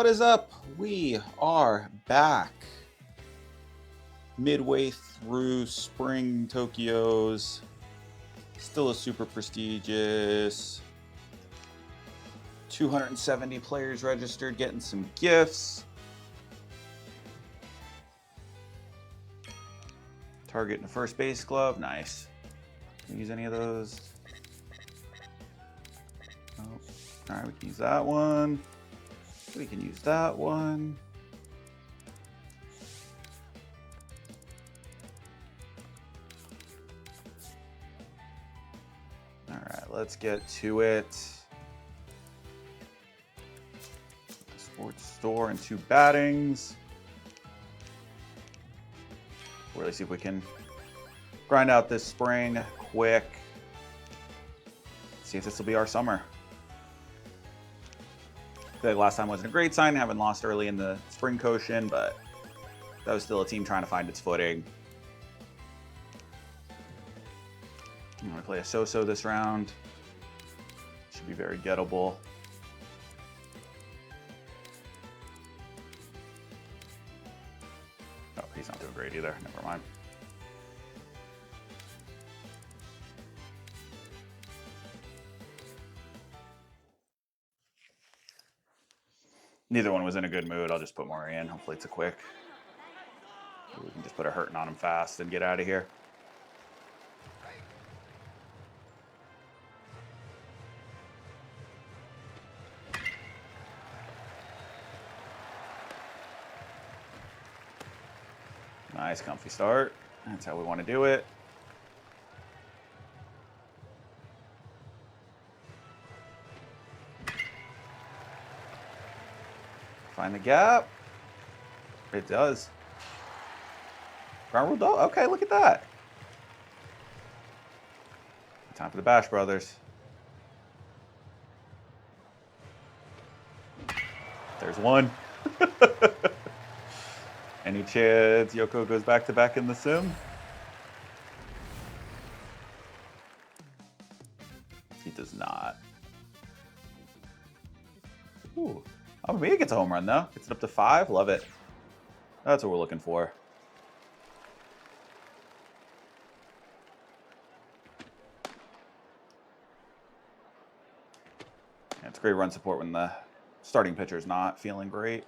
what is up? We are back midway through spring Tokyo's. Still a super prestigious. 270 players registered, getting some gifts. Target in the first base glove, nice. Can we use any of those? Oh. All right, we can use that one. We can use that one. All right, let's get to it. Sports store and 2 battings. Really see if we can grind out this spring quick. See if this will be our summer. I feel like last time wasn't a great sign, having lost early in the spring Koshien, but that was still a team trying to find its footing. I'm going to play a so-so this round. Should be very gettable. Oh, he's not doing great either. Never mind. Neither one was in a good mood. I'll just put Mori in. Hopefully it's a quick. We can just put a hurting on him fast and get out of here. Nice, comfy start. That's how we want to do it. Find the gap. It does. Ground rule. Okay, look at that. Time for the Bash Brothers. There's one. Any chance Yoko goes back-to-back in the sim? He does not. Ooh. Oh, maybe it gets a home run, though. Gets it up to 5. Love it. That's what we're looking for. Yeah, it's great run support when the starting pitcher's not feeling great.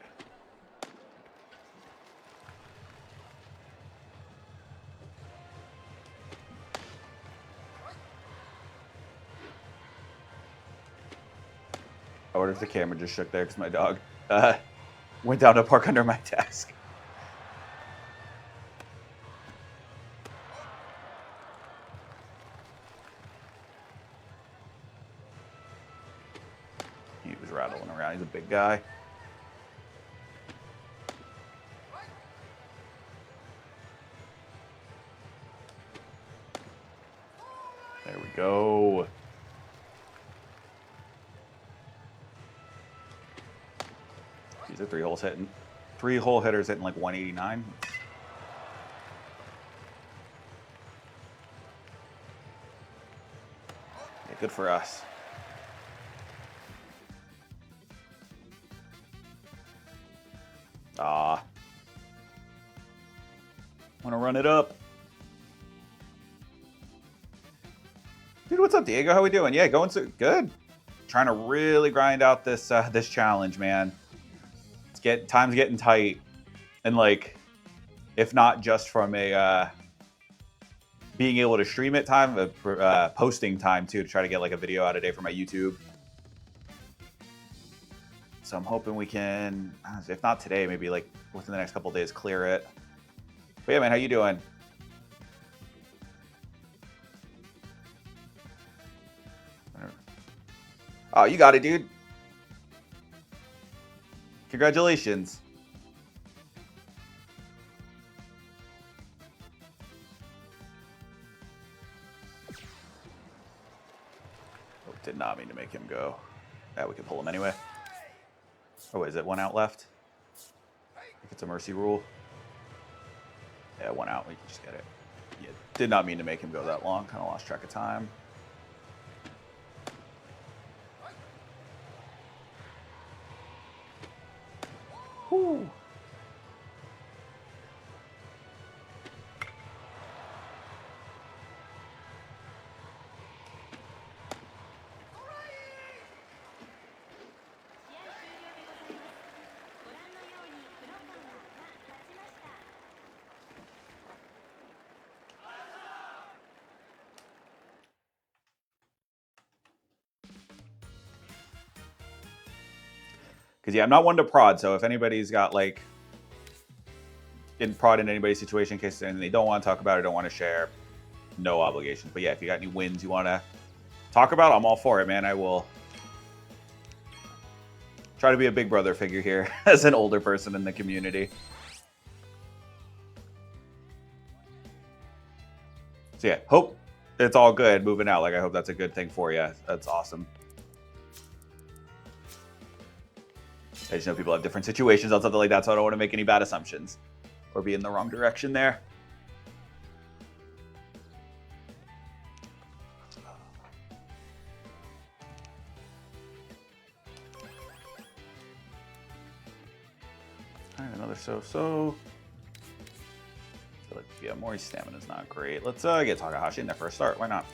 I wonder if the camera just shook there because my dog went down to park under my desk. He was rattling around. He's a big guy. There we go. These are 3 holes hitting. 3-hole hitters hitting like 189. Yeah, good for us. Want to run it up. Dude, what's up, Diego? How we doing? Yeah, going so good. Trying to really grind out this this challenge, man. Time's getting tight, and like, if not just from a being able to stream it time, but posting time too, to try to get like a video out a day for my YouTube. So I'm hoping we can, if not today, maybe like within the next couple of days, clear it. But yeah, man, how you doing? Oh, you got it, dude. Congratulations. Oh, did not mean to make him go. Yeah, we can pull him anyway. Oh, is it 1 out left? I think it's a mercy rule. Yeah, 1 out. We can just get it. Yeah, did not mean to make him go that long. Kind of lost track of time. Woo! Because, yeah, I'm not one to prod, so if anybody's got, like, in prod in anybody's situation in case they don't want to talk about it, don't want to share, no obligations. But, yeah, if you got any wins you want to talk about, I'm all for it, man. I will try to be a big brother figure here as an older person in the community. So, yeah, hope it's all good moving out. Like, I hope that's a good thing for you. That's awesome. I just know people have different situations on something like that, so I don't want to make any bad assumptions or be in the wrong direction there. All right, another so-so. Like, yeah, Mori's stamina is not great. Let's get Takahashi in there for a start. Why not?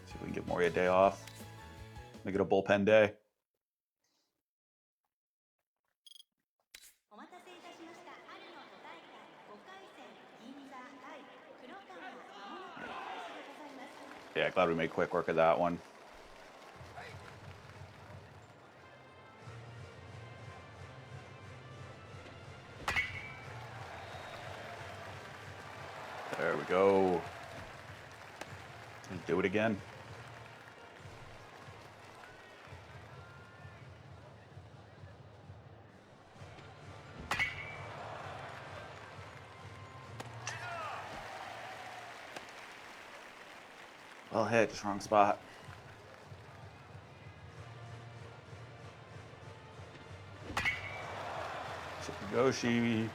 See if we can give Mori a day off. Make it a bullpen day. Yeah, glad we made quick work of that one. There we go. Let's do it again. Well hit, just wrong spot. Goshi.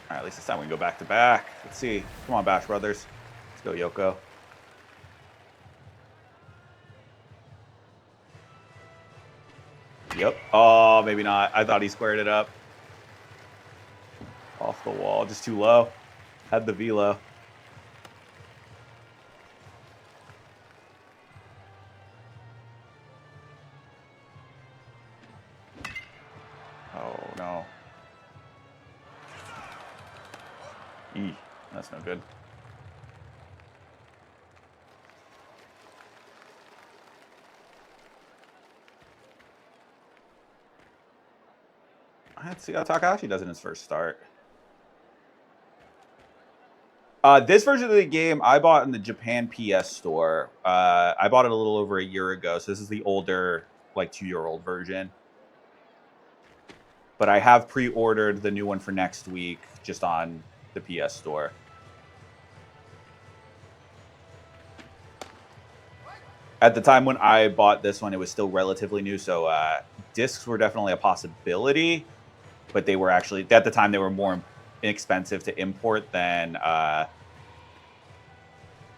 All right, at least this time we can go back to back. Let's see. Come on, Bash Brothers. Let's go, Yoko. Yep. Oh, maybe not. I thought he squared it up. Off the wall. Just too low. Had the velo. Oh, no. That's no good. Let's see how Takahashi does in his first start. This version of the game I bought in the Japan PS store. I bought it a little over a year ago, so this is the older, like 2-year-old version. But I have pre-ordered the new one for next week, just on the PS store. At the time when I bought this one, it was still relatively new, so discs were definitely a possibility. But they were actually, at the time, they were more inexpensive to import than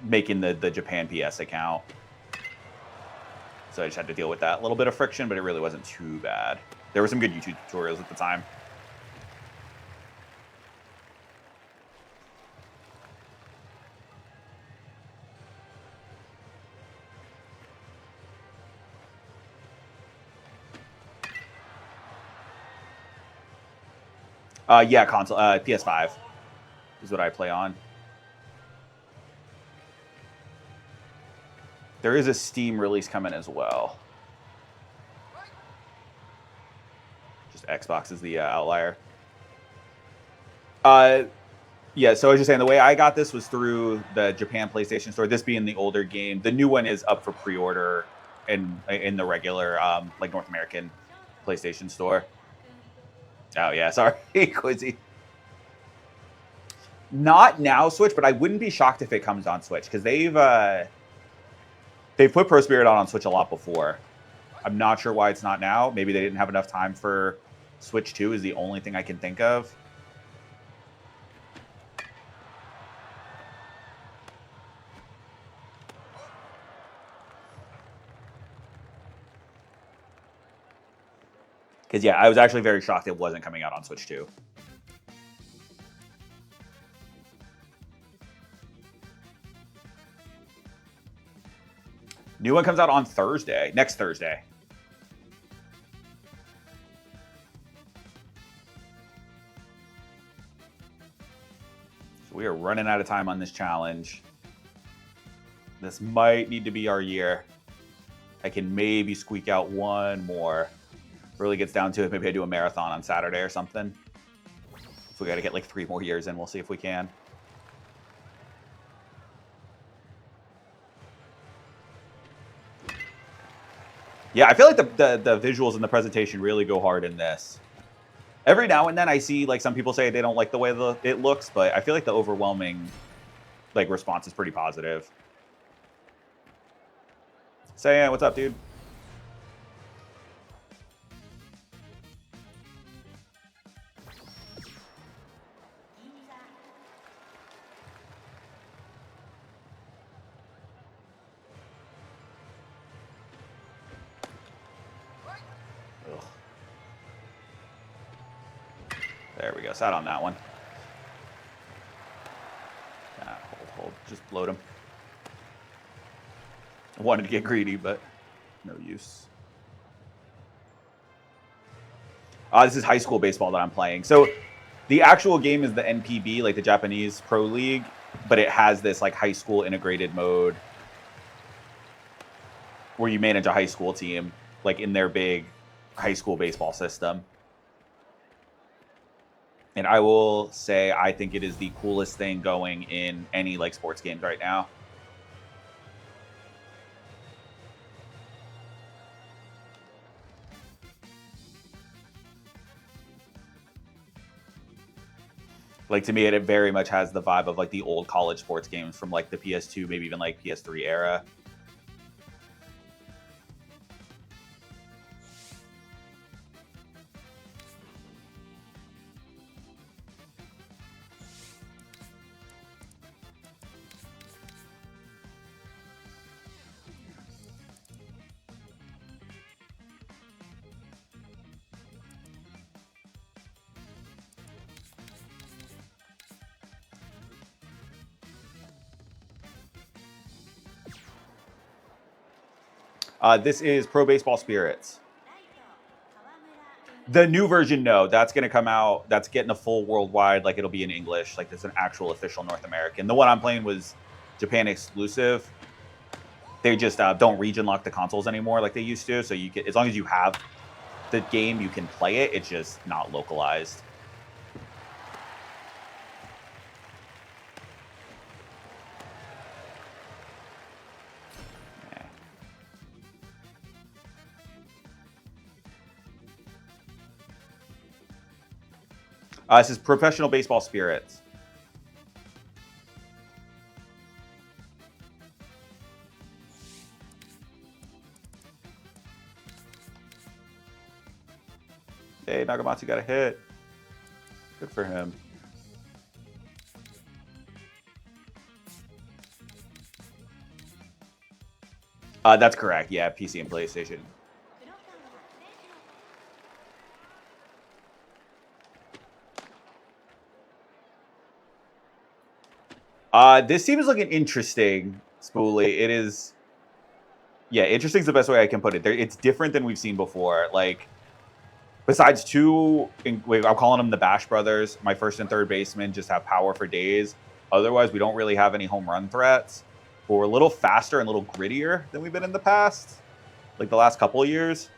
making the Japan PS account. So I just had to deal with that. A little bit of friction, but it really wasn't too bad. There were some good YouTube tutorials at the time. Yeah, console, PS5 is what I play on. There is a Steam release coming as well. Just Xbox is the outlier. Yeah, so I was just saying, the way I got this was through the Japan PlayStation Store, this being the older game. The new one is up for pre-order in the regular, like, North American PlayStation Store. Oh, yeah, sorry, Quizzy. Not now Switch, but I wouldn't be shocked if it comes on Switch, because they've put Pro Spirit on Switch a lot before. I'm not sure why it's not now. Maybe they didn't have enough time for Switch 2 is the only thing I can think of. Because, yeah, I was actually very shocked it wasn't coming out on Switch 2. New one comes out on Thursday, next Thursday. So we are running out of time on this challenge. This might need to be our year. I can maybe squeak out one more. Really gets down to it. Maybe I do a marathon on Saturday or something. If we got to get like 3 more years in, we'll see if we can. Yeah, I feel like the visuals and the presentation really go hard in this. Every now and then I see like some people say they don't like the way it looks, but I feel like the overwhelming like response is pretty positive. Say, what's up, dude? There we go. Sat on that one. Hold. Just load him. I wanted to get greedy, but no use. This is high school baseball that I'm playing. So the actual game is the NPB, like the Japanese Pro League, but it has this like high school integrated mode where you manage a high school team, like in their big high school baseball system. And I will say I think it is the coolest thing going in any like sports games right now. Like to me, it very much has the vibe of like the old college sports games from like the PS2, maybe even like PS3 era. This is Pro Baseball Spirits. The new version, no. That's going to come out. That's getting a full worldwide. Like, it'll be in English. Like, there's an actual official North American. The one I'm playing was Japan exclusive. They just don't region lock the consoles anymore like they used to. So you can, as long as you have the game, you can play it. It's just not localized. This is Professional Baseball Spirits. Hey, Nagamatsu got a hit. Good for him. That's correct. Yeah, PC and PlayStation. This team is looking interesting, Spoolie. It is, yeah, interesting is the best way I can put it. It's different than we've seen before. Like, besides two, I'm calling them the Bash Brothers. My first and third baseman just have power for days. Otherwise, we don't really have any home run threats. But we're a little faster and a little grittier than we've been in the past, like the last couple of years.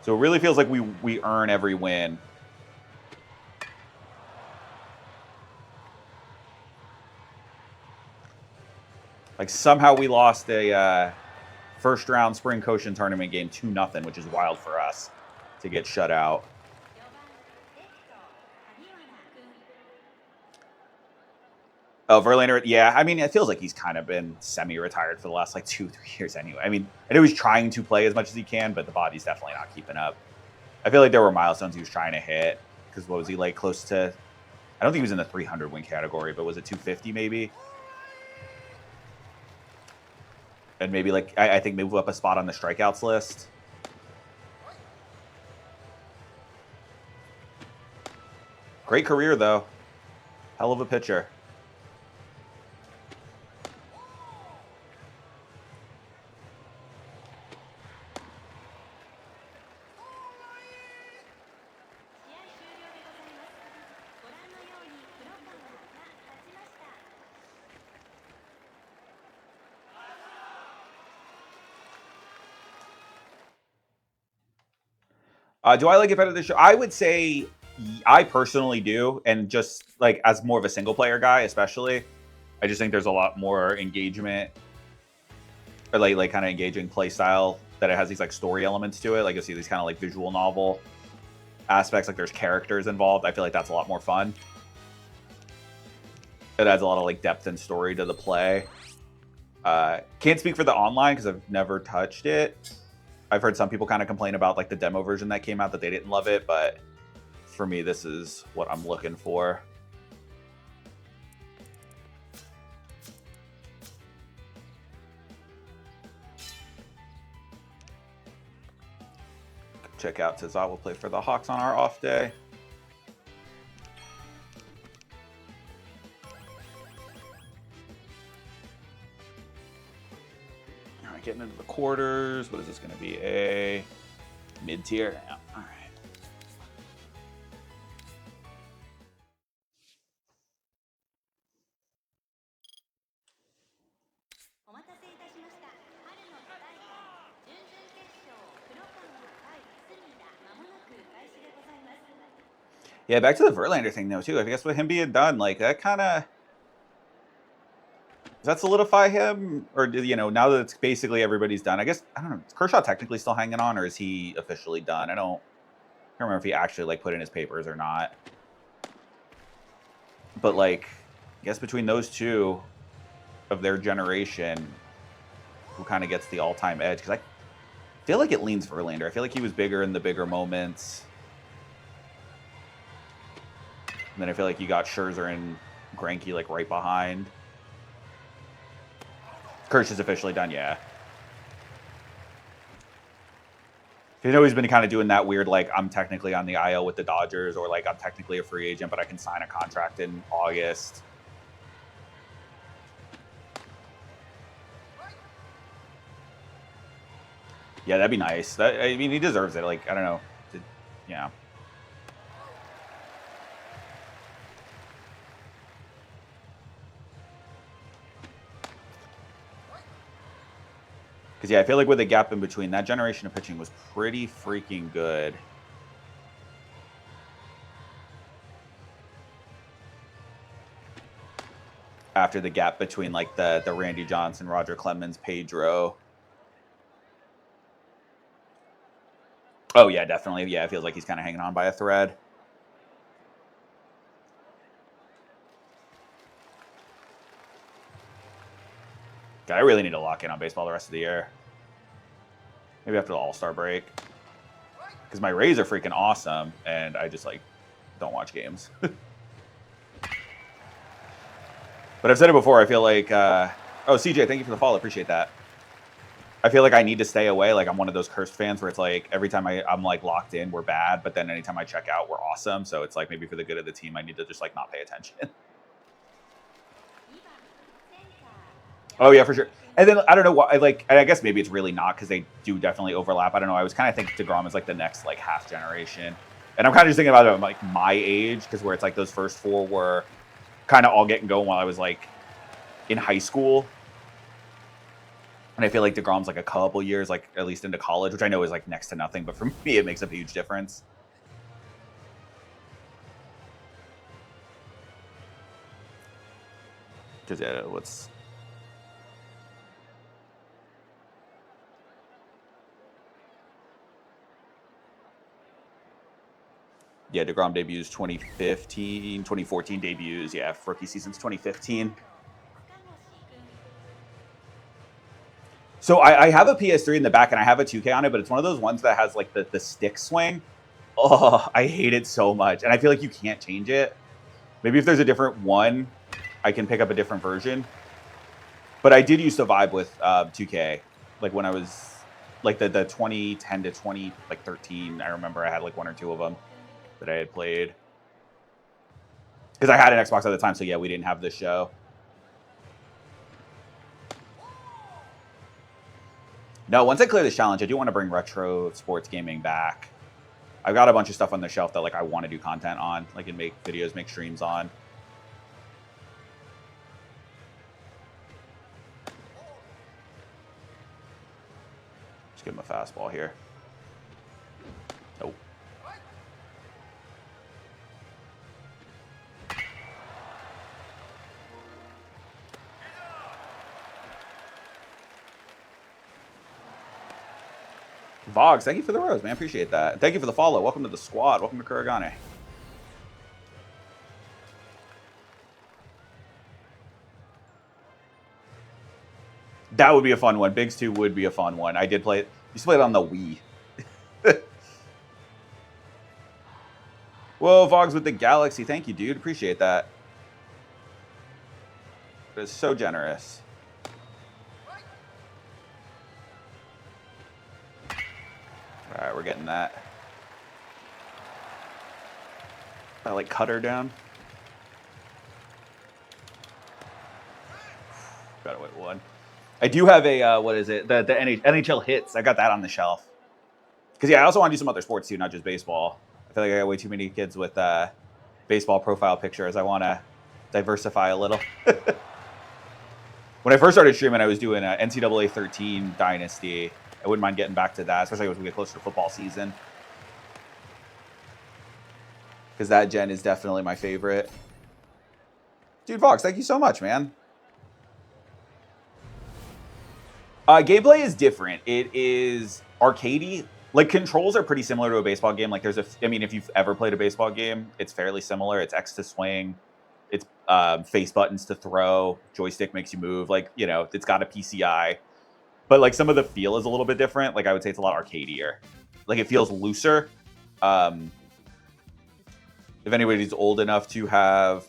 So it really feels like we earn every win. Like, somehow we lost a first-round Spring Koshien tournament game 2-0, which is wild for us to get shut out. Oh, Verlander, yeah. I mean, it feels like he's kind of been semi-retired for the last, like, 2-3 years anyway. I mean, I know he's trying to play as much as he can, but the body's definitely not keeping up. I feel like there were milestones he was trying to hit, because what was he, like, close to... I don't think he was in the 300-win category, but was it 250 maybe? And maybe, like, I think move up a spot on the strikeouts list. Great career, though. Hell of a pitcher. Do I like it better than the show? I would say I personally do, and just like as more of a single player guy, especially, I just think there's a lot more engagement, or like kind of engaging play style that it has these like story elements to it. Like you see these kind of like visual novel aspects, like there's characters involved. I feel like that's a lot more fun. It adds a lot of like depth and story to the play. Can't speak for the online because I've never touched it. I've heard some people kind of complain about like the demo version that came out that they didn't love it, but for me, this is what I'm looking for. Check out Tazawa play for the Hawks on our off day. All right, getting into the quarters. What is this going to be? A mid-tier? Yeah. All right. Yeah, back to the Verlander thing though too. I guess with him being done, like that kind of does that solidify him, or now that it's basically everybody's done? I guess I don't know. Is Kershaw technically still hanging on, or is he officially done? I can't remember if he actually like put in his papers or not. But like, I guess between those two of their generation, who kind of gets the all-time edge? Because I feel like it leans Verlander. I feel like he was bigger in the bigger moments. And then I feel like you got Scherzer and Greinke like right behind. Kersh is officially done, yeah. He's been kind of doing that weird, like, I'm technically on the IL with the Dodgers, or like I'm technically a free agent, but I can sign a contract in August. Yeah, that'd be nice. I mean, he deserves it. Like, I don't know. Yeah. Because, yeah, I feel like with the gap in between, that generation of pitching was pretty freaking good. After the gap between, like, the Randy Johnson, Roger Clemens, Pedro. Oh, yeah, definitely. Yeah, it feels like he's kind of hanging on by a thread. God, I really need to lock in on baseball the rest of the year. Maybe after the All-Star break. Because my Rays are freaking awesome, and I just, like, don't watch games. But I've said it before, I feel like... oh, CJ, thank you for the follow. Appreciate that. I feel like I need to stay away. Like, I'm one of those cursed fans where it's like, every time I'm, like, locked in, we're bad. But then anytime I check out, we're awesome. So it's like, maybe for the good of the team, I need to just, like, not pay attention. Oh, yeah, for sure. And then, I don't know why, like, I guess maybe it's really not because they do definitely overlap. I don't know. I was kind of thinking DeGrom is, like, the next, like, half generation. And I'm kind of just thinking about it, like, my age, because where it's, like, those first four were kind of all getting going while I was, like, in high school. And I feel like DeGrom's, like, a couple years, like, at least into college, which I know is, like, next to nothing. But for me, it makes a huge difference. Because, yeah, what's... Yeah, DeGrom debuts 2015, 2014 debuts. Yeah, rookie season's 2015. So I have a PS3 in the back, and I have a 2K on it, but it's one of those ones that has, like, the stick swing. Oh, I hate it so much. And I feel like you can't change it. Maybe if there's a different one, I can pick up a different version. But I did used to vibe with 2K. Like, when I was, like, the 2010 to 2013, I remember I had, like, one or two of them that I had played. Because I had an Xbox at the time, so yeah, we didn't have this show. No, once I clear this challenge, I do want to bring retro sports gaming back. I've got a bunch of stuff on the shelf that like I want to do content on, like and make videos, make streams on. Just give him a fastball here. Nope. Vogs, thank you for the rose, man. Appreciate that. Thank you for the follow. Welcome to the squad. Welcome to Kurogane. That would be a fun one. Bigs 2 would be a fun one. I did play it. Used to play it on the Wii. Whoa, Vogs with the Galaxy. Thank you, dude. Appreciate that. It's so generous. All right, we're getting that. I like cut her down. Got to wait one. I do have a, what is it? The NHL hits. I got that on the shelf. Because, yeah, I also want to do some other sports, too, not just baseball. I feel like I got way too many kids with baseball profile pictures. I want to diversify a little. When I first started streaming, I was doing NCAA 13 Dynasty. I wouldn't mind getting back to that, especially as we get closer to football season. Because that gen is definitely my favorite. Dude, Vox, thank you so much, man. Gameplay is different. It is arcadey. Like, controls are pretty similar to a baseball game. Like, I mean, if you've ever played a baseball game, it's fairly similar. It's X to swing. It's face buttons to throw. Joystick makes you move. Like, you know, it's got a PCI. But, like, some of the feel is a little bit different. Like, I would say it's a lot arcadier. Like, it feels looser. If anybody's old enough to have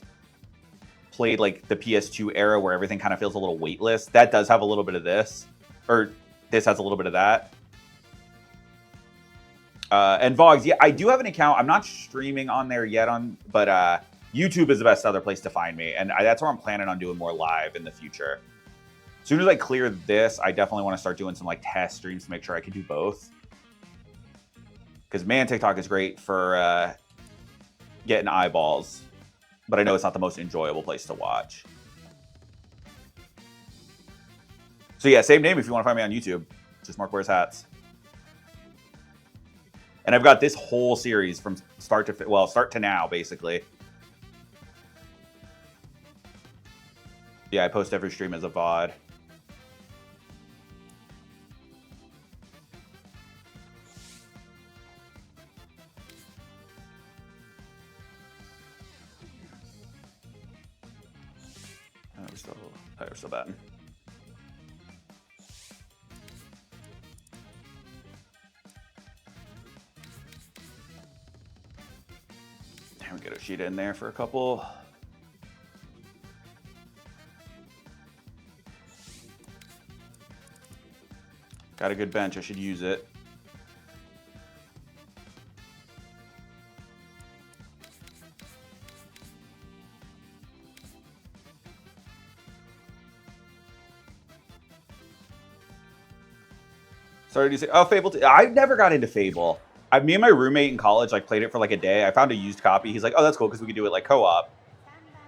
played, like, the PS2 era where everything kind of feels a little weightless, that does have a little bit of this. Or this has a little bit of that. And Vogs, yeah, I do have an account. I'm not streaming on there yet, but YouTube is the best other place to find me. And that's where I'm planning on doing more live in the future. As soon as I clear this, I definitely want to start doing some like test streams to make sure I can do both. Because, man, TikTok is great for getting eyeballs. But I know it's not the most enjoyable place to watch. So, yeah, same name if you want to find me on YouTube. Just MarcWearsHats. And I've got this whole series from start to now, basically. Yeah, I post every stream as a VOD. We're still batting. And we get Oshida in there for a couple. Got a good bench. I should use it. Started using Fable. I never got into Fable. Me and my roommate in college like played it for like a day. I found a used copy. He's like, "Oh, that's cool because we could do it like co-op."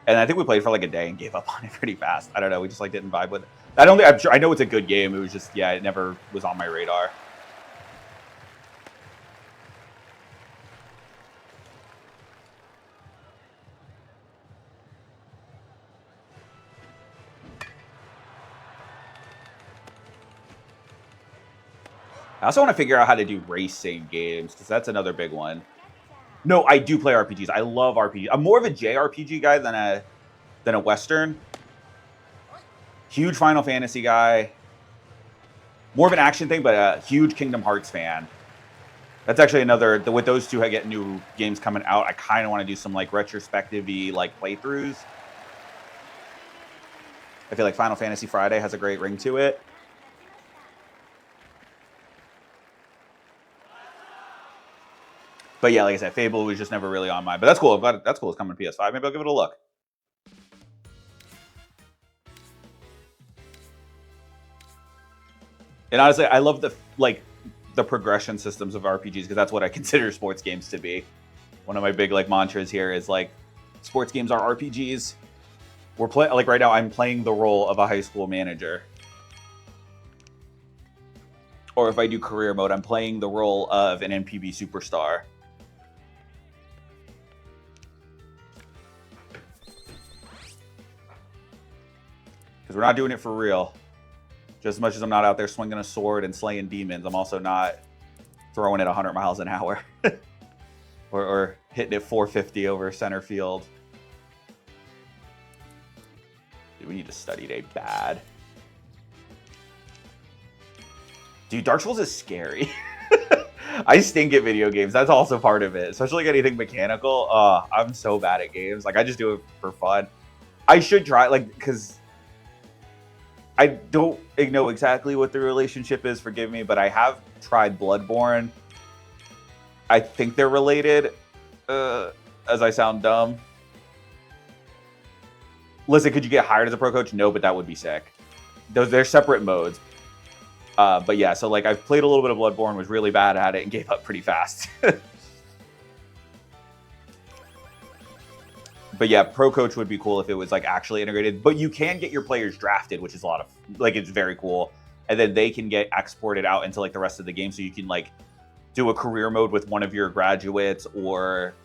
And I think we played for like a day and gave up on it pretty fast. I don't know. We just like didn't vibe with it. I don't think I'm sure. I know it's a good game. It was just it never was on my radar. I also want to figure out how to do racing games because that's another big one. No, I do play RPGs. I love RPGs. I'm more of a JRPG guy than a Western. Huge Final Fantasy guy. More of an action thing, but a huge Kingdom Hearts fan. That's actually another. With those two, I get new games coming out. I kind of want to do some like retrospective-y like playthroughs. I feel like Final Fantasy Friday has a great ring to it. But yeah, like I said, Fable was just never really on mine. But that's cool. I'm glad that's cool. It's coming to PS5. Maybe I'll give it a look. And honestly, I love the progression systems of RPGs because that's what I consider sports games to be. One of my big like mantras here is like, sports games are RPGs. We're playing like right now. I'm playing the role of a high school manager. Or if I do career mode, I'm playing the role of an NPB superstar. Because we're not doing it for real. Just as much as I'm not out there swinging a sword and slaying demons, I'm also not throwing it 100 miles an hour. or hitting it 450 over center field. Dude, we need to study today bad. Dude, Dark Souls is scary. I stink at video games. That's also part of it. Especially like anything mechanical. I'm so bad at games. Like, I just do it for fun. I should try, like, because I don't know exactly what the relationship is, forgive me, but I have tried Bloodborne. I think they're related, as I sound dumb. Listen, could you get hired as a pro coach? No, but that would be sick. They're separate modes. But yeah, so like I've played a little bit of Bloodborne, was really bad at it, and gave up pretty fast. But yeah, pro coach would be cool if it was like actually integrated. But you can get your players drafted, which is a lot of like, it's very cool. And then they can get exported out into like the rest of the game, so you can like do a career mode with one of your graduates, or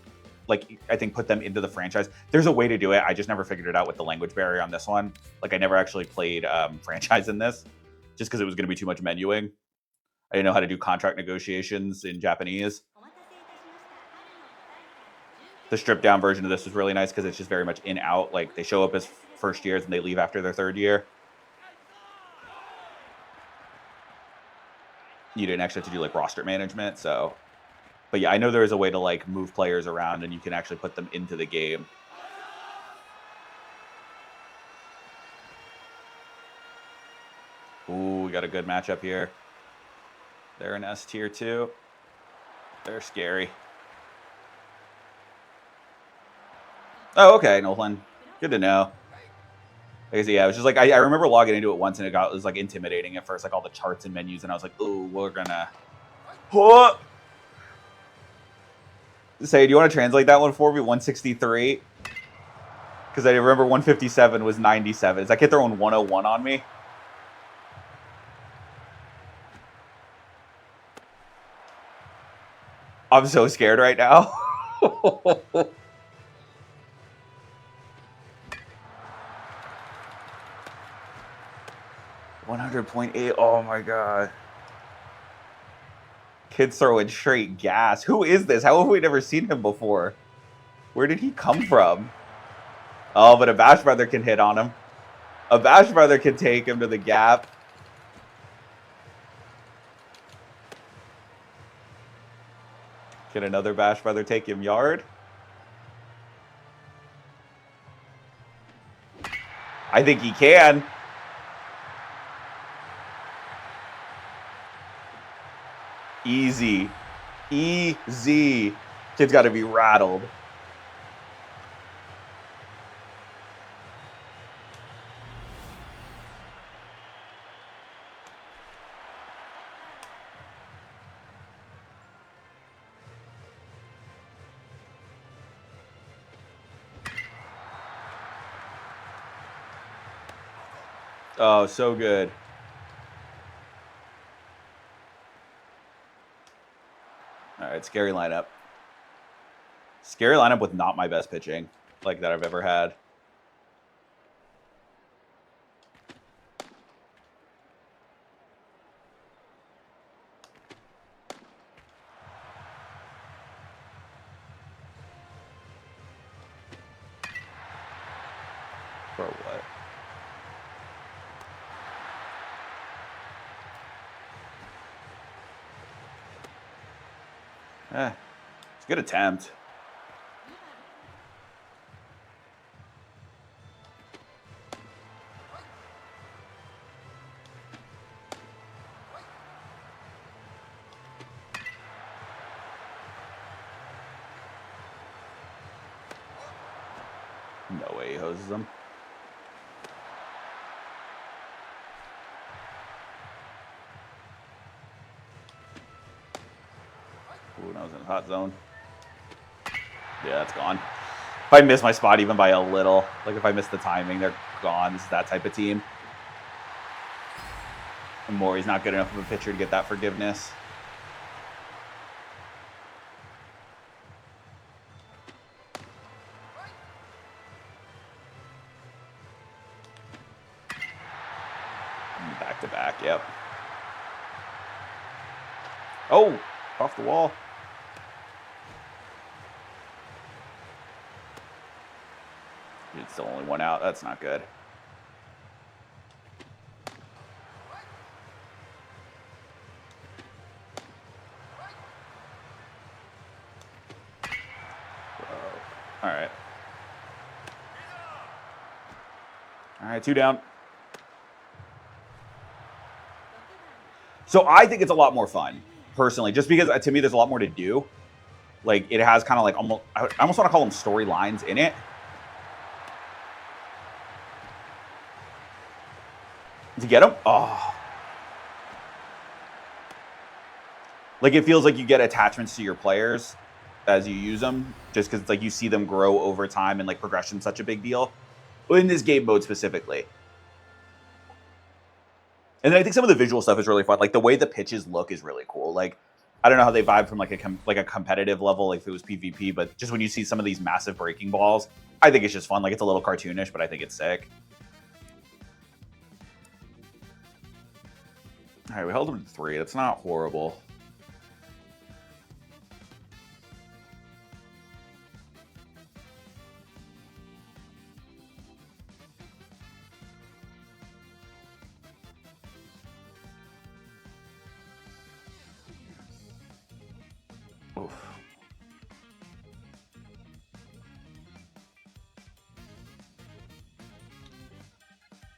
like I think put them into the franchise. There's a way to do it. I just never figured it out with the language barrier on this one. Like I never actually played franchise in this, just because it was going to be too much menuing. I didn't know how to do contract negotiations in Japanese. The stripped down version of this was really nice because it's just very much in out. Like they show up as first years and they leave after their third year. You didn't actually have to do like roster management. So, but yeah, I know there is a way to like move players around and you can actually put them into the game. Ooh, we got a good matchup here. They're an S tier too. They're scary. Oh, okay, Nolan. Good to know. Like, yeah, it was just like I remember logging into it once and it was like intimidating at first, like all the charts and menus, and I was like, "Ooh, we're gonna." Oh! Say, do you want to translate that one for me? 163, because I remember 157 was 97. Is that kid throwing 101 on me? I'm so scared right now. 100.8. Oh my god. Kid's throwing straight gas. Who is this? How have we never seen him before? Where did he come from? Oh, but a Bash Brother can hit on him. A Bash Brother can take him to the gap. Can another Bash Brother take him yard? I think he can. Easy. Easy. Kid's got to be rattled. Oh, so good. All right, scary lineup. Scary lineup with not my best pitching, like that I've ever had. For what? It's a good attempt. No way he hoses them. Ooh, that was in the hot zone. Yeah, that's gone. If I miss my spot even by a little, like if I miss the timing, they're gone. This is that type of team. And Mori's not good enough of a pitcher to get that forgiveness. Back to back, yep. Oh, off the wall. It's still only one out. That's not good. All right. All right, 2 down. So I think it's a lot more fun, personally, just because to me there's a lot more to do. Like it has kind of like almost, I almost want to call them storylines in it. To get them? Oh. Like it feels like you get attachments to your players as you use them, just because it's like you see them grow over time and like progression's such a big deal. In this game mode specifically. And then I think some of the visual stuff is really fun. Like the way the pitches look is really cool. Like I don't know how they vibe from like a competitive level, like if it was PvP, but just when you see some of these massive breaking balls, I think it's just fun. Like it's a little cartoonish, but I think it's sick. All right, we held him to 3. That's not horrible. Oof.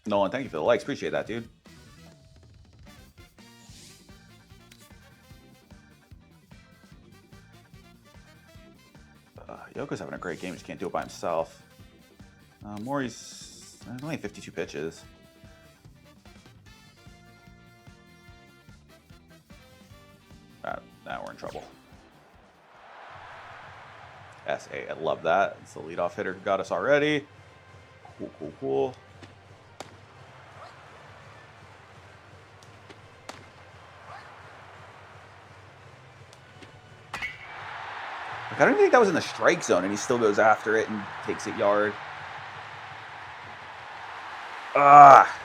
Nolan, thank you for the likes. Appreciate that, dude. Yoko's having a great game. Just can't do it by himself. Mori's only 52 pitches. Now we're in trouble. SA, I love that. It's the leadoff hitter who got us already. Cool, cool, cool. Like, I don't think that was in the strike zone, and he still goes after it and takes it yard. Ah.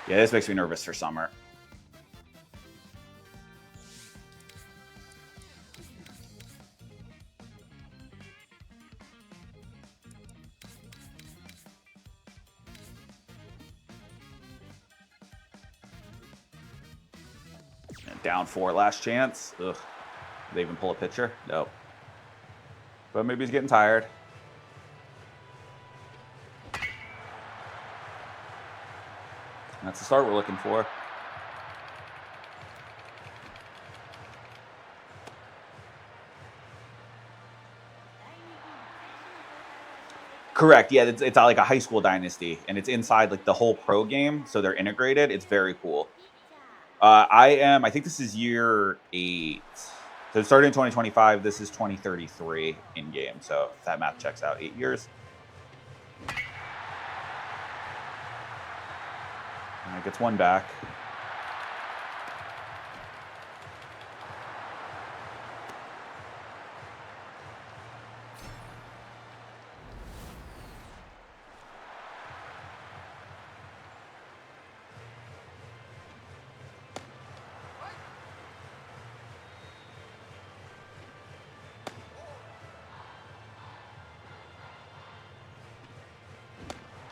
Yeah, this makes me nervous for Summer. Down 4, last chance. Ugh. Did they even pull a pitcher? Nope. But maybe he's getting tired. That's the start we're looking for. Correct. Yeah, it's like a high school dynasty, and it's inside like the whole pro game, so they're integrated. It's very cool. I think this is year 8. So it started in 2025. This is 2033 in game. So if that math checks out, 8 years. And it gets 1 back.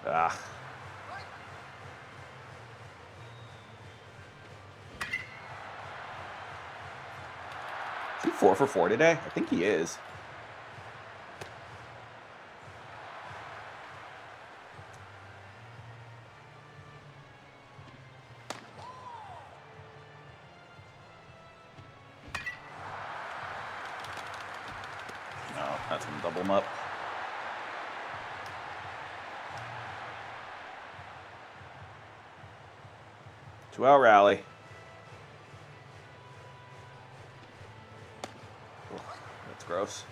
Ah. Is he 4 for 4 today? I think he is. No, that's going to double him up. 2-out rally. Ugh, that's gross.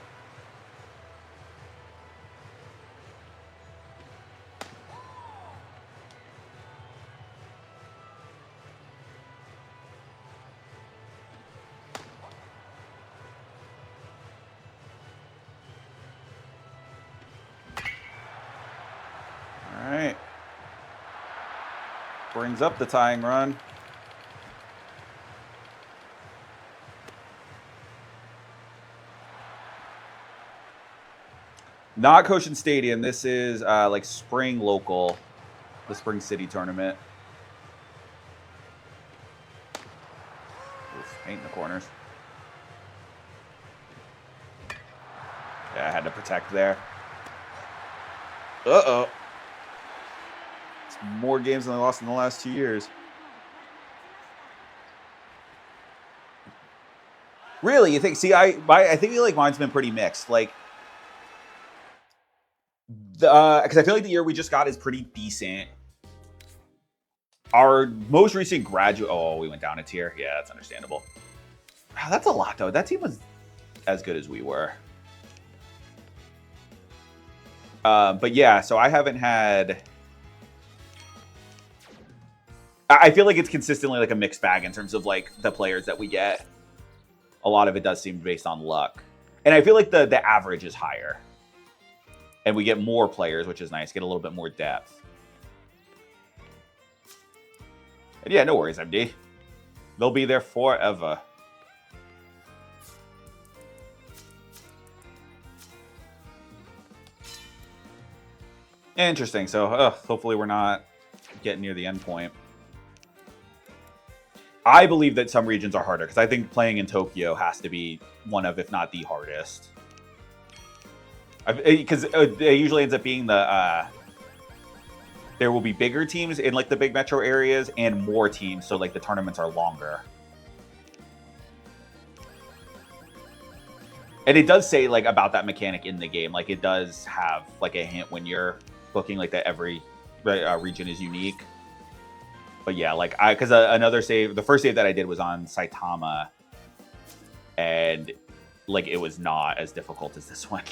All right. Brings up the tying run. Not Koshien Stadium. This is like spring local, the spring city tournament. Oof, paint in the corners. Yeah, I had to protect there. Uh-oh. It's more games than I lost in the last 2 years. Really? You think? See, I think like mine's been pretty mixed. Like, because I feel like the year we just got is pretty decent. Our most recent graduate. Oh, we went down a tier. Yeah, that's understandable. Wow, that's a lot, though. That team was as good as we were. But yeah, so I haven't had. I feel like it's consistently like a mixed bag in terms of like the players that we get. A lot of it does seem based on luck, and I feel like the average is higher, and we get more players, which is nice. Get a little bit more depth. And yeah, no worries, MD. They'll be there forever. Interesting. So hopefully we're not getting near the end point. I believe that some regions are harder because I think playing in Tokyo has to be one of, if not the hardest. Because it usually ends up being the there will be bigger teams in like the big metro areas and more teams, so like the tournaments are longer. And it does say like about that mechanic in the game, like it does have like a hint when you're booking like that every region is unique. But yeah, like because another save, the first save that I did was on Saitama, and like it was not as difficult as this one.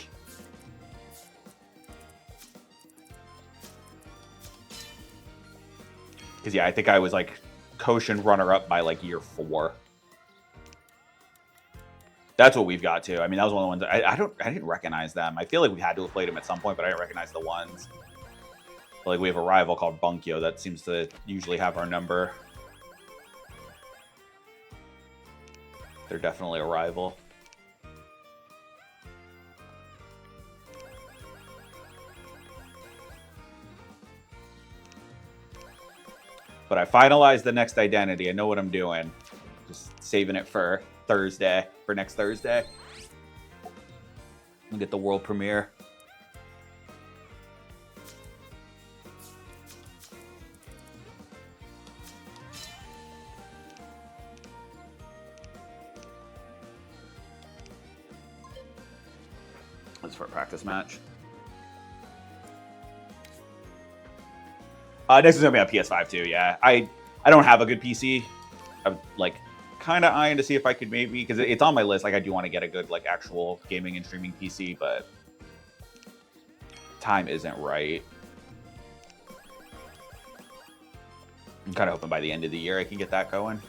Because yeah, I think I was like Koshien runner-up by like year 4. That's what we've got too. I mean, that was one of the ones I didn't recognize them. I feel like we had to have played them at some point, but I didn't recognize the ones. But like we have a rival called Bunkyo that seems to usually have our number. They're definitely a rival. But I finalized the next identity. I know what I'm doing. Just saving it for Thursday, for next Thursday. And get the world premiere. That's for a practice match. Next is gonna be on PS5 too. Yeah, I don't have a good PC. I'm like kind of eyeing to see if I could maybe, because it's on my list. Like I do want to get a good like actual gaming and streaming PC, but time isn't right. I'm kind of hoping by the end of the year I can get that going.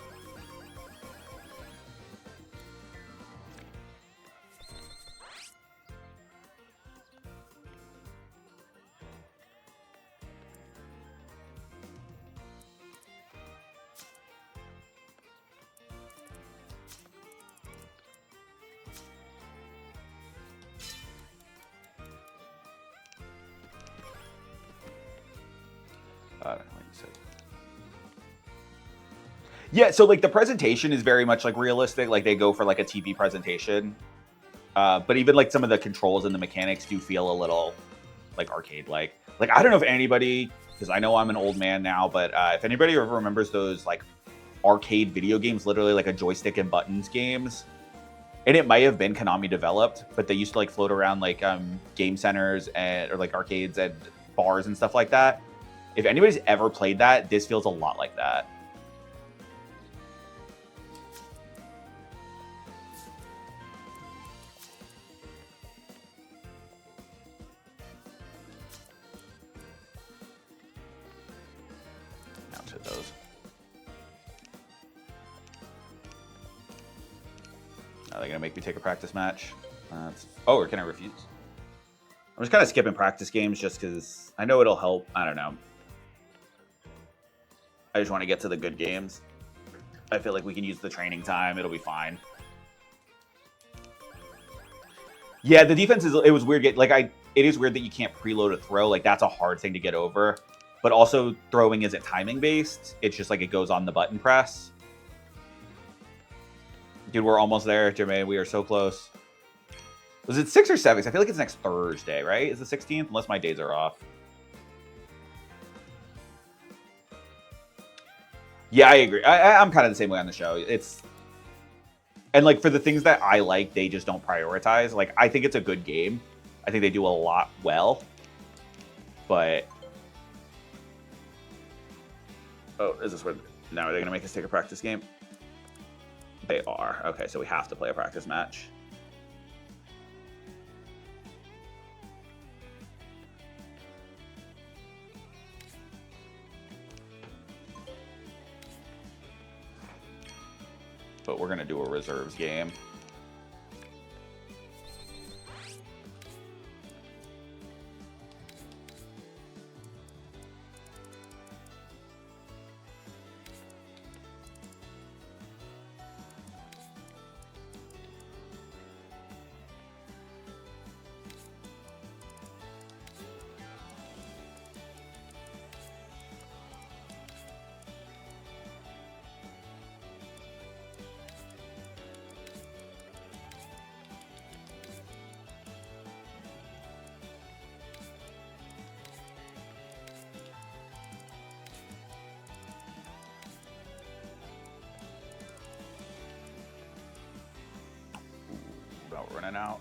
Yeah, so like the presentation is very much like realistic. Like they go for like a TV presentation, but even like some of the controls and the mechanics do feel a little like arcade-like. Like I don't know if anybody, because I know I'm an old man now, but if anybody ever remembers those like arcade video games, literally like a joystick and buttons games, and it might have been Konami developed, but they used to like float around like game centers and or like arcades and bars and stuff like that. If anybody's ever played that, this feels a lot like that. they gonna make me take a practice match? Oh, or can I refuse? I'm just kind of skipping practice games just because I know it'll help. I don't know. I just want to get to the good games. I feel like we can use the training time. It'll be fine. Yeah, the defense is. It was weird. It is weird that you can't preload a throw. Like that's a hard thing to get over. But also, throwing isn't timing based. It's just like it goes on the button press. Dude, we're almost there, Jermaine. We are so close. Was it 6 or 7? I feel like it's next Thursday, right? Is the 16th? Unless my days are off. Yeah, I agree. I'm kind of the same way on the show. And like for the things that I like, they just don't prioritize. Like I think it's a good game. I think they do a lot well. But oh, is this what now are they gonna make us take a practice game? They are. Okay, so we have to play a practice match. But we're going to do a reserves game. About running out.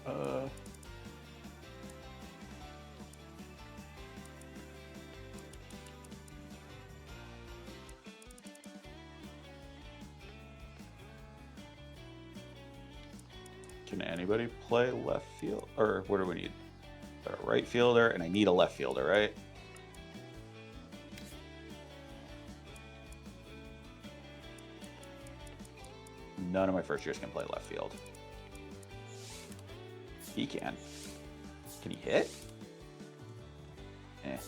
Can anybody play left field? Or what do we need? Got a right fielder, and I need a left fielder, right? None of my first years can play left field. He can. Can he hit? Eh.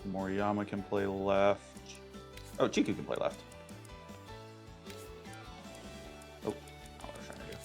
Moriyama can play left. Oh, Chiku can play left. Oh, what was I trying to do?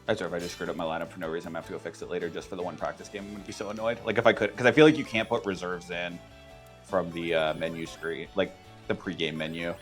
I swear if I just screwed up my lineup for no reason, I'm gonna have to go fix it later just for the one practice game. I'm gonna be so annoyed. Like if I could, because I feel like you can't put reserves in from the menu screen, like the pregame menu.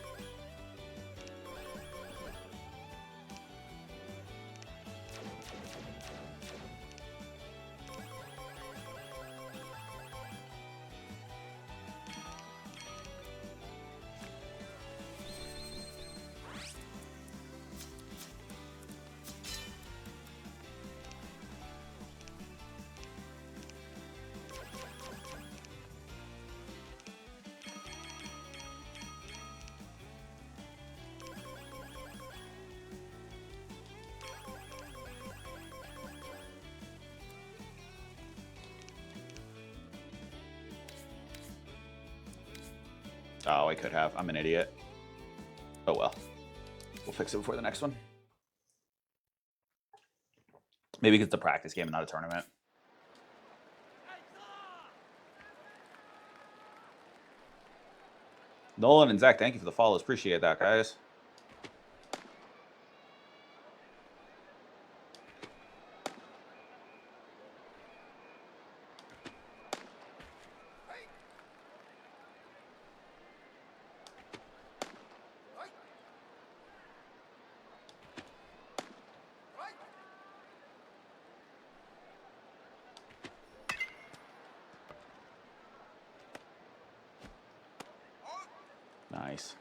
Oh, I could have. I'm an idiot. Oh well. We'll fix it before the next one. Maybe because it's a practice game and not a tournament. Nolan and Zach, thank you for the follows. Appreciate that, guys. Nice.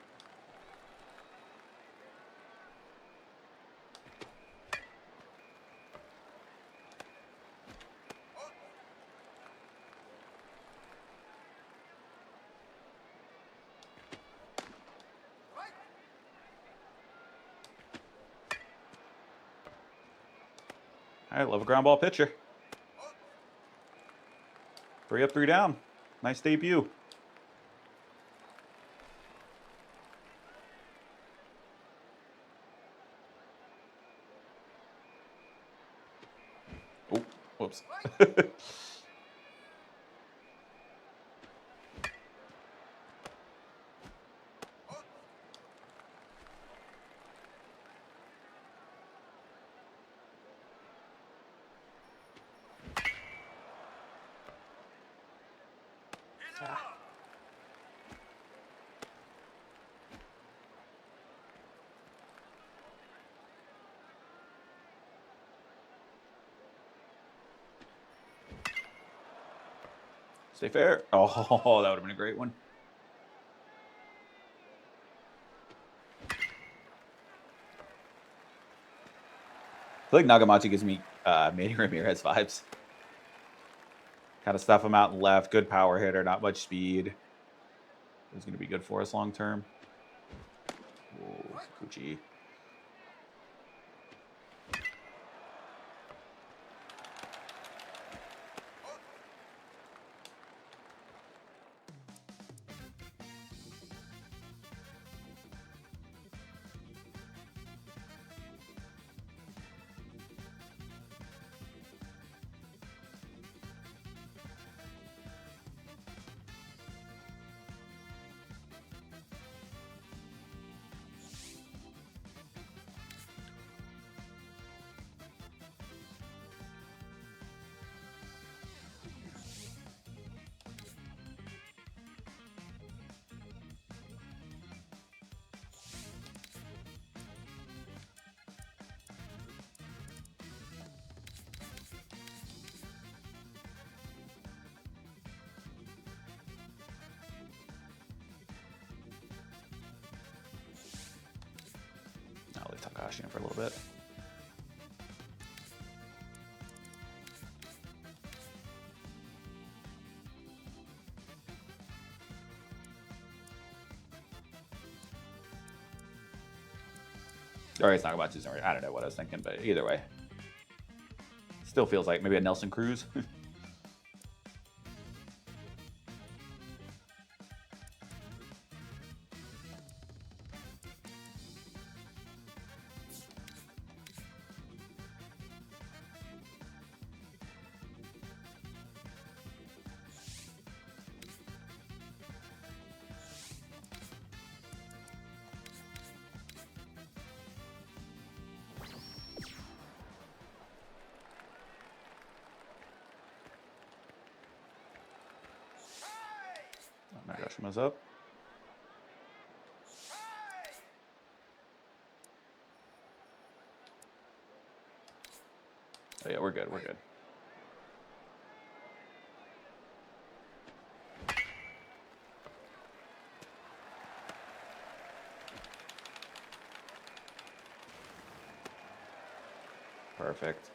All right, love a ground ball pitcher. 3 up, 3 down. Nice debut. Oh, whoops. Stay fair. Oh, that would have been a great one. I feel like Nagamachi gives me Manny Ramirez vibes. Kind of stuff him out and left. Good power hitter, not much speed. It's going to be good for us long term. Whoa, Kikuchi. I'll leave Takashi in for a little bit. Or it's not about to. I don't know what I was thinking, but either way. Still feels like maybe a Nelson Cruz. Nagashima's up. Oh yeah, we're good. We're good. Perfect.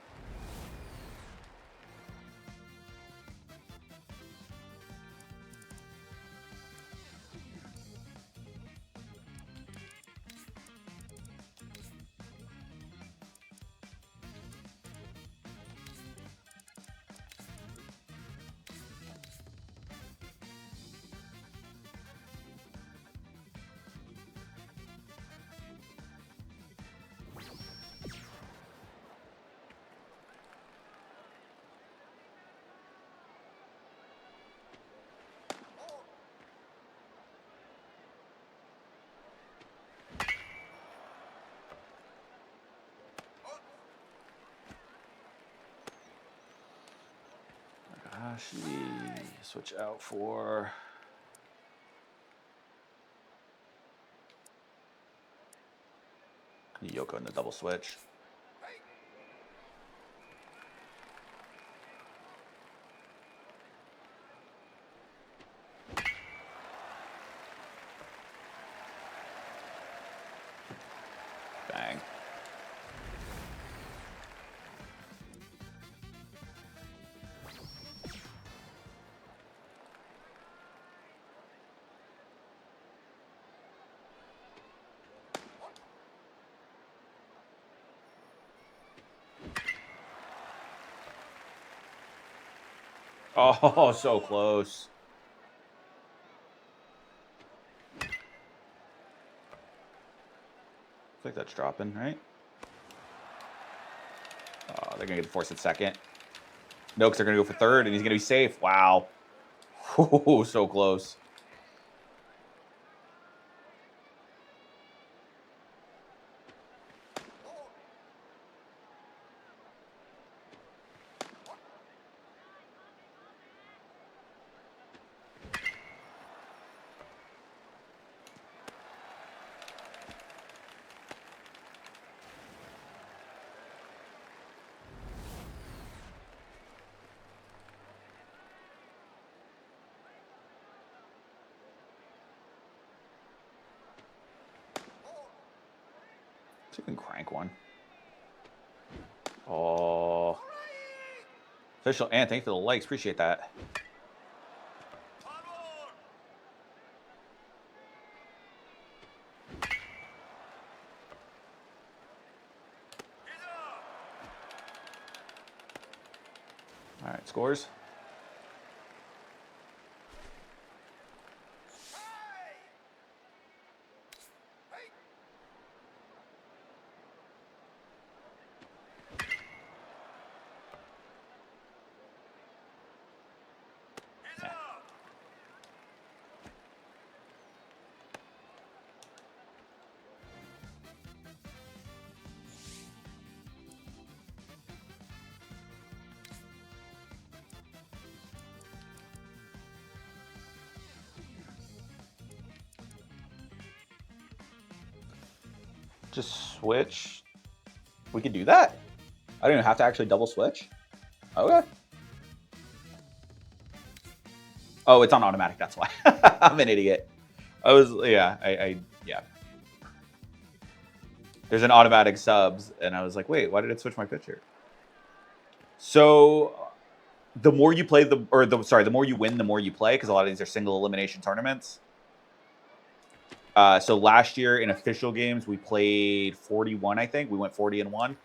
Should we switch out for... Yoko in the double switch. Bang. Oh, so close. I think that's dropping, right? Oh, they're going to get the force at second. No, because they're going to go for third, and he's going to be safe. Wow. Oh, so close. See if we can crank one. Oh. Official, and thanks for the likes. Appreciate that. All right, scores. Just switch. We could do that. I don't even have to actually double switch. Okay. Oh, it's on automatic. That's why. I'm an idiot. Yeah. There's an automatic subs, and I was like, wait, why did it switch my pitcher? So the more you play, the more you win, the more you play, because a lot of these are single elimination tournaments. So last year in official games, we played 41, I think. We went 40-1.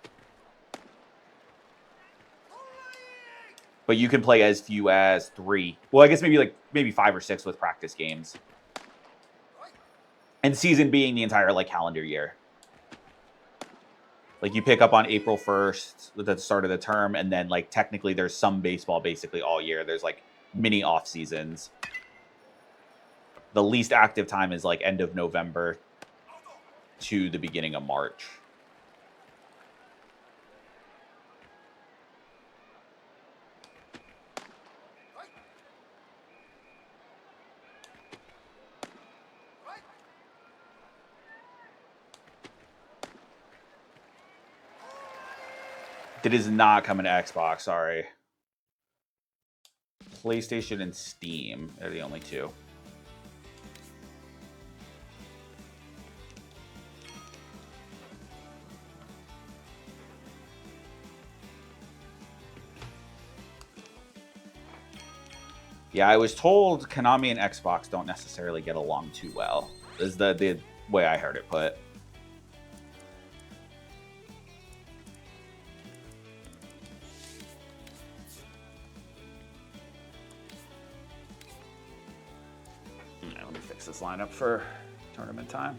But you can play as few as 3. Well, I guess maybe 5 or 6 with practice games. And season being the entire calendar year. Like you pick up on April 1st at the start of the term, and then technically there's some baseball basically all year. There's mini off seasons. The least active time is end of November to the beginning of March. It is not coming to Xbox, sorry. PlayStation and Steam are the only two. Yeah, I was told Konami and Xbox don't necessarily get along too well. Is the way I heard it put. Yeah, let me fix this lineup for tournament time.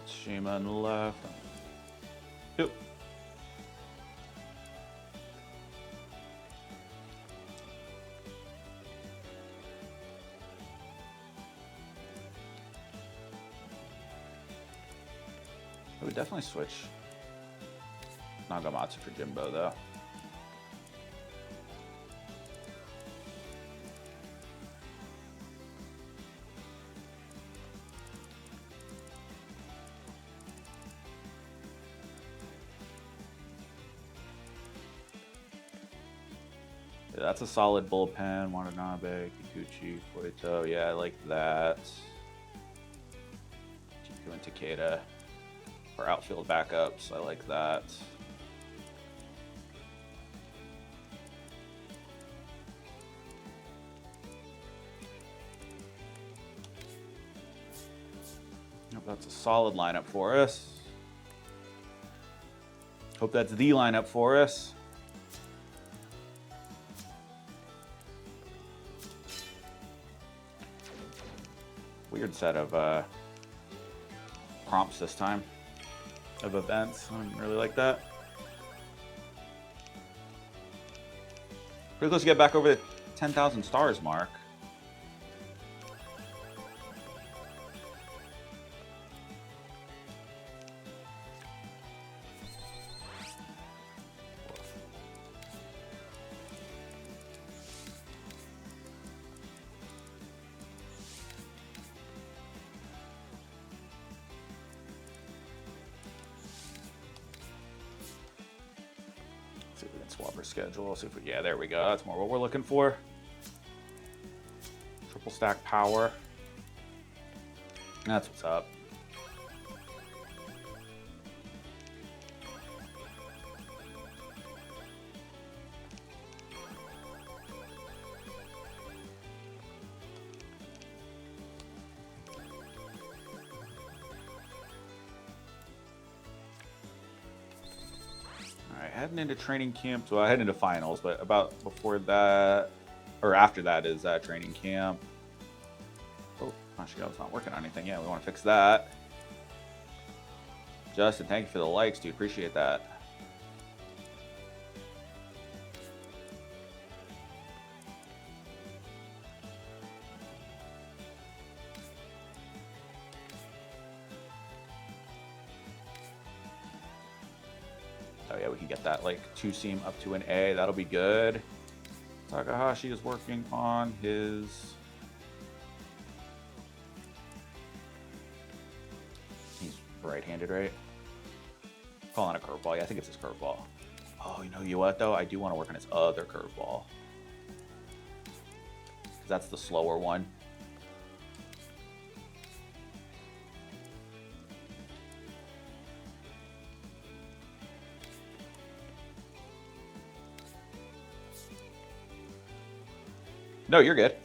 Shima on the left. Yep. I would definitely switch Nagamatsu for Jimbo, though. Yeah, that's a solid bullpen. Watanabe, Kikuchi, Koito. Yeah, I like that. Chiku and Takeda for outfield backups. I like that. Yep, that's a solid lineup for us. Hope that's the lineup for us. Weird set of prompts this time of events. I didn't really like that. Pretty close to get back over the 10,000 stars mark. See if we can swap our schedule. See if we, yeah, there we go. That's more what we're looking for. Triple stack power. That's what's up. Heading into training camp, well, heading into finals, but about before that, or after that is training camp. Oh, Mashigawa's not working on anything. Yeah, we want to fix that. Justin, thank you for the likes, dude. Appreciate that. Oh yeah, we can get that like 2-seam up to an A. That'll be good. Takahashi is working on his... He's right-handed, right? Calling a curveball. Yeah, I think it's his curveball. Oh, you know what, though? I do want to work on his other curveball. That's the slower one. No, you're good.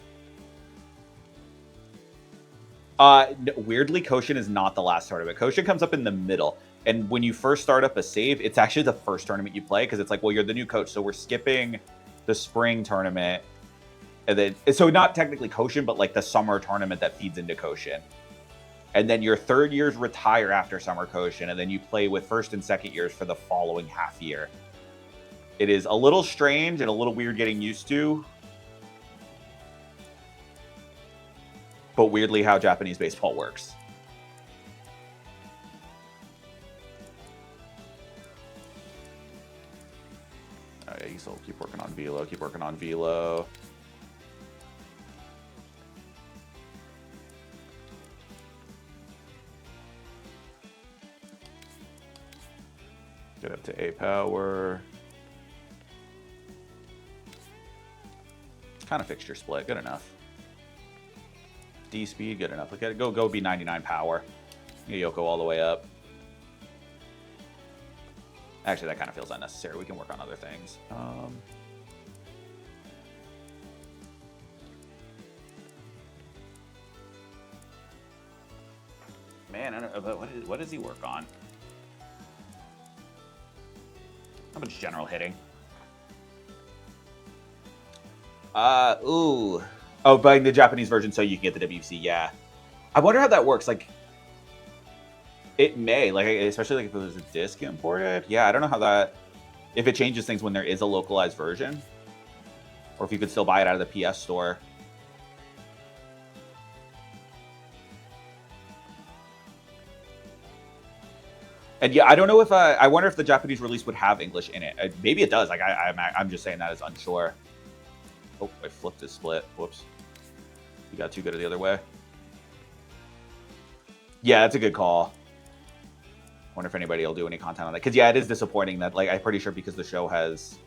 Weirdly, Koshien is not the last tournament. Koshien comes up in the middle. And when you first start up a save, it's actually the first tournament you play because it's like, well, you're the new coach. So we're skipping the spring tournament. And then, so not technically Koshien, but like the summer tournament that feeds into Koshien. And then your third years retire after Summer Koshien. And then you play with first and second years for the following half year. It is a little strange and a little weird getting used to. But weirdly how Japanese baseball works. Oh yeah, you still keep working on velo, keep working on velo. Get up to A power. It's kind of fixture split, good enough. D speed, good enough. Look at it. Go be 99 power. Yoko all the way up. Actually, that kind of feels unnecessary. We can work on other things. Man, I don't know, but what does he work on? How much general hitting? Ooh. Oh, buying the Japanese version so you can get the WC, yeah. I wonder how that works. Like, it may, like, especially like if it was a disc imported. Yeah, I don't know how that, if it changes things when there is a localized version, or if you could still buy it out of the PS store. And yeah, I don't know if I wonder if the Japanese release would have English in it. Maybe it does. Like I'm just saying that as unsure. Oh, I flipped his split. Whoops. You got too good the other way. Yeah, that's a good call. Wonder if anybody will do any content on that. Because, yeah, it is disappointing that, like, I'm pretty sure because the show has...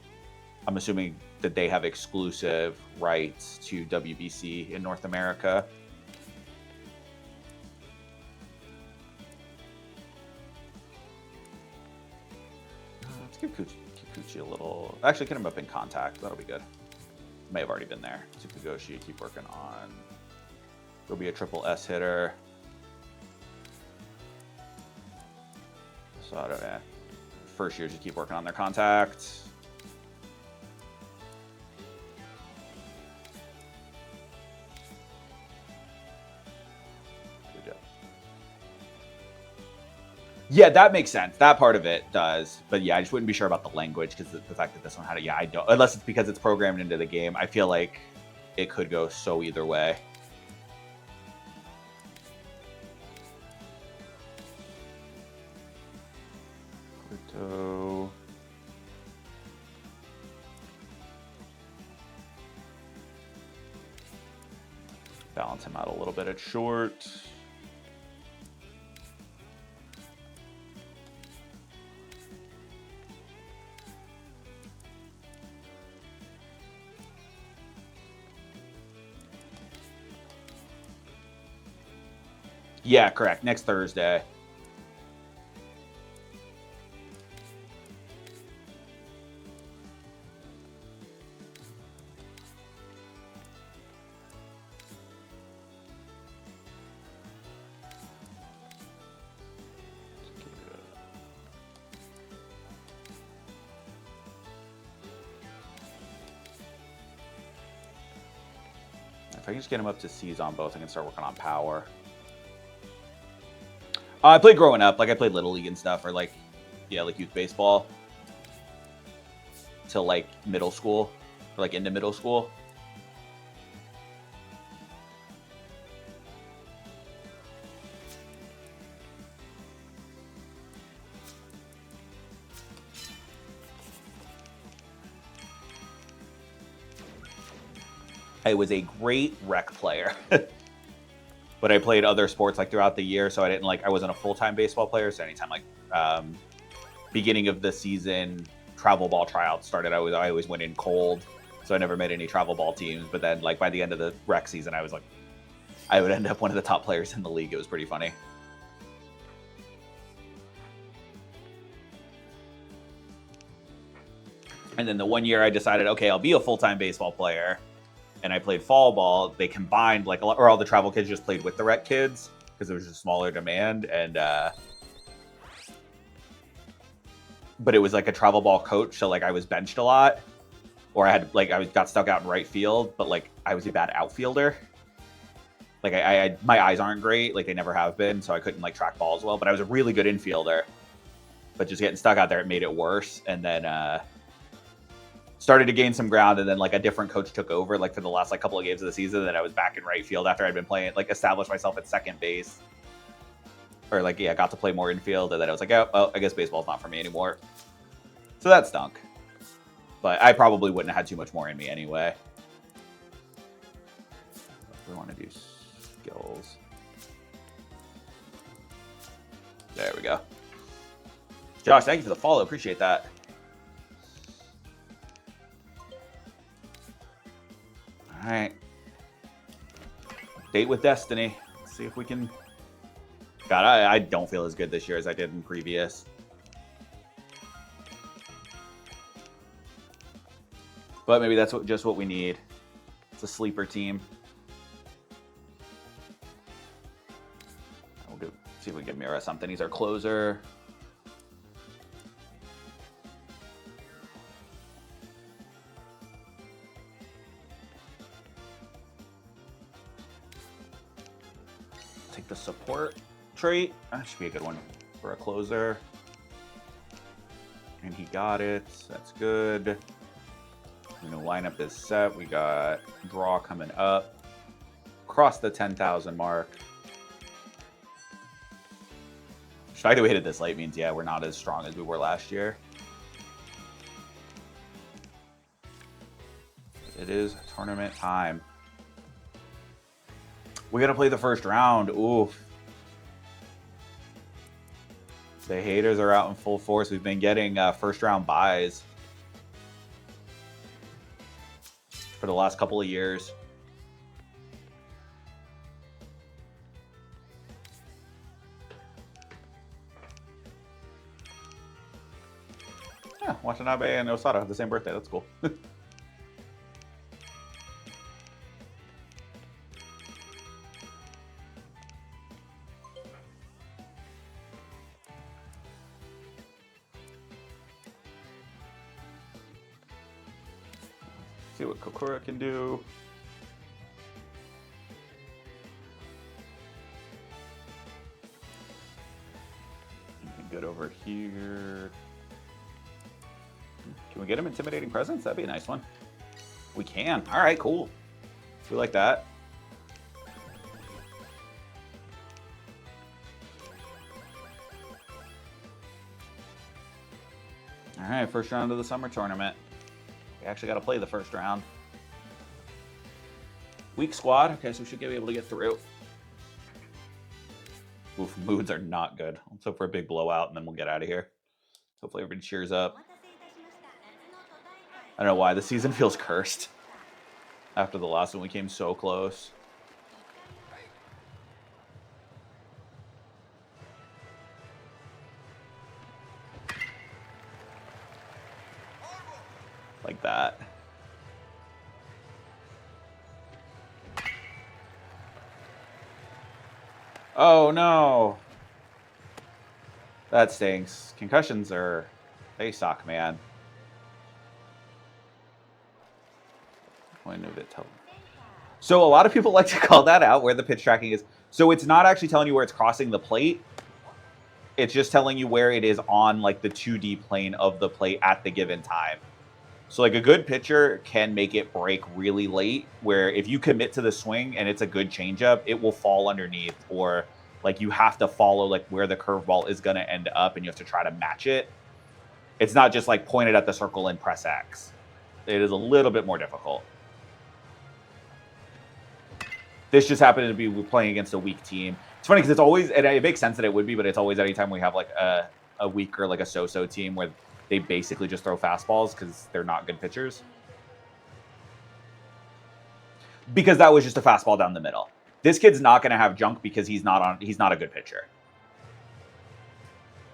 I'm assuming that they have exclusive rights to WBC in North America. Let's give Kikuchi a little... Actually, get him up in contact. That'll be good. May have already been there. Tsukugoshi, keep working on... He'll be a triple S hitter. So, I don't know. First year, just keep working on their contact. Good job. Yeah, that makes sense. That part of it does. But yeah, I just wouldn't be sure about the language because the fact that this one had it. Yeah, I don't. Unless it's because it's programmed into the game. I feel like it could go so either way. So balance him out a little bit at short. Yeah, correct. Next Thursday. If I can just get him up to C's on both, I can start working on power. I played growing up, like I played Little League and stuff, or like, yeah, like youth baseball. Till like middle school, or like into middle school. I was a great rec player. But I played other sports like throughout the year, so I wasn't a full-time baseball player. So anytime like beginning of the season, travel ball tryouts started, I always went in cold, so I never made any travel ball teams. But then like by the end of the rec season, I would end up one of the top players in the league. It was pretty funny. And then the one year I decided, okay, I'll be a full-time baseball player. And I played fall ball. They combined like or all the travel kids just played with the rec kids because it was just smaller demand. And but it was like a travel ball coach, so like I was benched a lot, or I got stuck out in right field, but like I was a bad outfielder. Like my eyes aren't great, like they never have been, so I couldn't like track balls well. But I was a really good infielder. But just getting stuck out there, it made it worse. And then started to gain some ground, and then like a different coach took over like for the last like couple of games of the season. And then I was back in right field after I'd been playing, like established myself at second base, or like yeah, got to play more infield. And then I was like, oh, well, I guess baseball's not for me anymore. So that stunk. But I probably wouldn't have had too much more in me anyway. We want to do skills. There we go. Josh, thank you for the follow. Appreciate that. All right. Date with Destiny. Let's see if we can... God, I don't feel as good this year as I did in previous. But maybe that's just what we need. It's a sleeper team. We'll see if we can get Mira something. He's our closer. Take the support trait. That should be a good one for a closer. And he got it. That's good. We're going to line up this set. We got draw coming up. Cross the 10,000 mark. fact that we hit it this late means, yeah, we're not as strong as we were last year. It is tournament time. We got to play the first round. Oof. The haters are out in full force. We've been getting first round buys for the last couple of years. Yeah, Watanabe and Osada have the same birthday. That's cool. See what Kokura can do. Anything good over here? Can we get him Intimidating Presence? That'd be a nice one. We can. All right, cool. We like that. All right, first round of the summer tournament. We actually got to play the first round. Weak squad. Okay, so we should be able to get through. Oof, moods are not good. Let's hope for a big blowout, and then we'll get out of here. Hopefully everybody cheers up. I don't know why. The season feels cursed. After the last one, we came so close. Like that. Oh no. That stinks. Concussions are, they suck, man. So a lot of people like to call that out where the pitch tracking is. So it's not actually telling you where it's crossing the plate. It's just telling you where it is on like the 2D plane of the plate at the given time. So like a good pitcher can make it break really late, where if you commit to the swing and it's a good changeup, it will fall underneath, or like you have to follow like where the curveball is going to end up and you have to try to match it. It's not just like point it at the circle and press X. It is a little bit more difficult. This just happened to be playing against a weak team. It's funny because it's always, and it makes sense that it would be, but it's always anytime we have like a weak or like a so-so team where they basically just throw fastballs because they're not good pitchers. Because that was just a fastball down the middle. This kid's not going to have junk because he's not a good pitcher.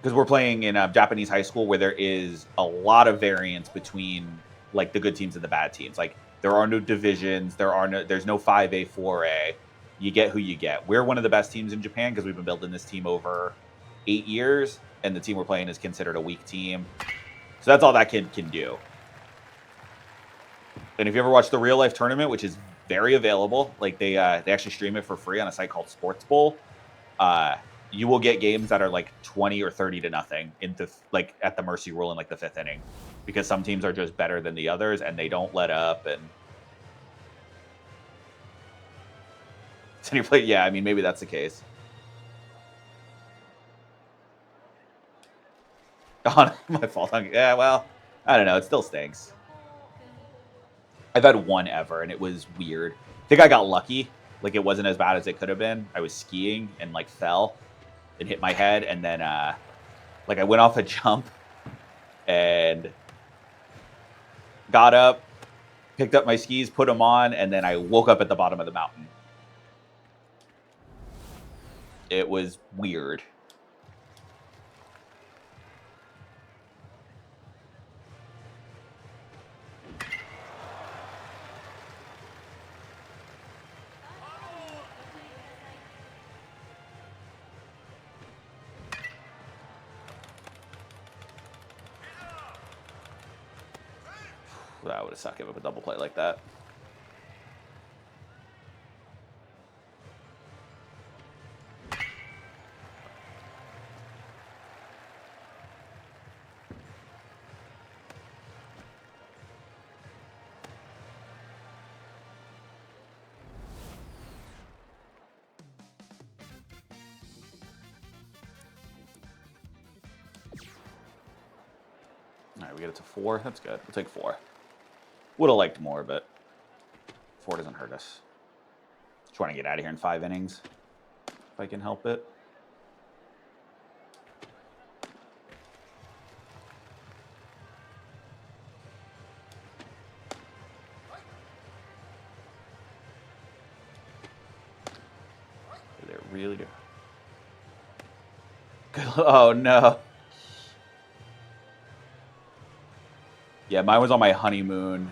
Because we're playing in a Japanese high school where there is a lot of variance between like the good teams and the bad teams. Like there are no divisions. There's no 5A, 4A. You get who you get. We're one of the best teams in Japan because we've been building this team over 8 years, and the team we're playing is considered a weak team. So that's all that kid can do. And if you ever watch the real life tournament, which is very available, like they actually stream it for free on a site called Sports Bowl. You will get games that are like 20 or 30-0 like at the mercy rule in like the 5th inning, because some teams are just better than the others and they don't let up. And so you play, yeah, I mean maybe that's the case. My fault. Yeah, well, I don't know. It still stinks. I've had one ever, and it was weird. I think I got lucky. Like, it wasn't as bad as it could have been. I was skiing and, like, fell and hit my head. And then, like, I went off a jump and got up, picked up my skis, put them on, and then I woke up at the bottom of the mountain. It was weird. That would have sucked up a double play like that. right, we get it to 4. That's good. We'll take 4. Would have liked more, but 4 doesn't hurt us. Just want to get out of here in 5 innings, if I can help it. They really do. Oh no. Yeah, mine was on my honeymoon.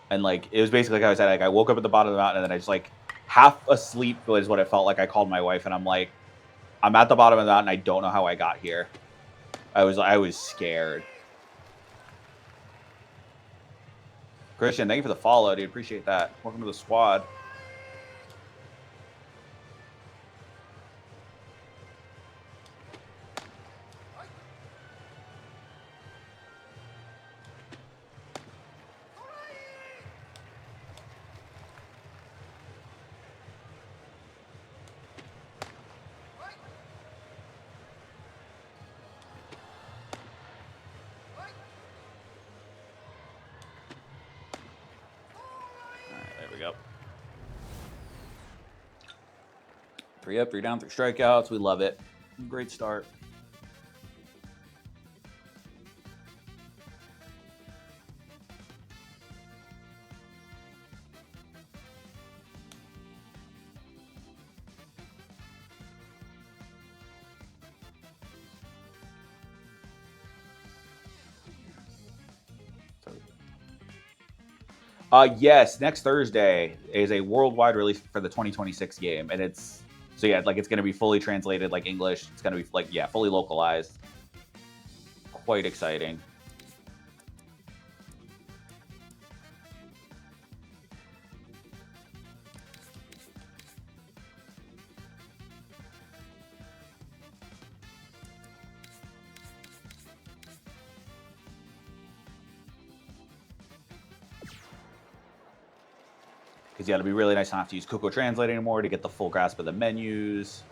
And like it was basically like I said, like I woke up at the bottom of the mountain and then I just like half asleep was what it felt like. I called my wife and I'm like, I'm at the bottom of the mountain. I don't know how I got here. I was scared. Christian, thank you for the follow, dude. Appreciate that. Welcome to the squad. Yep. 3 up, 3 down, 3 strikeouts. We love it. Great start. Yes, next Thursday is a worldwide release for the 2026 game, and it's like it's going to be fully translated like English. It's going to be like fully localized. Quite exciting. Because it'll be really nice not to use Coco Translate anymore to get the full grasp of the menus.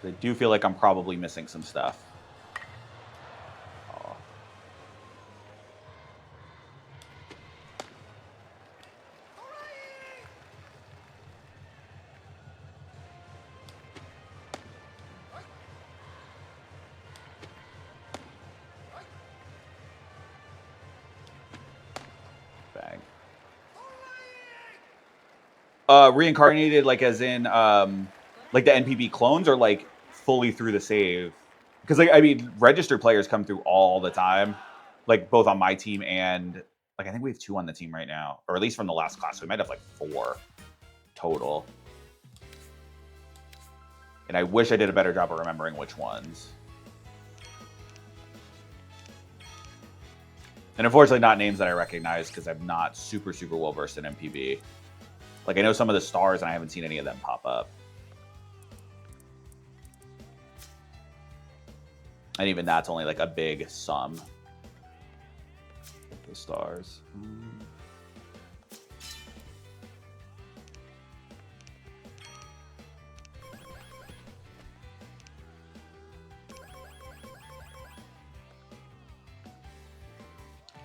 I do feel like I'm probably missing some stuff. Oh. Bang. Reincarnated, like as in like the NPB clones, or like fully through the save? Because like I mean, registered players come through all the time, like both on my team and like I think we have 2 on the team right now, or at least from the last class. We might have like 4 total. And I wish I did a better job of remembering which ones. And unfortunately, not names that I recognize because I'm not super well versed in MPB. Like I know some of the stars, and I haven't seen any of them pop up. And even that's only like a big sum. The stars.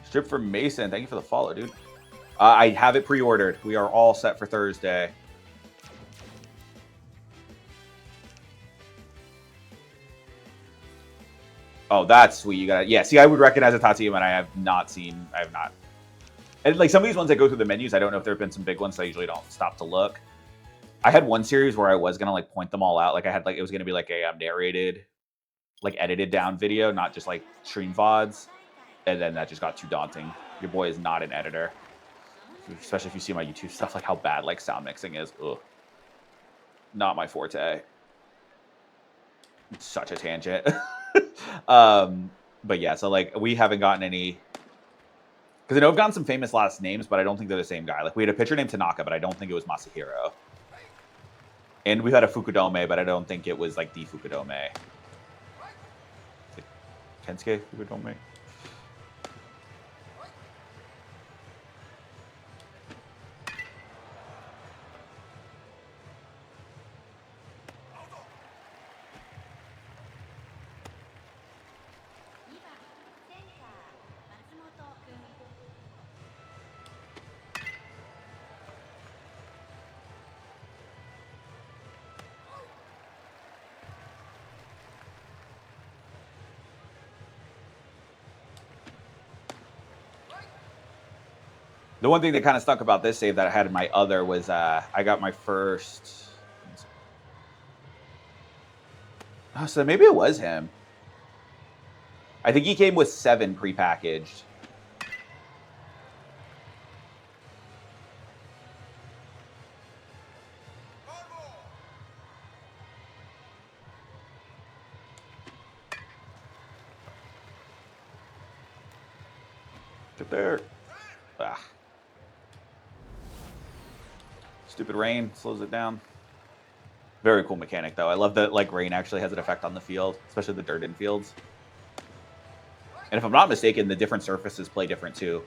Strip for Mason. Thank you for the follow, dude. I have it pre-ordered. We are all set for Thursday. Oh, that's sweet. You got it. Yeah, see, I would recognize a Tatsuma, and I have not. And like some of these ones that go through the menus, I don't know if there have been some big ones, so I usually don't stop to look. I had one series where I was going to like point them all out. Like I had like, it was going to be like a narrated, like edited down video, not just like stream VODs. And then that just got too daunting. Your boy is not an editor. Especially if you see my YouTube stuff, like how bad like sound mixing is. Ugh. Not my forte. It's such a tangent. But yeah, so like we haven't gotten any, because I know I've gotten some famous last names, but I don't think they're the same guy. Like we had a pitcher named Tanaka, but I don't think it was Masahiro. And we had a Fukudome, but I don't think it was like the Fukudome. Like Kensuke Fukudome. The one thing that kind of stuck about this save that I had in my other was I got my first. Oh, so maybe it was him. I think he came with 7 prepackaged. Get there. Ah. Stupid rain slows it down. Very cool mechanic, though. I love that like rain actually has an effect on the field, especially the dirt infields. And if I'm not mistaken, the different surfaces play different too.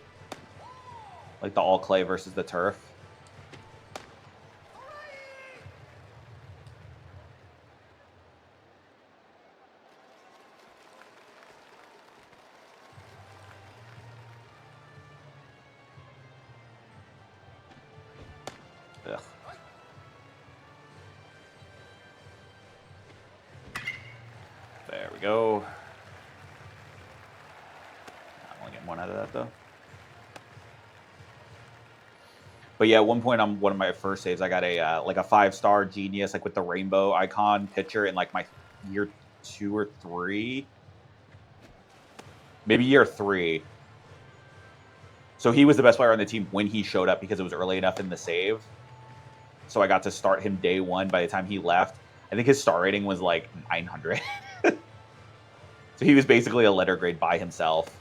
Like the all clay versus the turf. Ugh. There we go. I'm only getting 1 out of that though. But yeah, at one point on one of my first saves, I got a like a 5-star genius, like with the rainbow icon pitcher in like my year 2 or 3, maybe year 3. So he was the best player on the team when he showed up because it was early enough in the save. So I got to start him day 1. By the time he left, I think his star rating was like 900. So he was basically a letter grade by himself.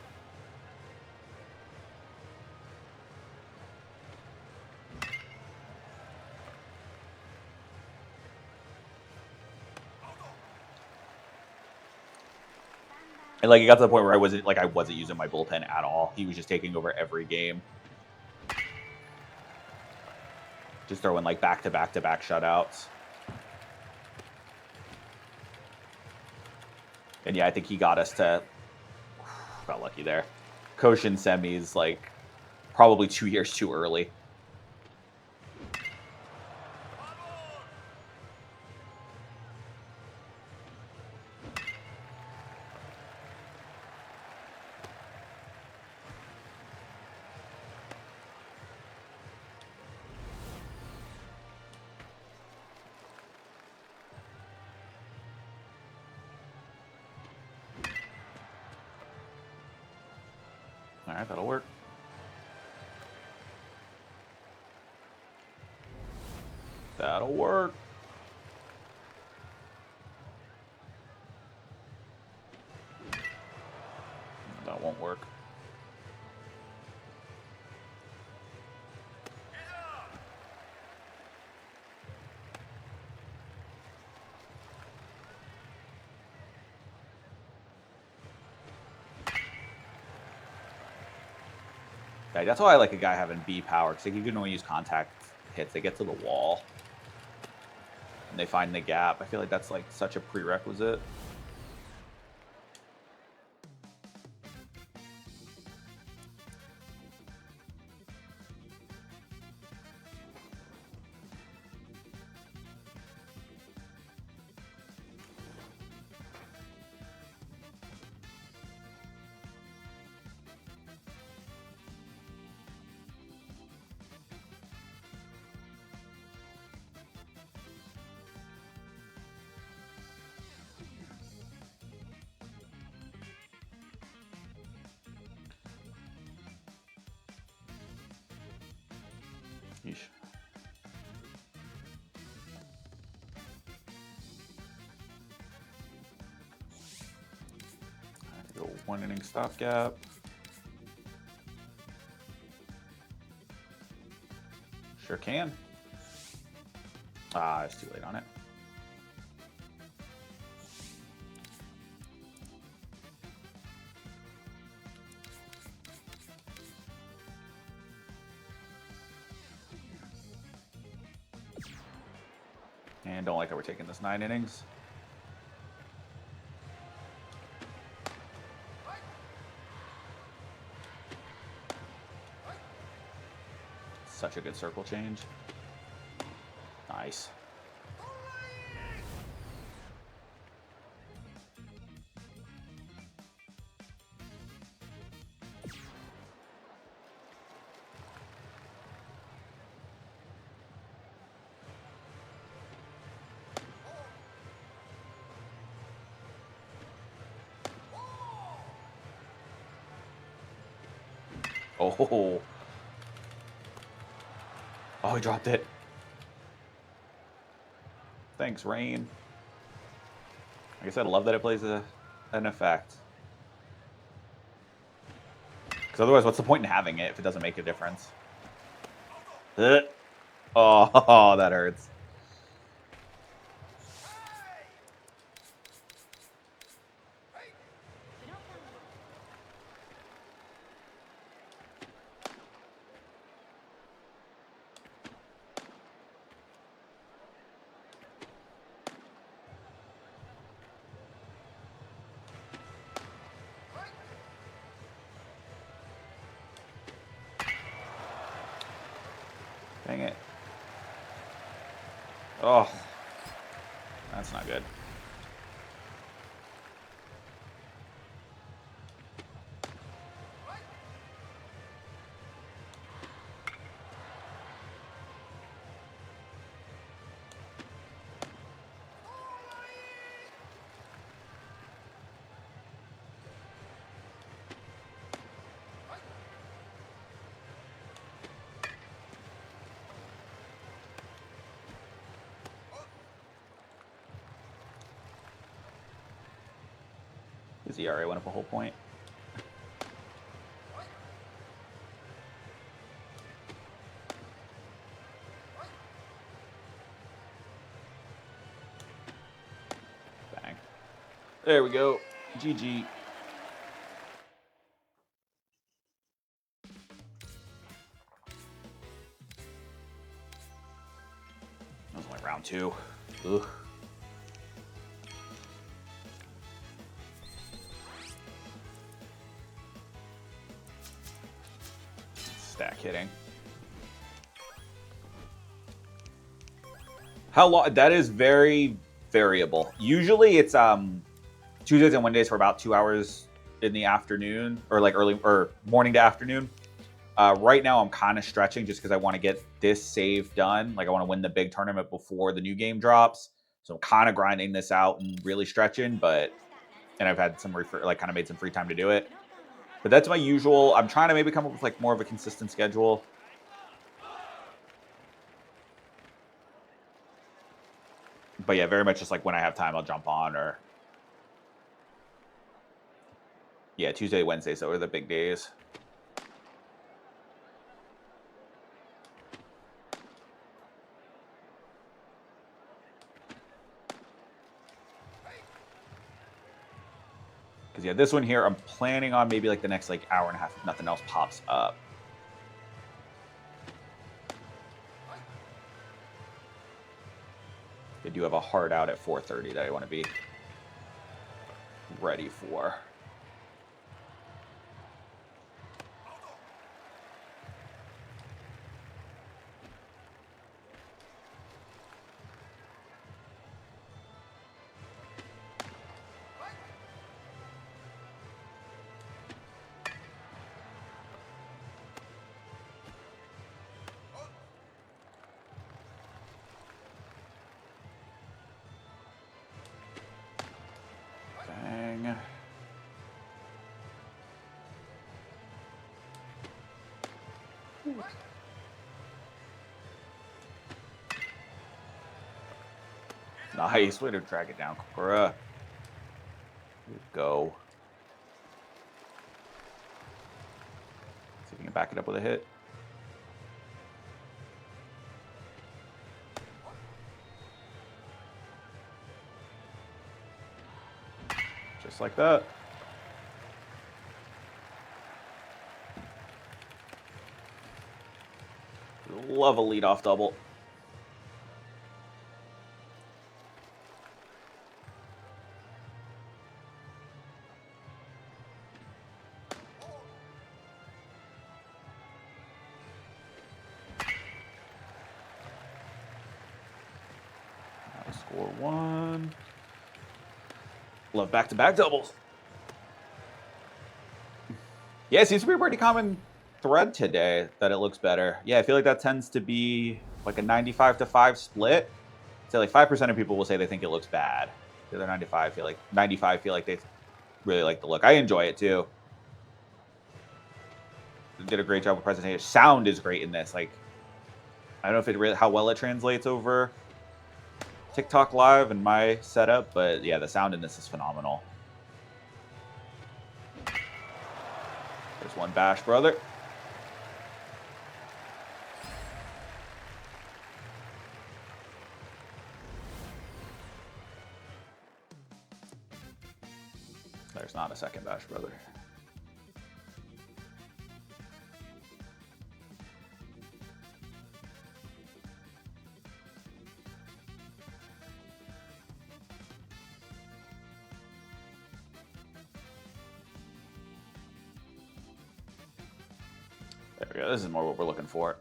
And like it got to the point where I wasn't using my bullpen at all. He was just taking over every game. Just throwing like back-to-back shutouts. And yeah, I think he got us to got lucky there. Koshien semis like probably 2 years too early. All right, that'll work. That'll work. That won't work. Yeah, that's why I like a guy having B power, because you can only use contact hits. They get to the wall and they find the gap. I feel like that's like such a prerequisite. Yeesh. I have to go 1 inning stopgap. Sure can. Ah, it's too late on it. And don't like how we're taking this 9 innings. Such a good circle change. Nice. Oh. Oh, he dropped it. Thanks, Rain. Like I said, I love that it plays an effect. Because otherwise, what's the point in having it if it doesn't make a difference? Oh, that hurts. Dang it. Oh, that's not good. His ERA went up a whole point. Bang. There we go. GG. That was only round 2. Ugh. Stack hitting. How long? That is very variable. Usually it's Tuesdays and Wednesdays for about 2 hours in the afternoon, or like early or morning to afternoon. Right now I'm kind of stretching just because I want to get this save done. Like I want to win the big tournament before the new game drops. So I'm kind of grinding this out and really stretching, and I've had some kind of made some free time to do it. But that's my usual. I'm trying to maybe come up with like more of a consistent schedule. But yeah, very much just like when I have time, I'll jump on. Or yeah, Tuesday, Wednesday, so are the big days. Because yeah, this one here, I'm planning on maybe like the next like hour and a half if nothing else pops up. I do have a hard out at 4:30 that I want to be ready for. Bang. Nice. Way to drag it down, Kokura. Go. See if we can back it up with a hit. Just like that. Love a leadoff double. Score 1. Love back-to-back doubles. Yeah, it seems to be a pretty common thread today that it looks better. Yeah, I feel like that tends to be like a 95-5 split. So like 5% of people will say they think it looks bad. The other 95 feel like they really like the look. I enjoy it too. did a great job with presentation. Sound is great in this. Like, I don't know if it really how well it translates over TikTok Live and my setup, but yeah, the sound in this is phenomenal. There's one Bash brother. There's not a second Bash brother. There we go. This is more what we're looking for.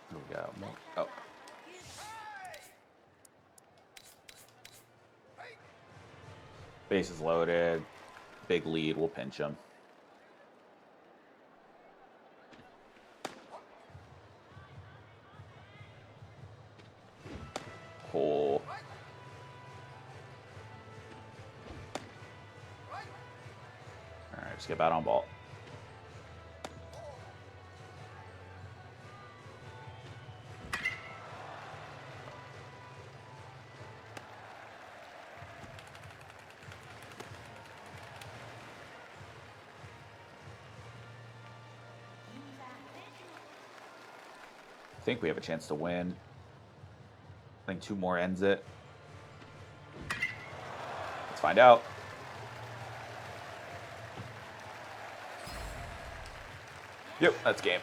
Here we go. Oh. Base is loaded. Big lead. We'll pinch him. Oh. All right, just get bat on ball. I think we have a chance to win. I think 2 more ends it. Let's find out. Yep, that's game.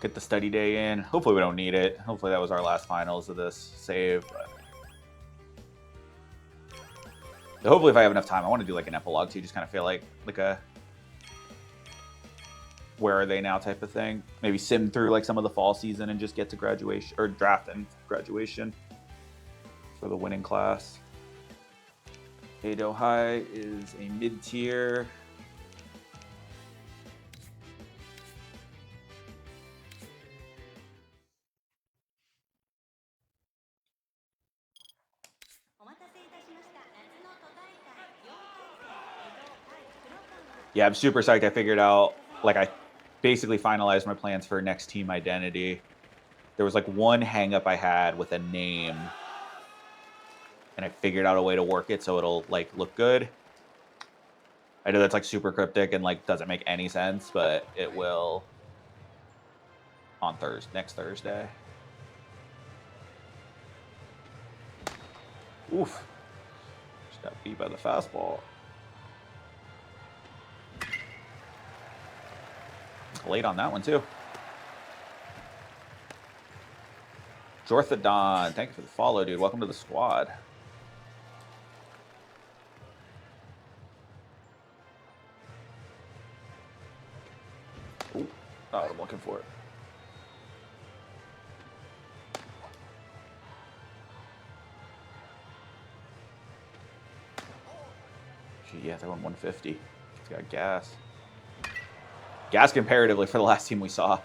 Get the study day in. Hopefully we don't need it. Hopefully that was our last finals of this save. But hopefully if I have enough time, I want to do like an epilogue too. Just kind of feel like a where are they now type of thing. Maybe sim through like some of the fall season and just get to graduation or draft and graduation for the winning class. Ado High is a mid-tier. Yeah, I'm super psyched. I figured out, like, I basically finalized my plans for next team identity. There was like one hang up I had with a name, and I figured out a way to work it so it'll like look good. I know that's like super cryptic and like doesn't make any sense, but it will on next Thursday. Oof. Just got beat by the fastball. Late on that one, too. Jorthodon, thank you for the follow, dude. Welcome to the squad. Ooh, oh, I'm looking for it. Gee, yeah, they're on 150. It's got gas. Gas comparatively for the last team we saw.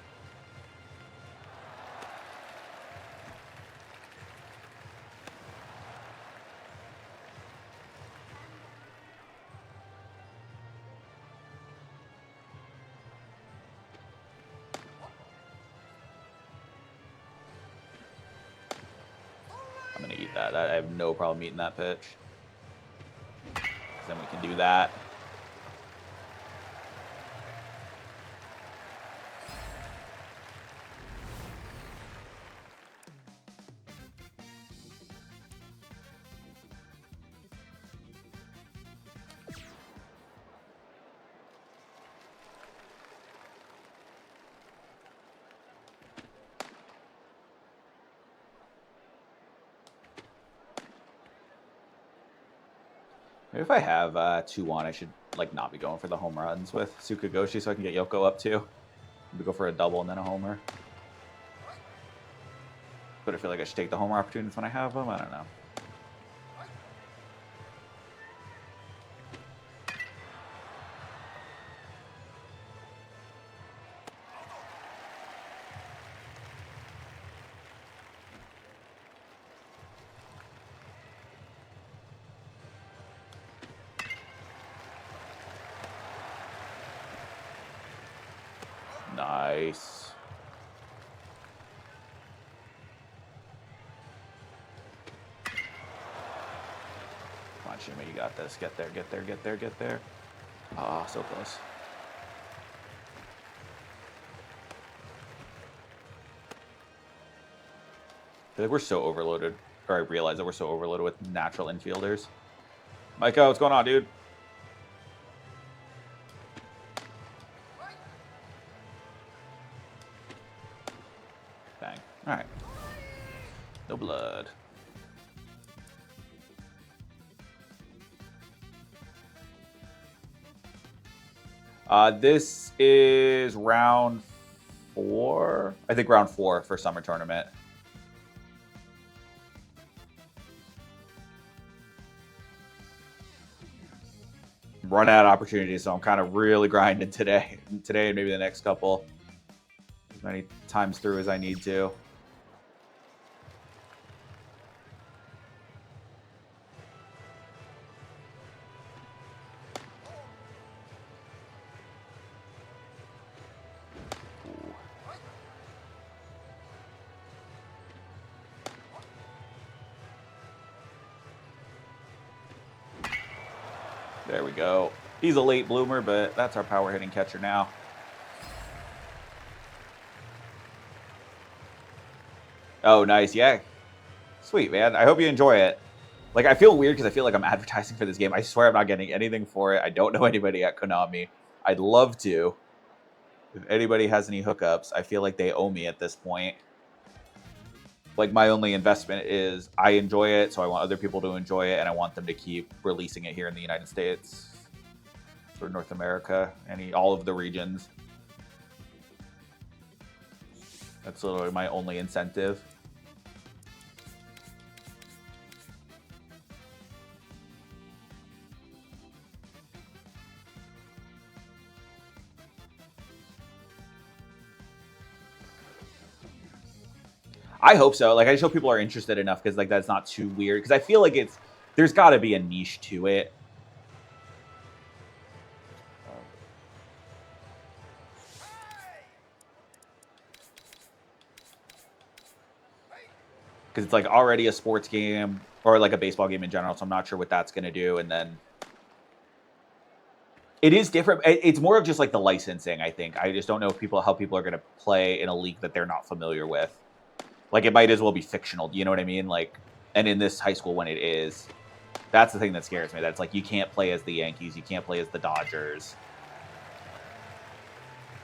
I'm going to eat that. I have no problem eating that pitch. Then we can do that. Maybe if I have 2-1, I should like not be going for the home runs with Sukagoshi so I can get Yoko up too. Maybe go for a double and then a homer. But I feel like I should take the homer opportunities when I have them. I don't know. Nice. Come on, Shima, you got this. Get there, get there, get there, get there. Ah, so close. I feel like we're so overloaded, or I realize that we're so overloaded with natural infielders. Micah, what's going on, dude? Bang. All right. No blood. This is round 4. I think round 4 for summer tournament. Run out of opportunities, so I'm kind of really grinding today. Today and maybe the next couple. As many times through as I need to. There we go. He's a late bloomer, but that's our power hitting catcher now. Oh, nice. Yeah. Sweet, man. I hope you enjoy it. Like, I feel weird because I feel like I'm advertising for this game. I swear I'm not getting anything for it. I don't know anybody at Konami. I'd love to. If anybody has any hookups, I feel like they owe me at this point. Like, my only investment is I enjoy it, so I want other people to enjoy it, and I want them to keep releasing it here in the United States, or North America, all of the regions. That's literally my only incentive. I hope so. Like, I just hope people are interested enough because, like, that's not too weird. Because I feel like there's got to be a niche to it. Because it's, like, already a sports game or, like, a baseball game in general. So I'm not sure what that's going to do. And then it is different. It's more of just, like, the licensing, I think. I just don't know how people are going to play in a league that they're not familiar with. Like, it might as well be fictional. You know what I mean? Like, and in this high school when it is, that's the thing that scares me. That's like, you can't play as the Yankees. You can't play as the Dodgers.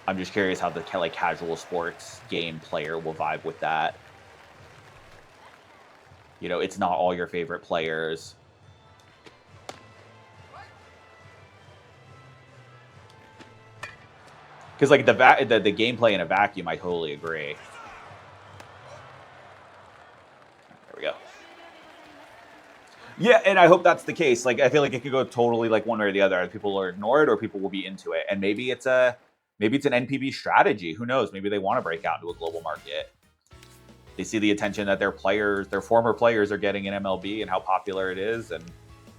I'm just curious how the like casual sports game player will vibe with that. You know, it's not all your favorite players. Because like the gameplay in a vacuum, I totally agree. There we go. Yeah, and I hope that's the case. Like, I feel like it could go totally like one way or the other. People will ignore it, or people will be into it. And maybe it's an NPB strategy. Who knows? Maybe they want to break out into a global market. They see the attention that their former players are getting in MLB and how popular it is, and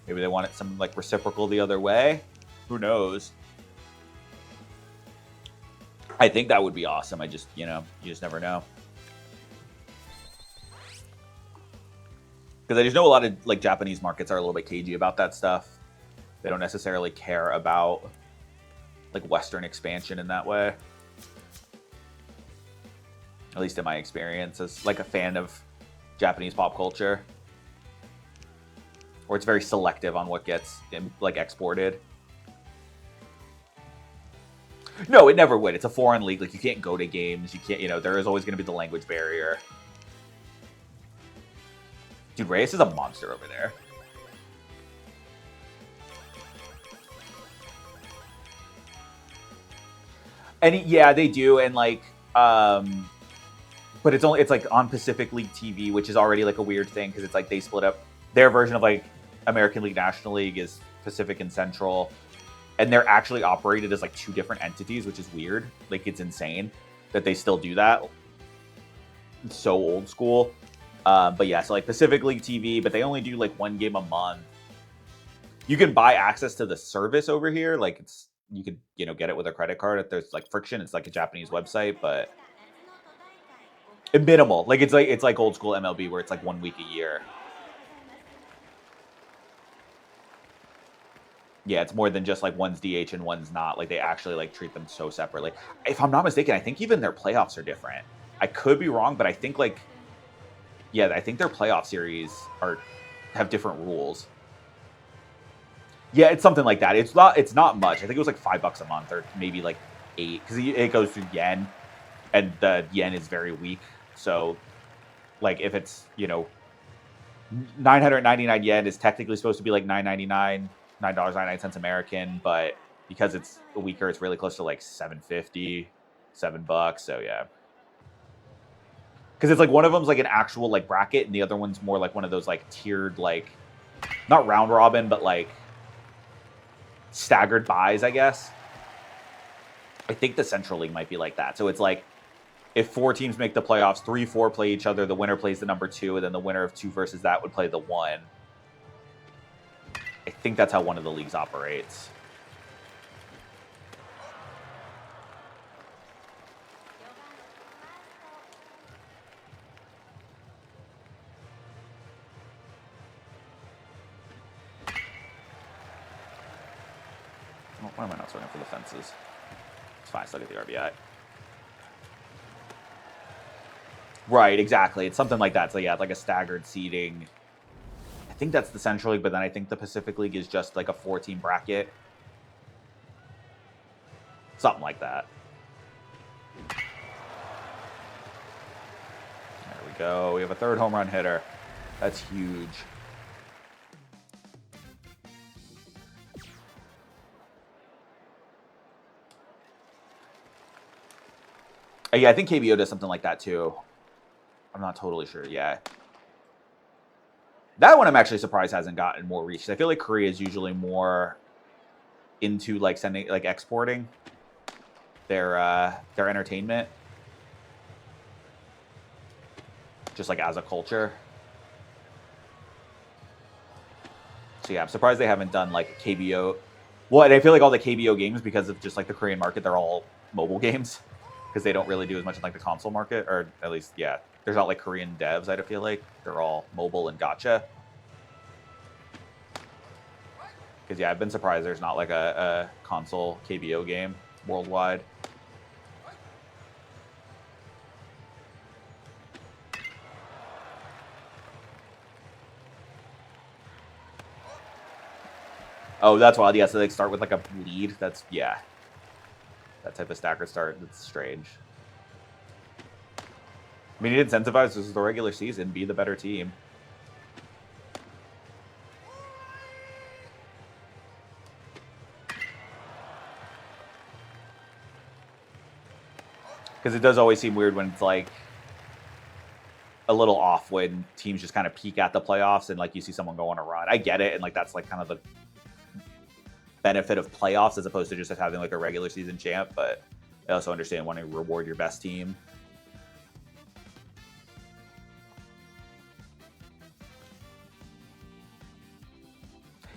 maybe they want it some like reciprocal the other way. Who knows? I think that would be awesome. I just, you just never know. Because I just know a lot of like Japanese markets are a little bit cagey about that stuff. They don't necessarily care about like Western expansion in that way. At least in my experience as like a fan of Japanese pop culture. Or it's very selective on what gets like exported. No, it never would. It's a foreign league. Like, you can't go to games. You can't, there is always going to be the language barrier. Dude, Reyes is a monster over there. And yeah, they do, and like, but it's like on Pacific League TV, which is already like a weird thing because it's like they split up their version of like American League National League is Pacific and Central, and they're actually operated as like two different entities, which is weird. Like it's insane that they still do that. It's so old school. But yeah, so like Pacific League TV, but they only do like one game a month. You can buy access to the service over here. Like it's you could get it with a credit card if there's like friction. It's like a Japanese website, but minimal. Like it's like old school MLB where it's like 1 week a year. Yeah, it's more than just like one's DH and one's not. Like they actually like treat them so separately. If I'm not mistaken, I think even their playoffs are different. I could be wrong, but I think like I think their playoff series have different rules. Yeah, it's something like that. It's not much. I think it was like $5 a month or maybe like 8 because it goes through yen, and the yen is very weak. So, like if it's 999 yen is technically supposed to be like $9.99 American, but because it's weaker, it's really close to like $7.50, $7. So yeah, because it's like one of them's like an actual like bracket, and the other one's more like one of those like tiered like not round robin, but like staggered buys, I guess. I think the Central League might be like that. So it's like if 4 teams make the playoffs, 3, 4 play each other. The winner plays the number 2, and then the winner of 2 versus that would play the 1. I think that's how one of the leagues operates. Oh, why am I not swinging for the fences? It's fine. I still get the RBI. Right, exactly. It's something like that. So yeah, it's like a staggered seeding. I think that's the Central League, but then I think the Pacific League is just like a 4-team bracket. Something like that. There we go. We have a 3rd home run hitter. That's huge. Yeah, I think KBO does something like that too. I'm not totally sure. Yeah. That one I'm actually surprised hasn't gotten more reach. I feel like Korea is usually more into like sending, like exporting their entertainment, just like as a culture. So yeah, I'm surprised they haven't done like KBO. Well, and I feel like all the KBO games, because of just like the Korean market, they're all mobile games because they don't really do as much in like the console market, or at least there's not like Korean devs. I feel like they're all mobile and gacha. Because I've been surprised there's not like a console KBO game worldwide. Oh, that's wild. Yeah, so they start with like a lead. That's that type of stacker start. That's strange. I mean, it incentivizes this is the regular season. Be the better team. Because it does always seem weird when it's like a little off when teams just kind of peak at the playoffs and like you see someone go on a run. I get it, and like that's like kind of the benefit of playoffs as opposed to just having like a regular season champ, but I also understand wanting to reward your best team.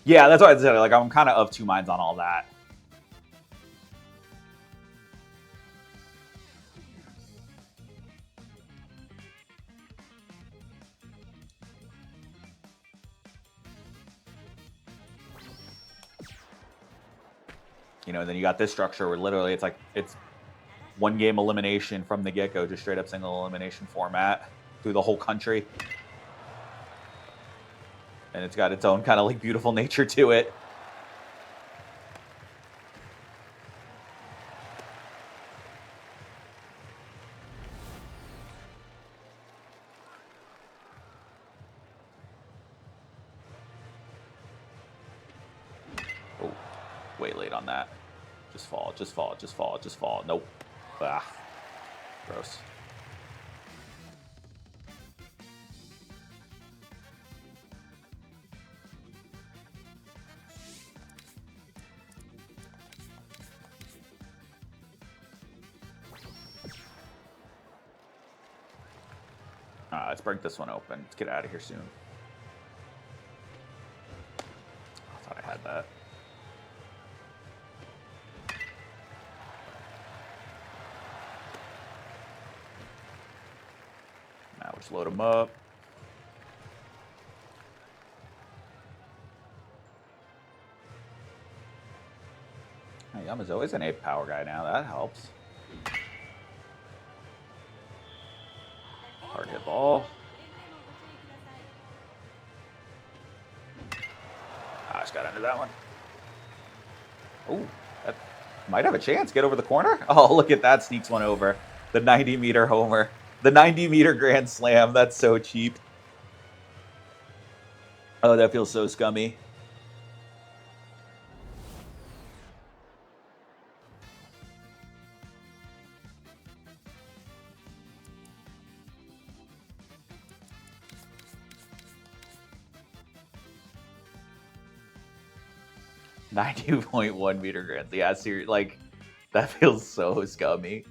Yeah, that's what I said. Like, I'm kind of 2 minds on all that. And then you got this structure where literally it's 1 game elimination from the get-go, just straight up single elimination format through the whole country. And it's got its own kind of like beautiful nature to it. Oh, way late on that. Just fall, just fall, just fall, just fall. Nope. Ah. Gross. Let's break this one open. Let's get out of here soon. I thought I had that. Now let's load them up. Hey, Yamazo is an 8 power guy now. That helps. Target ball. I just got under that one. Oh, that might have a chance. Get over the corner. Oh, look at that. Sneaks one over. The 90-meter homer. The 90-meter grand slam. That's so cheap. Oh, that feels so scummy. .1 meter grand. Yeah, seriously, like that feels so scummy.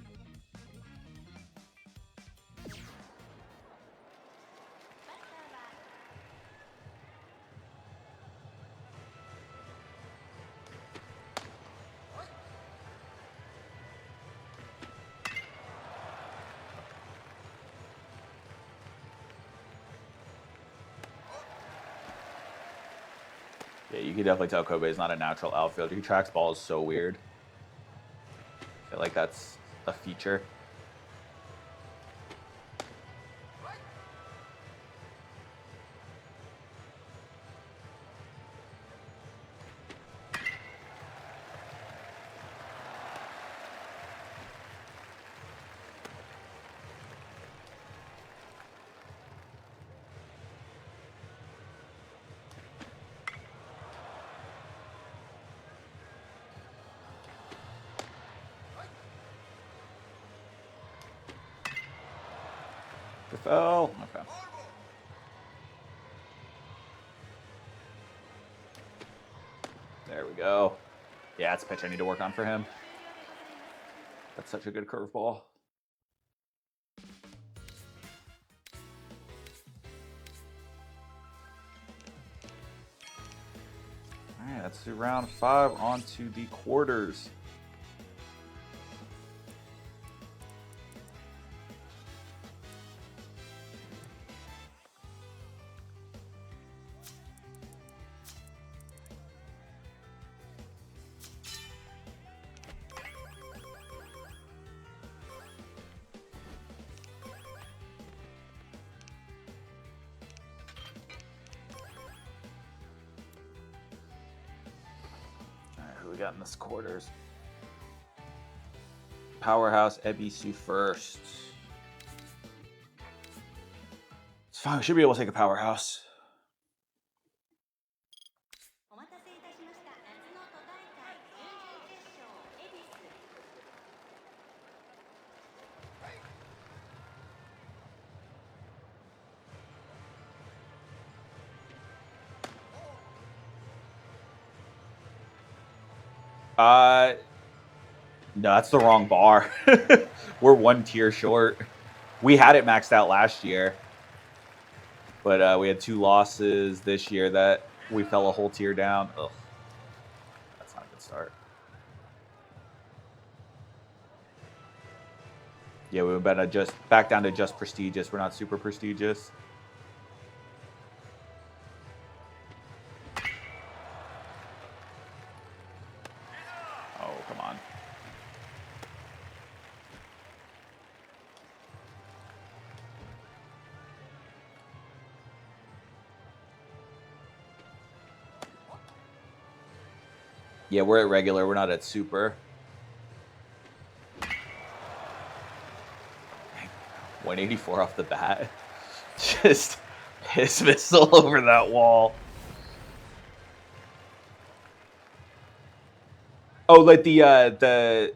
Yeah, you can definitely tell Kobe is not a natural outfielder. He tracks balls so weird. I feel like that's a feature. Oh, okay. There we go. Yeah, it's a pitch I need to work on for him. That's such a good curveball. All right, let's do round 5 on to the quarters. Who we got in this quarters? Powerhouse Ebisu first. It's fine. We should be able to take a powerhouse. No, that's the wrong bar. We're 1 tier short. We had it maxed out last year, but we had 2 losses this year that we fell a whole tier down. Ugh, that's not a good start. Yeah, we better just back down to just prestigious. We're not super prestigious. Oh, come on. Yeah, we're at regular. We're not at super. 184 off the bat. Just his missile over that wall. Oh, like the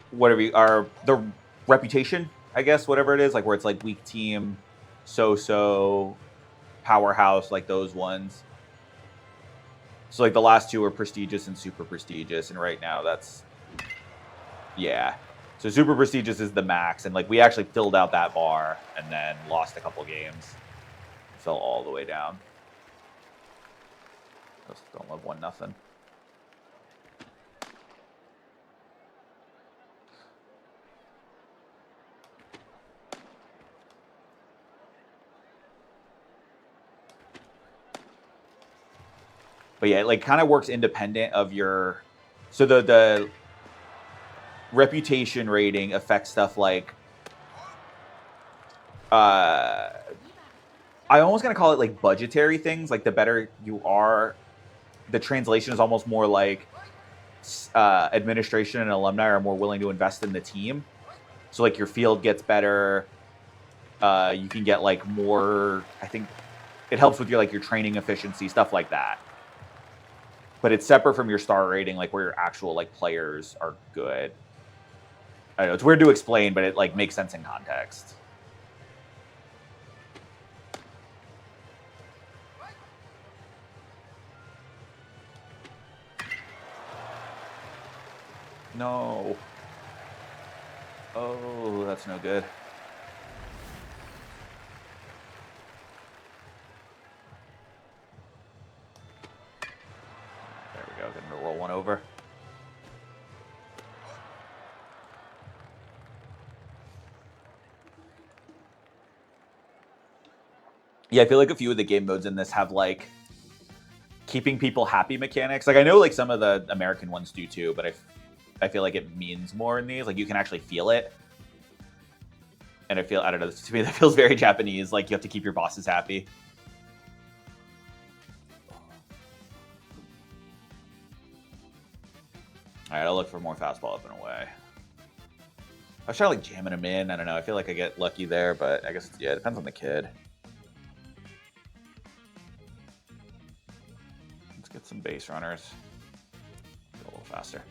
whatever are the reputation, I guess, whatever it is, like where it's like weak team, so powerhouse, like those ones. So like the last two are prestigious and super prestigious, and right now that's yeah. So super prestigious is the max, and like we actually filled out that bar and then lost a couple games, fell all the way down. Just don't love 1-0. But yeah, it like kind of works independent of your. So the reputation rating affects stuff like. I almost gonna call it like budgetary things. Like the better you are, the translation is almost more like administration and alumni are more willing to invest in the team. So like your field gets better. You can get like more. I think it helps with your like your training efficiency, stuff like that. But it's separate from your star rating, like where your actual like players are good. I don't know, it's weird to explain, but it like makes sense in context. No. Oh, that's no good. There we go. Getting to roll one over. Yeah, I feel like a few of the game modes in this have like keeping people happy mechanics. Like I know like some of the American ones do too, but I feel like it means more in these. Like you can actually feel it. And I don't know, to me that feels very Japanese. Like you have to keep your bosses happy. All right, I'll look for more fastball up and away. I was trying to like jamming him in. I don't know. I feel like I get lucky there, but I guess yeah, it depends on the kid. Let's get some base runners. Go a little faster.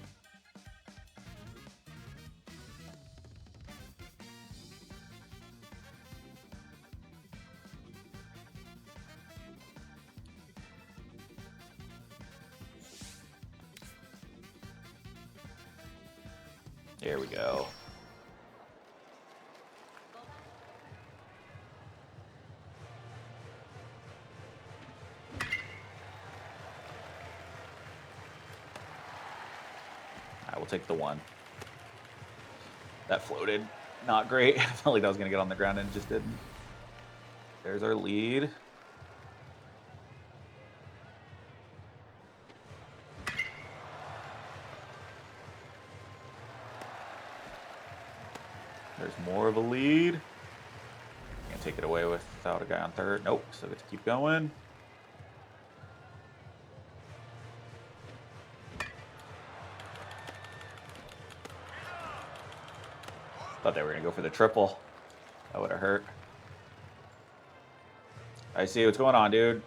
There we go. I will take the one. That floated. Not great. I felt like that was going to get on the ground and it just didn't. There's our lead. There's more of a lead. Can't take it away without a guy on third. Nope, still get to keep going. Thought they were going to go for the triple. That would have hurt. I see what's going on, dude.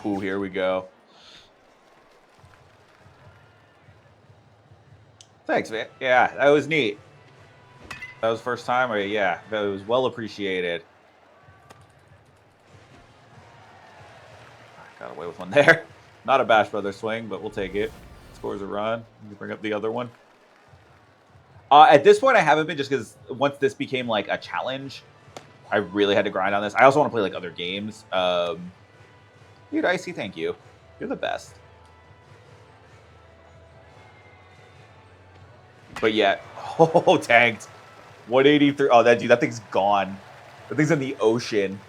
Ooh, here we go. Thanks, man. Yeah, that was neat. That was first time. Yeah, that was well appreciated. Got away with one there. Not a Bash Brothers swing, but we'll take it. Scores a run. You bring up the other one. At this point, I haven't been just because once this became like a challenge, I really had to grind on this. I also want to play like other games. Dude, Icy, thank you. You're the best. But yeah, oh, tanked. 183. Oh, that thing's gone. That thing's in the ocean.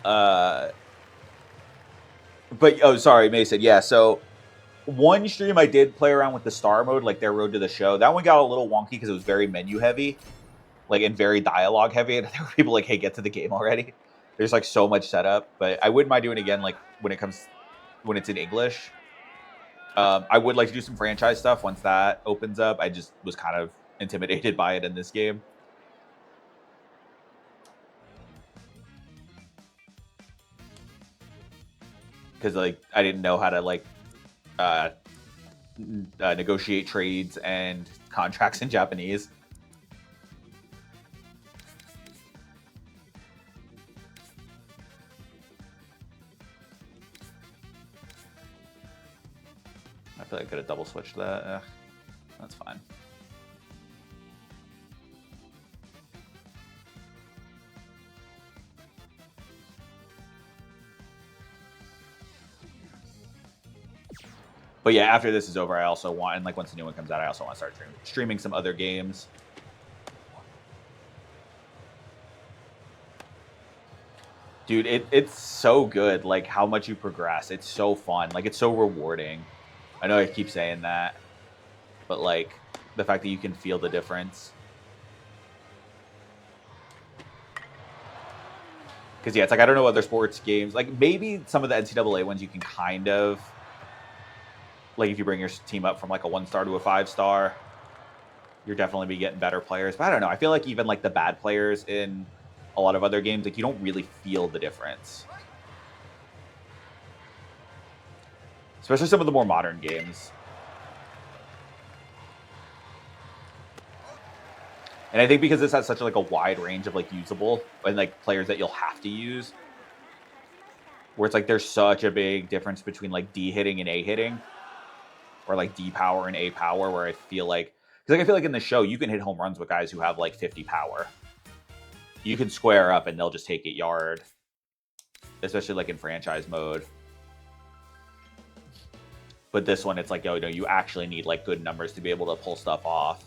But oh, sorry, Mason. Yeah, so One stream I did play around with the star mode, like their Road to the Show. That one got a little wonky because it was very menu heavy, like, and very dialogue heavy. And there were people like, "Hey, get to the game already." There's like so much setup, but I wouldn't mind doing it again, like when it's in English. I would like to do some franchise stuff once that opens up. I just was kind of intimidated by it in this game. Because like I didn't know how to like negotiate trades and contracts in Japanese. I feel like I could have double switched that. That's fine. But yeah, after this is over, I also want, and like once the new one comes out, I also want to start streaming some other games. Dude, it's so good, like how much you progress. It's so fun. Like it's so rewarding. I know I keep saying that, but like the fact that you can feel the difference. Because yeah, it's like I don't know other sports games. Like maybe some of the NCAA ones you can kind of, like if you bring your team up from like a 1-star to a 5-star, you're definitely be getting better players. But I don't know. I feel like even like the bad players in a lot of other games, like you don't really feel the difference. Especially some of the more modern games. And I think because this has such like a wide range of like usable and like players that you'll have to use, where it's like there's such a big difference between like D hitting and A hitting, or like D power and A power, where I feel like, because like I feel like in the show you can hit home runs with guys who have like 50 power. You can square up and they'll just take it yard, especially like in franchise mode. But this one, it's like, yo, no, you actually need like good numbers to be able to pull stuff off.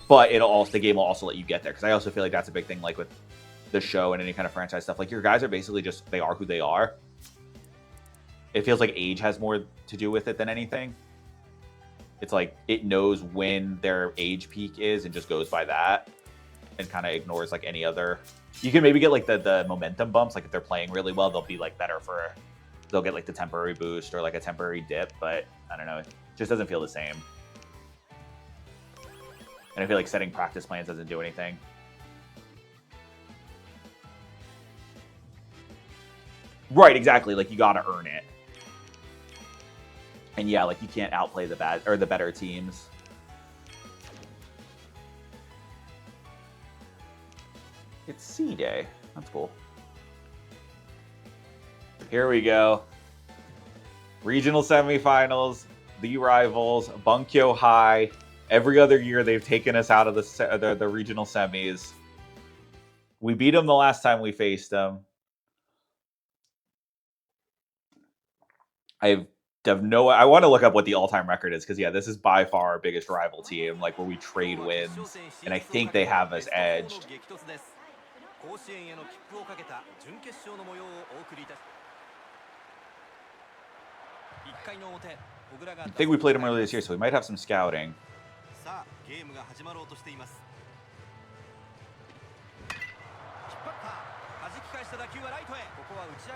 But the game will also let you get there, because I also feel like that's a big thing, like with the show and any kind of franchise stuff. Like your guys are basically just, they are who they are. It feels like age has more to do with it than anything. It's like it knows when their age peak is and just goes by that, and kind of ignores like any other. You can maybe get like the momentum bumps, like if they're playing really well, they'll be like better for, they'll get like the temporary boost or like a temporary dip, but I don't know, it just doesn't feel the same. And I feel like setting practice plans doesn't do anything. Right, exactly. Like you gotta earn it. And yeah, like you can't outplay the better teams. It's C Day. That's cool. Here we go. Regional semifinals, the rivals, Bunkyo High. Every other year they've taken us out of the regional semis. We beat them the last time we faced them. I want to look up what the all-time record is, because yeah, this is by far our biggest rival team, like where we trade wins, and I think they have us edged. I think we played them earlier this year, so we might have some scouting.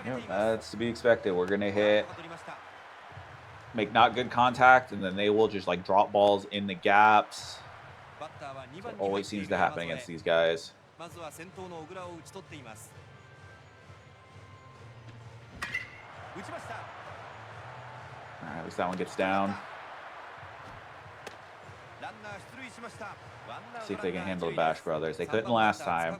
Yep, that's to be expected. We're going to make not good contact, and then they will just like drop balls in the gaps. That always seems to happen against these guys. All right, at least that one gets down. See if they can handle the Bash Brothers. They couldn't last time.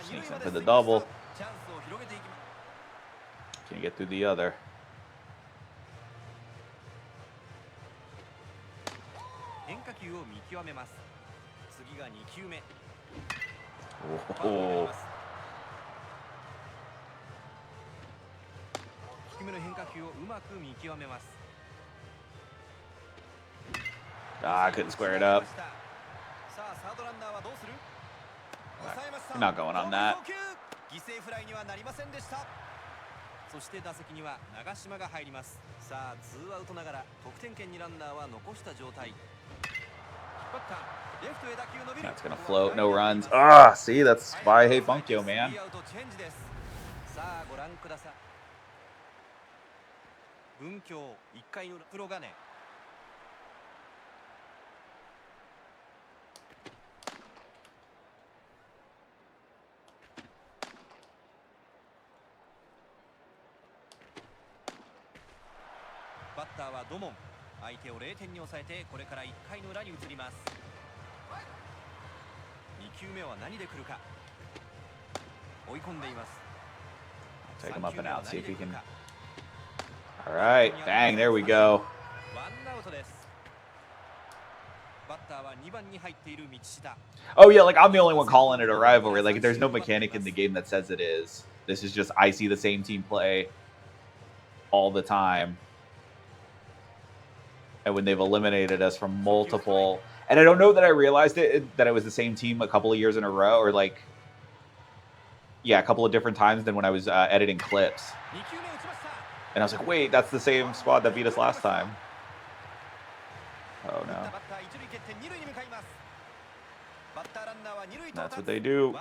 Sneaks in for the double. Can you get through the other? 変化球を見極めます。次が2球目。おお。低めの変化球をうまく見極めます。Ah, I couldn't square it up. さあサードランナーはどうする。 You're not going on that. 犠牲フライにはなりませんでした。そして打席には長嶋が入ります。さあツーアウトながら得点圏にランナーは残した状態。引っ張ったレフトへ打球伸びる。 That's gonna float, no runs. Ah, see, that's why I hate Bunkyo, man. さあご覧ください。文京1回の黒金。バッターは土門。相手を0点に抑えてこれから1回の裏に移ります。2球目は何で来るか。追い込んでいます。 Take him up and out, see if he can. All right, bang, there we go. ワンアウトです。バッターは2番に入っている道下。 Oh yeah, like I'm the only one calling it a rivalry. Like there's no mechanic in the game that says it is. This is just I see the same team play all the time. And when they've eliminated us from multiple, and I don't know that I realized that it was the same team a couple of years in a row, or like, yeah, a couple of different times than when I was editing clips. And I was like, wait, that's the same squad that beat us last time. Oh no. That's what they do.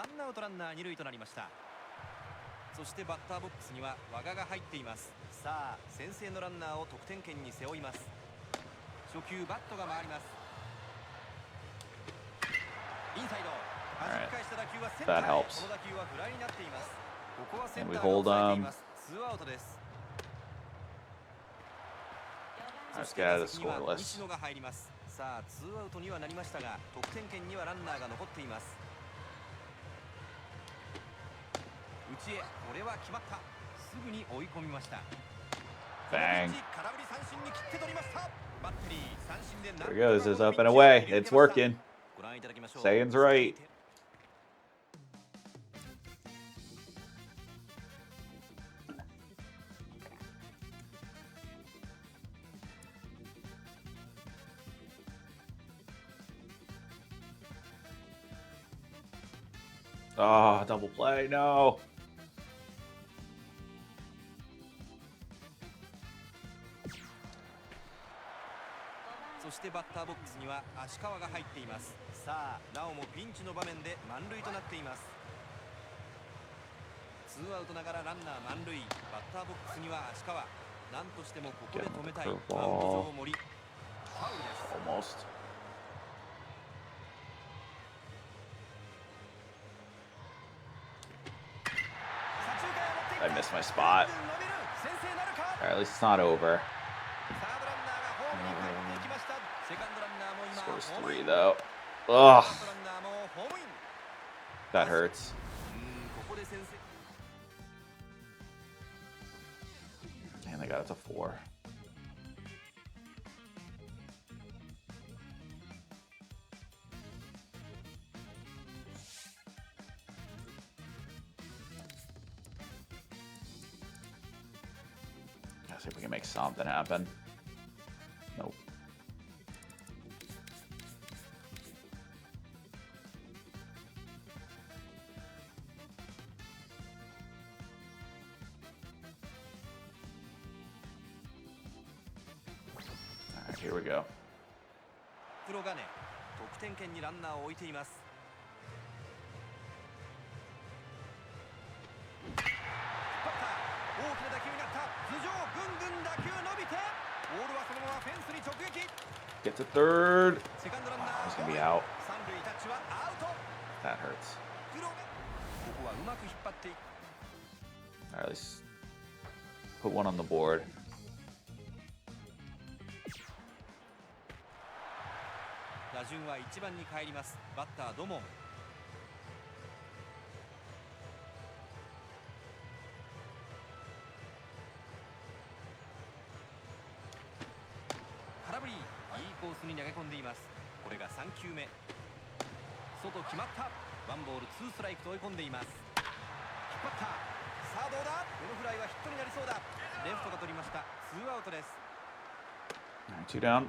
そしてバッターボックスには和賀が入っています。さあ先制のランナーを得点圏に背負います。初球バットが回ります。インサイド。弾き返した打球はセンターへ。この打球はフライになっています。ここはセンターを抑えています。ツーアウトです。そして打席には西野が入ります。さあツーアウトにはなりましたが得点圏にはランナーが残っています。内へこれは決まった。すぐに追い込みました。 Bang. There he goes. It's up and away. It's working. Saiyans right. Oh, double play. No. そしてバッターボックスには足川が入っています。さあなおもピンチの場面で満塁となっています。ツーアウトながらランナー満塁。バッターボックスには足川。何としてもここで止めたい。マウンド上森。ファウルです。 Almost. I missed my spot. All right, at least it's not over. Scores 3 though. Ugh. That hurts. Man, they got it to 4. Let's see if we can make something happen. Nope. All right, here we go. 黒金、得点圏にランナーを置いています。大きな打球になった。頭上ぐんぐん打球伸びて、ボールはそのままフェンスに直撃。 Get to third. セカンドランナー He's gonna be out. 三塁タッチはアウト。 That hurts. ここはうまく引っ張っていく。 All right, let's put one on the board. 打順は1番に帰ります。バッター土門。空振り。いいコースに投げ込んでいます。これが3球目。外決まった。ワンボールツーストライクと追い込んでいます。引っ張った。さあどうだ。このフライはヒットになりそうだ。レフトが取りました。ツーアウトです。2 down.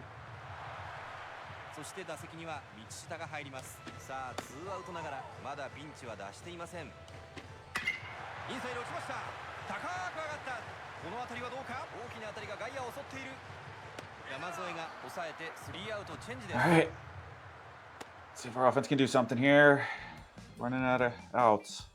そして打席には道下が入ります。さあツーアウトながらまだピンチは出していません。インサイド落ちました。高く上がった。この当たりはどうか。大きな当たりが外野を襲っている。山添が抑えてスリーアウトチェンジです。 All right. See if our offense can do something here. Running out of outs.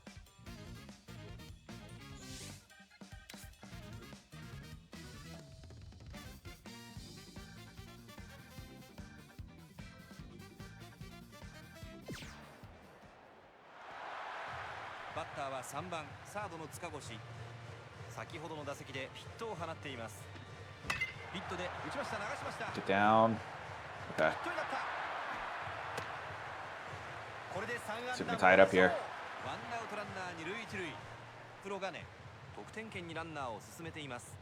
バッターは3番サードの塚越。先ほどの打席でヒットを放っています。ヒットで打ちました。流しました。 Get down. Okay. ヒットになった。これで3 See if we 安 can tie it up here. ワンアウトランナー二塁一塁。黒金得点圏にランナーを進めています。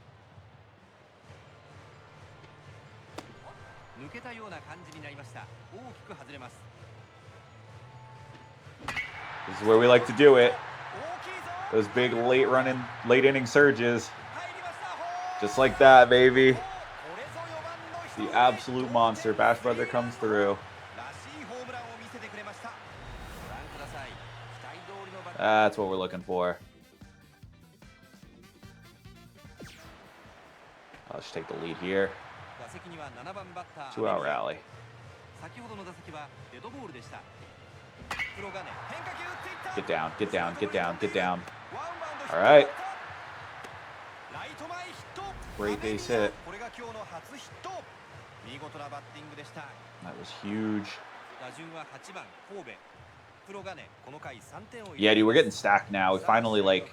抜けたような感じになりました。大きく外れます。 This is where we like to do it. Those big late inning surges. Just like that, baby. The absolute monster. Bash Brother comes through. That's what we're looking for. I'll just take the lead here. 2-out rally. Get down, get down, get down, get down. All right. Great base hit. That was huge. Yeah, dude, we're getting stacked now. We finally, like,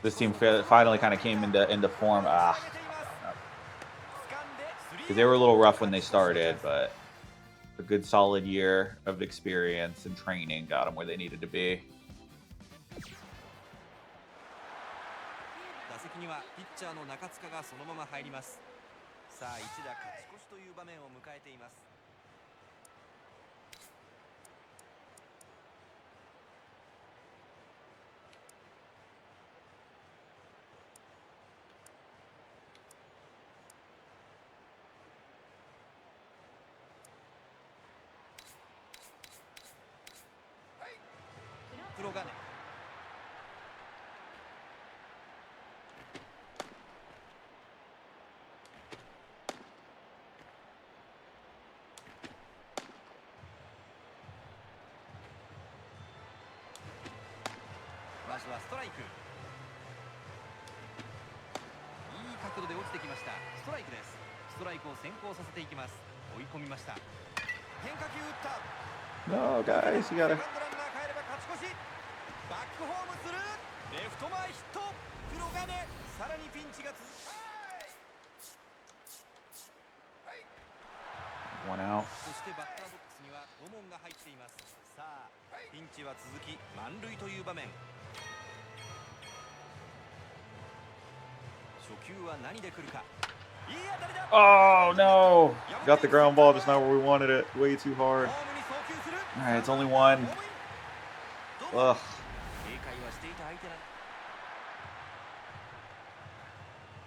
this team finally kind of came into form. Because they were a little rough when they started, but a good solid year of experience and training got them where they needed to be. 打席にはピッチャーの中塚がそのまま入ります。さあ一打勝ち越しという場面を迎えています。黒金。まずはストライク。いい角度で落ちてきました。ストライクです。ストライクを先行させていきます。追い込みました。変化球打った。 No, guys, you gotta. バックホームする。レフト前ヒット。黒金。さらにピンチが続く。 1 out. そしてバッターボックスには5問が入っています。さあピンチは続き満塁という場面。初球は何で来るか。いい当たりだ。 Oh, no. Got the ground ball just not where we wanted it. Way too hard. All right, it's only one. Ugh.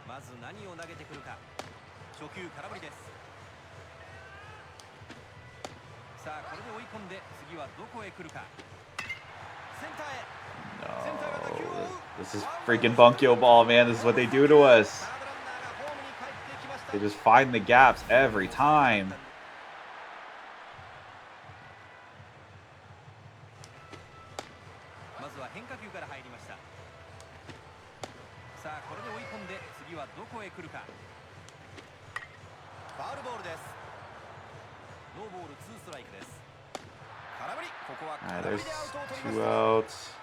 まず何を投げてくるか。初球空振りです。さあこれで追い込んで次はどこへ来るか。センターへ。 No. This is freaking Bunkyo ball, man. This is what they do to us. They just find the gaps every time. まずは変化球から入りました。さあこれで追い込んで次はどこへ来るか。ファウルボールです。ノーボールツーストライクです。空振り。ここは空振りでアウトを取りました。 2 outs.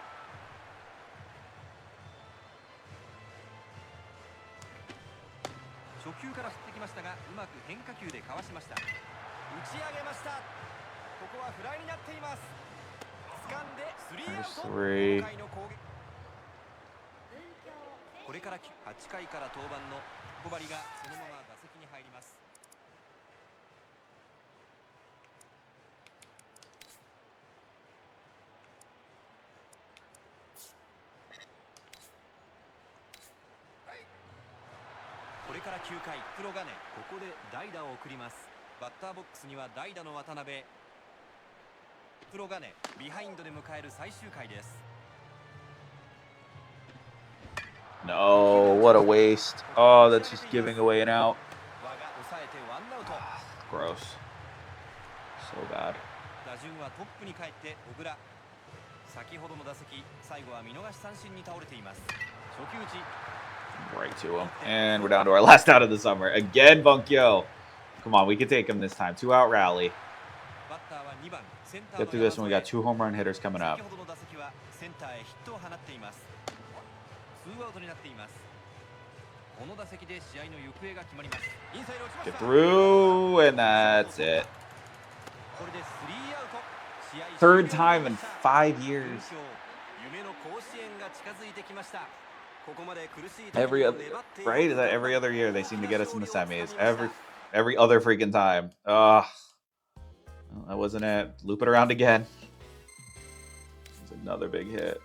初球から振ってきましたがうまく変化球でかわしました。打ち上げました。ここはフライになっています。掴んでスリーアウト。この回の攻撃。これから8回から登板の小針がそのまま打席に入ります。から9回黒金ここで代打を送ります。バッターボックスには代打の渡辺。黒金ビハインドで迎える最終回です。 No, what a waste. Oh, that's just giving away an out. Gross. So bad. 打順はトップに帰って小倉。先ほどの打席、最後は見逃し三振に倒れています。初球打ち。 Right to him. And we're down to our last out of the summer. Again, Bunkyo. Come on, we can take him this time. 2-out rally. Get through this one. We got 2 home run hitters coming up. Get through, and that's it. Third time in 5 years. Every other, right? Is that every other year they seem to get us in the semis? Every other freaking time. Ugh. Well, that wasn't it. Loop it around again. It's another big hit.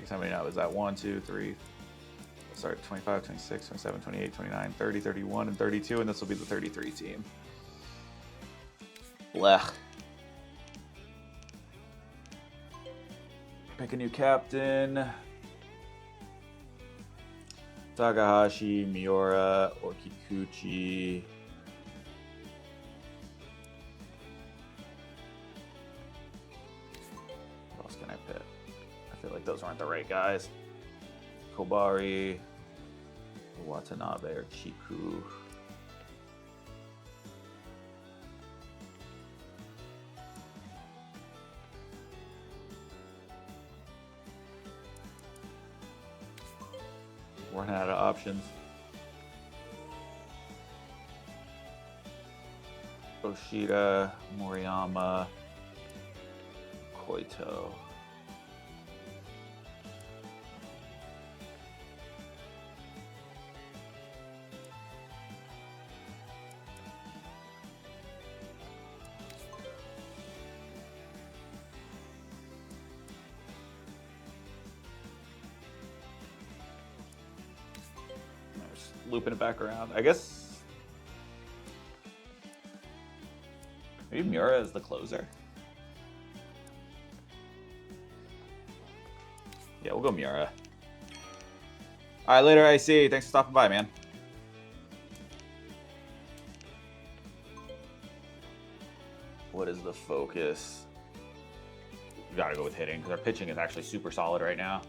How many now? Is that 1, 2, 3? Sorry, 25, 26, 27, 28, 29, 30, 31, and 32, and this will be the 33 team. Blech. Pick a new captain. Takahashi, Miura, or Kikuchi. What else can I pick? I feel like those aren't the right guys. Kobari, Watanabe, or Chiku. We're running out of options. Oshida, Moriyama, Koito. Looping it back around. I guess maybe Miura is the closer. Yeah, we'll go Miura. All right, later, IC. Thanks for stopping by, man. What is the focus? We gotta go with hitting because our pitching is actually super solid right now.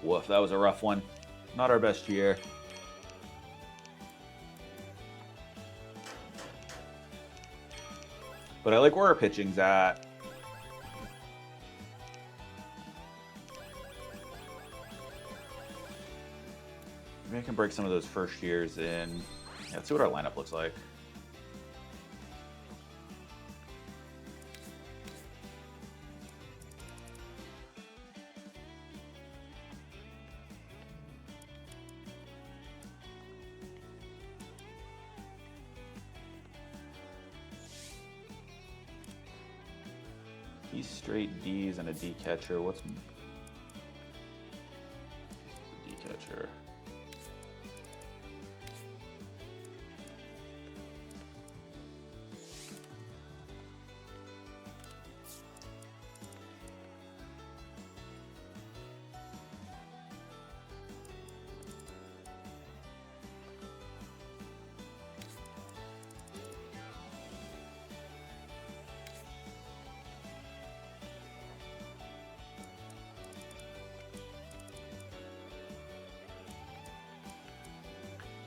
Woof, that was a rough one. Not our best year. But I like where our pitching's at. Maybe I can break some of those first years in. Yeah, let's see what our lineup looks like. He's straight D's and a D catcher. What's a D catcher?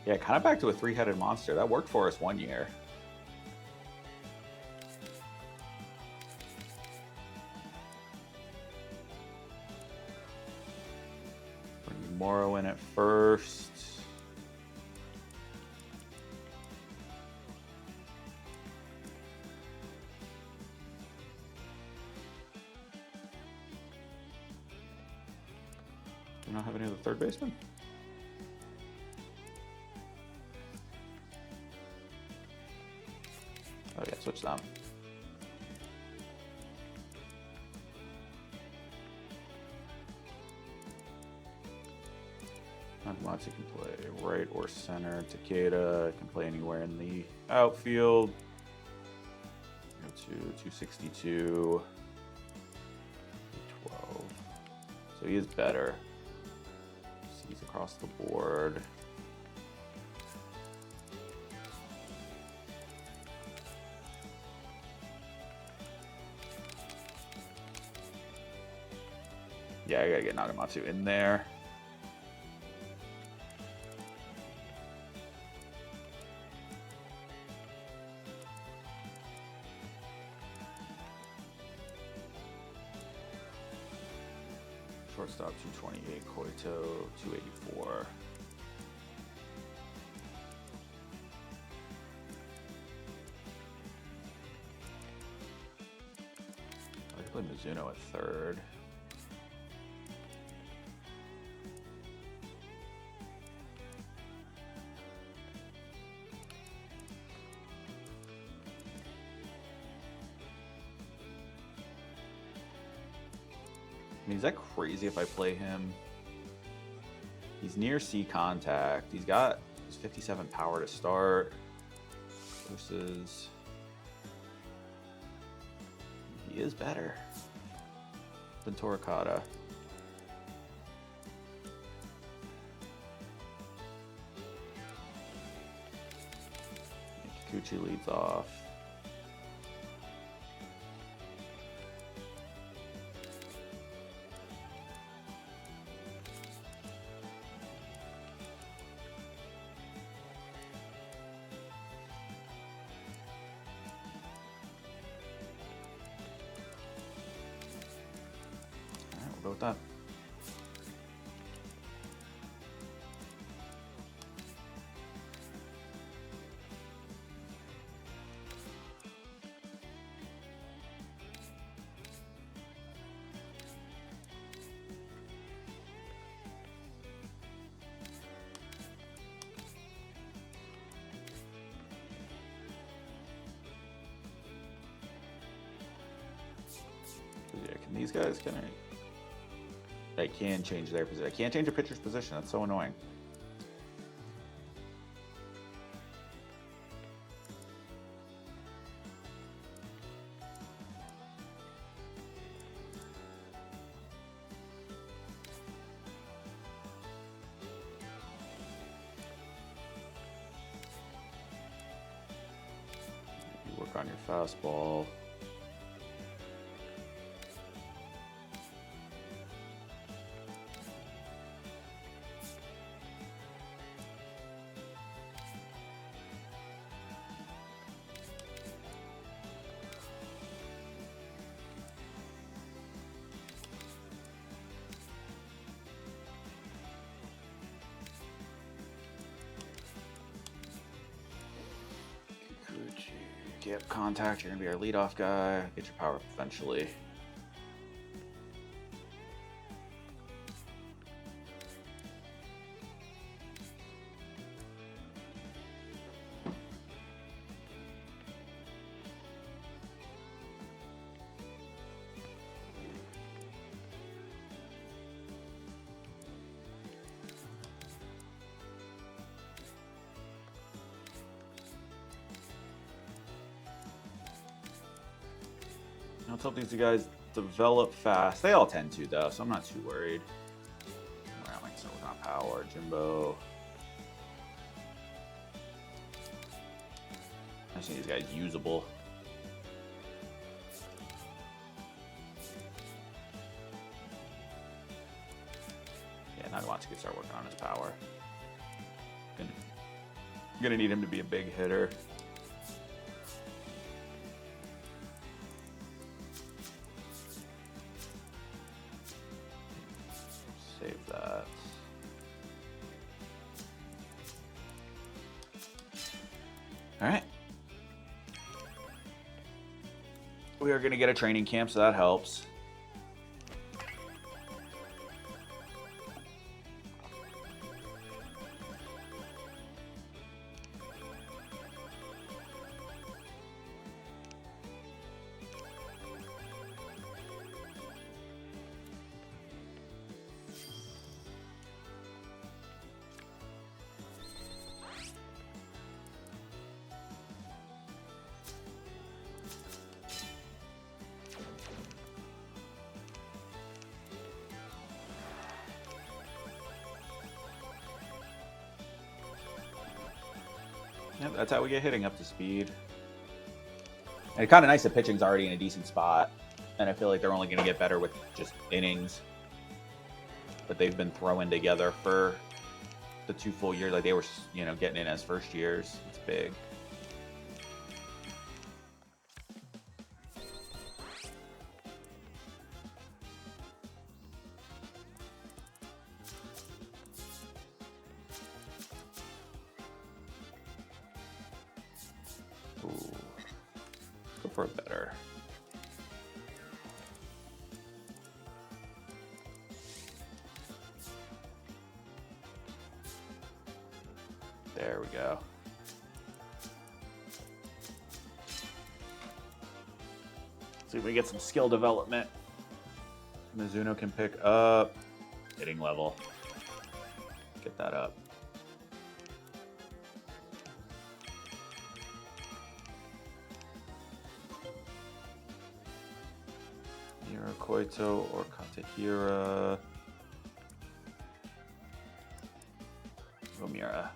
Yeah, kind of back to a three-headed monster. That worked for us one year. Bring Morrow in at first. we not have any other third baseman? Oh yeah, switch them. Nagamatsu can play right or center. Takeda can play anywhere in the outfield. Go to 262. 12. So he is better. He's across the board. Yeah, I gotta get Nagamatsu in there. Shortstop 228, Koito 284. I could play Mizuno at third. I mean, is that crazy if I play him? He's near C contact. He's got his 57 power to start. Versus... he is better than Torikata. Kikuchi leads off. Go with that. Yeah, can these guys I can change their position. I can't change a pitcher's position. That's so annoying. You work on your fastball. Get contact, you're gonna be our leadoff guy. Get your power up eventually. Let's hope these guys develop fast. They all tend to, though, so I'm not too worried. Well, like so with power, Jimbo. I just think these guys usable. Yeah, Nagamatsu can start working on his power. Gonna need him to be a big hitter. Save that. All right. We are going to get a training camp, so that helps. Yep, that's how we get hitting up to speed. And it's kind of nice that pitching's already in a decent spot. And I feel like they're only going to get better with just innings that they've been throwing together for the 2 full years. Like they were, you know, getting in as first years. It's big. Ooh. Let's go for a better. There we go. See if we get some skill development. Mizuno can pick up hitting level. Get that up. Koito or Katahira. Gomira.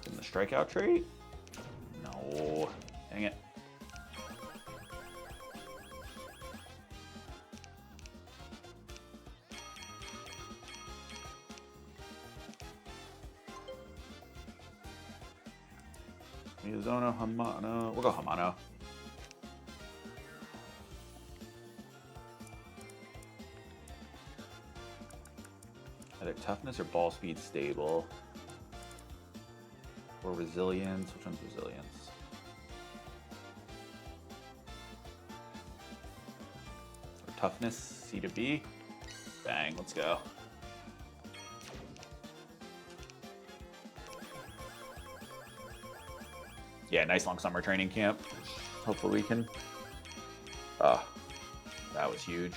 In the strikeout trait? No. Dang it. Mizuno, Hamano. We'll go Hamano. Either toughness or ball speed stable. Or resilience. Which one's resilience? Or toughness, C to B. Bang, let's go. Yeah, nice long summer training camp. Hopefully we can. Oh, that was huge.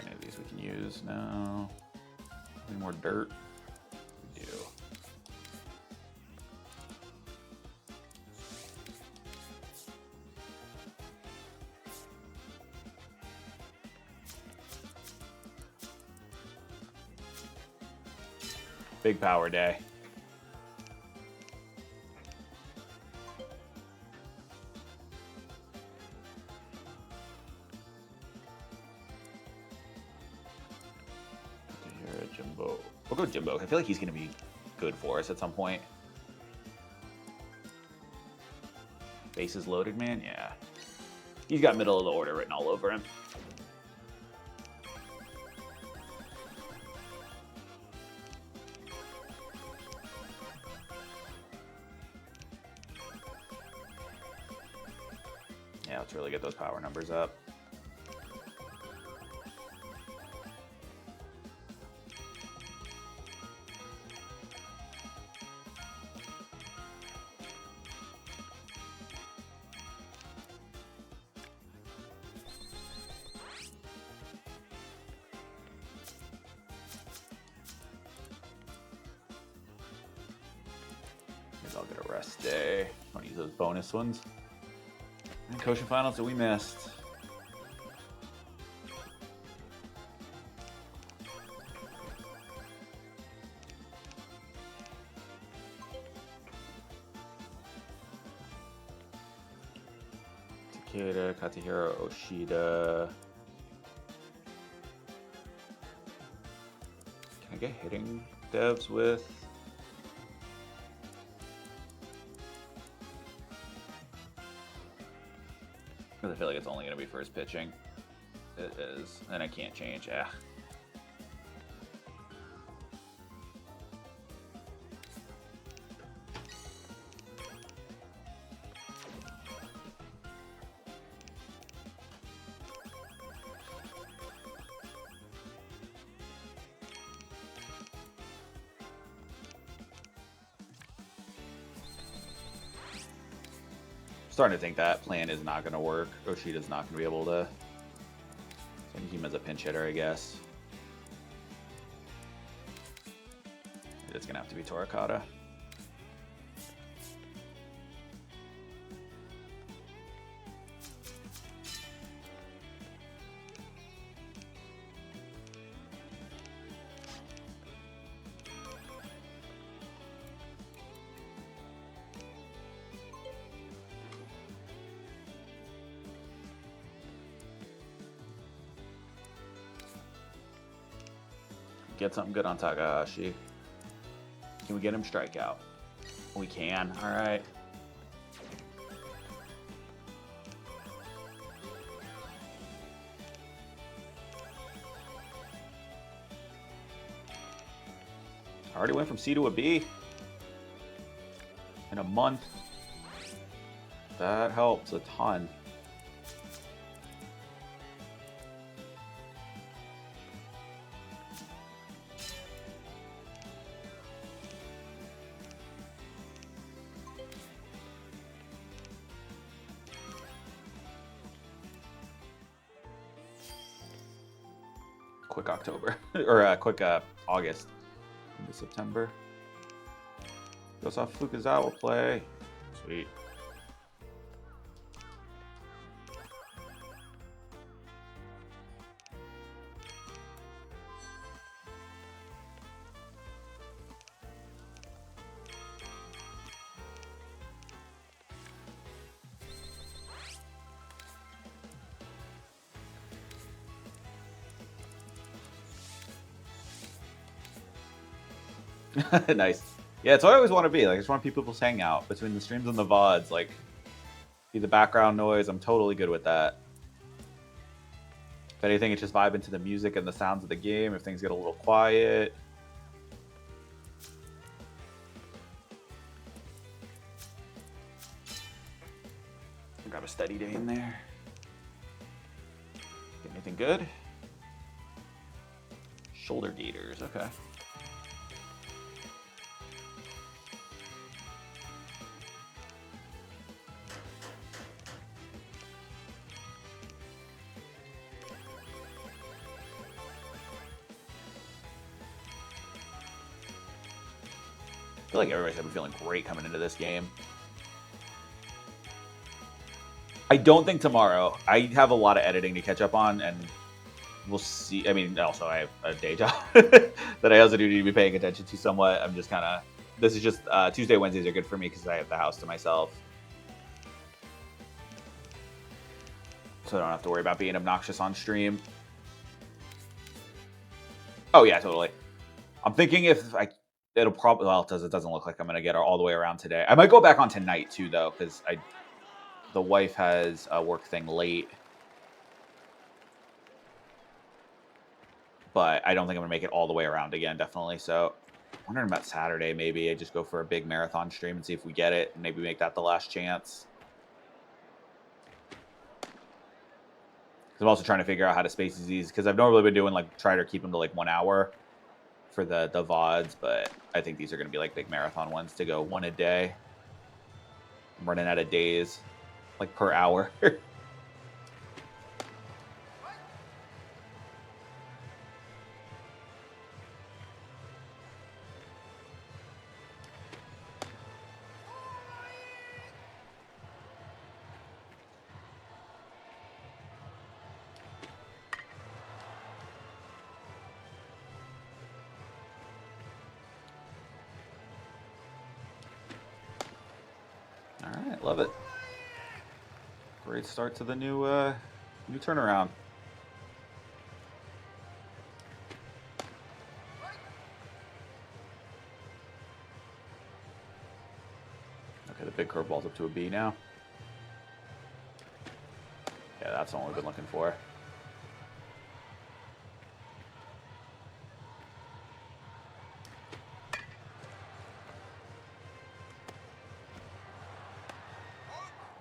Any of these we can use now. Any more dirt? We do. Big power day. Here, Jimbo. We'll go Jimbo. I feel like he's going to be good for us at some point. Bases loaded, man. Yeah. He's got middle of the order written all over him. Yeah, let's really get those power numbers up. Maybe I'll get a rest day. I want to use those bonus ones. And Koshien finals that we missed. Takeda, Katahira, Oshida. Can I get hitting devs with? Because I feel like it's only going to be first pitching. It is. And I can't change. Yeah. Starting to think that plan is not going to work. Oshida's not going to be able to send him as a pinch hitter, I guess. It's going to have to be Torikata. Get something good on Takahashi. Can we get him strikeout? We can. All right. I already went from C to a B in a month. That helps a ton. Quick October or quick August into September. Goes off Fukuzawa play. Sweet. Nice. Yeah, it's what I always want to be. Like, I just want people's hangout between the streams and the VODs. Like, be the background noise. I'm totally good with that. If anything, it's just vibe into the music and the sounds of the game. If things get a little quiet. Grab a steady day in there. Get anything good? Shoulder gaiters. Okay. I feel like everybody's been feeling great coming into this game. I don't think tomorrow. I have a lot of editing to catch up on, and we'll see. I mean, also I have a day job that I also do need to be paying attention to somewhat. I'm just kind of, this is just, Tuesday, Wednesdays are good for me because I have the house to myself. So I don't have to worry about being obnoxious on stream. Oh yeah, totally. I'm thinking if it'll probably, well, it doesn't look like I'm going to get all the way around today. I might go back on tonight too, though, because the wife has a work thing late. But I don't think I'm going to make it all the way around again, definitely. So I'm wondering about Saturday, maybe. I just go for a big marathon stream and see if we get it. And maybe make that the last chance. I'm also trying to figure out how to space these, because I've normally been doing, like, try to keep them to, like, 1 hour for the VODs. But I think these are going to be, like, big marathon ones to go one a day. I'm running out of days, like, per hour. All right, love it. Great start to the new turnaround. Okay, the big curveball's up to a B now. Yeah, that's the one we've been looking for.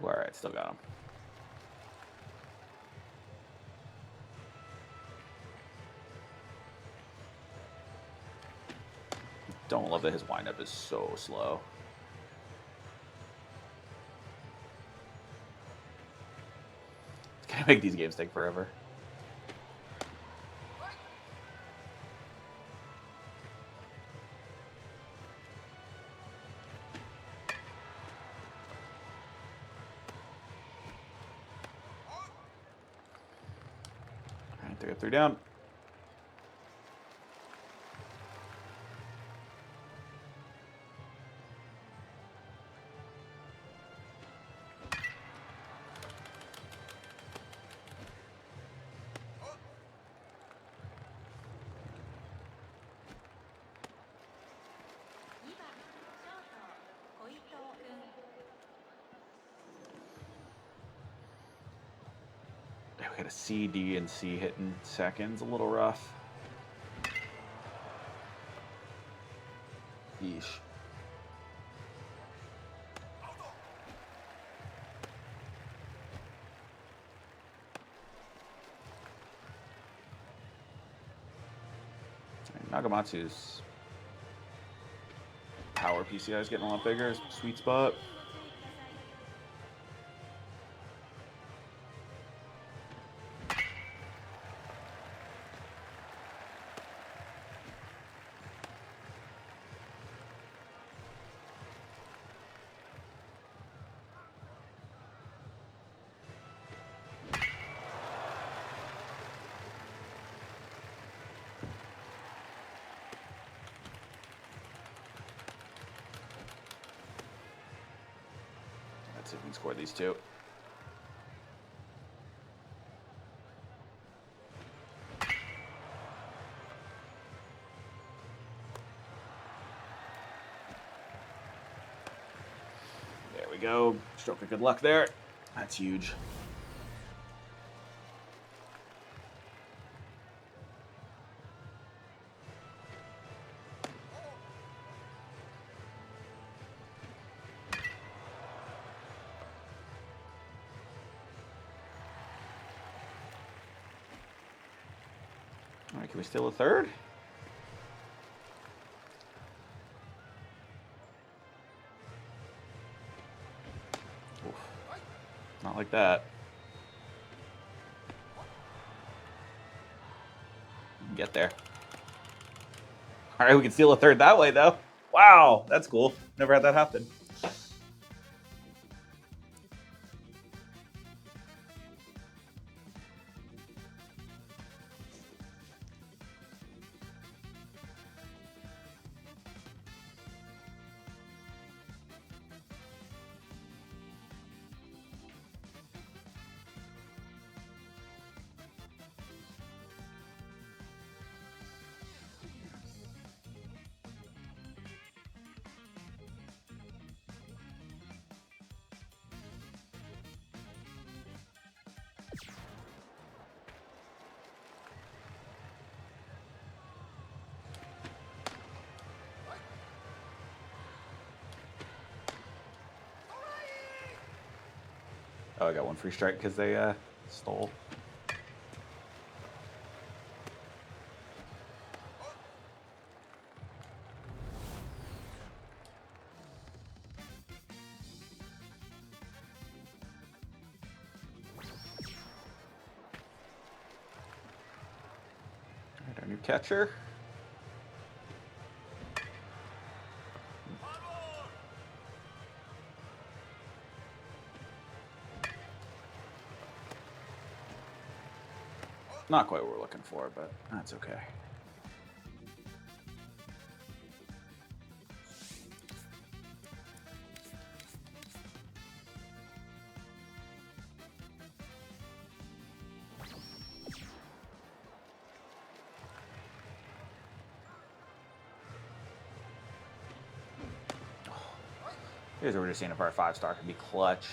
All right, still got him. Don't love that his windup is so slow. It's gonna make these games take forever. All right, 3 down. Got a C, D, and C hitting seconds. A little rough. Yeesh. Nagamatsu's power PCI is getting a lot bigger. Sweet spot. Let's see if we can score these two. There we go. Stroke of good luck there. That's huge. All right, can we steal a third? Oof. Not like that. Get there. All right, we can steal a third that way, though. Wow, that's cool. Never had that happen. Oh, I got one free strike because they stole. All right, our new catcher. Not quite what we're looking for, but that's okay. Here's what we're just seeing if our 5-star can be clutch.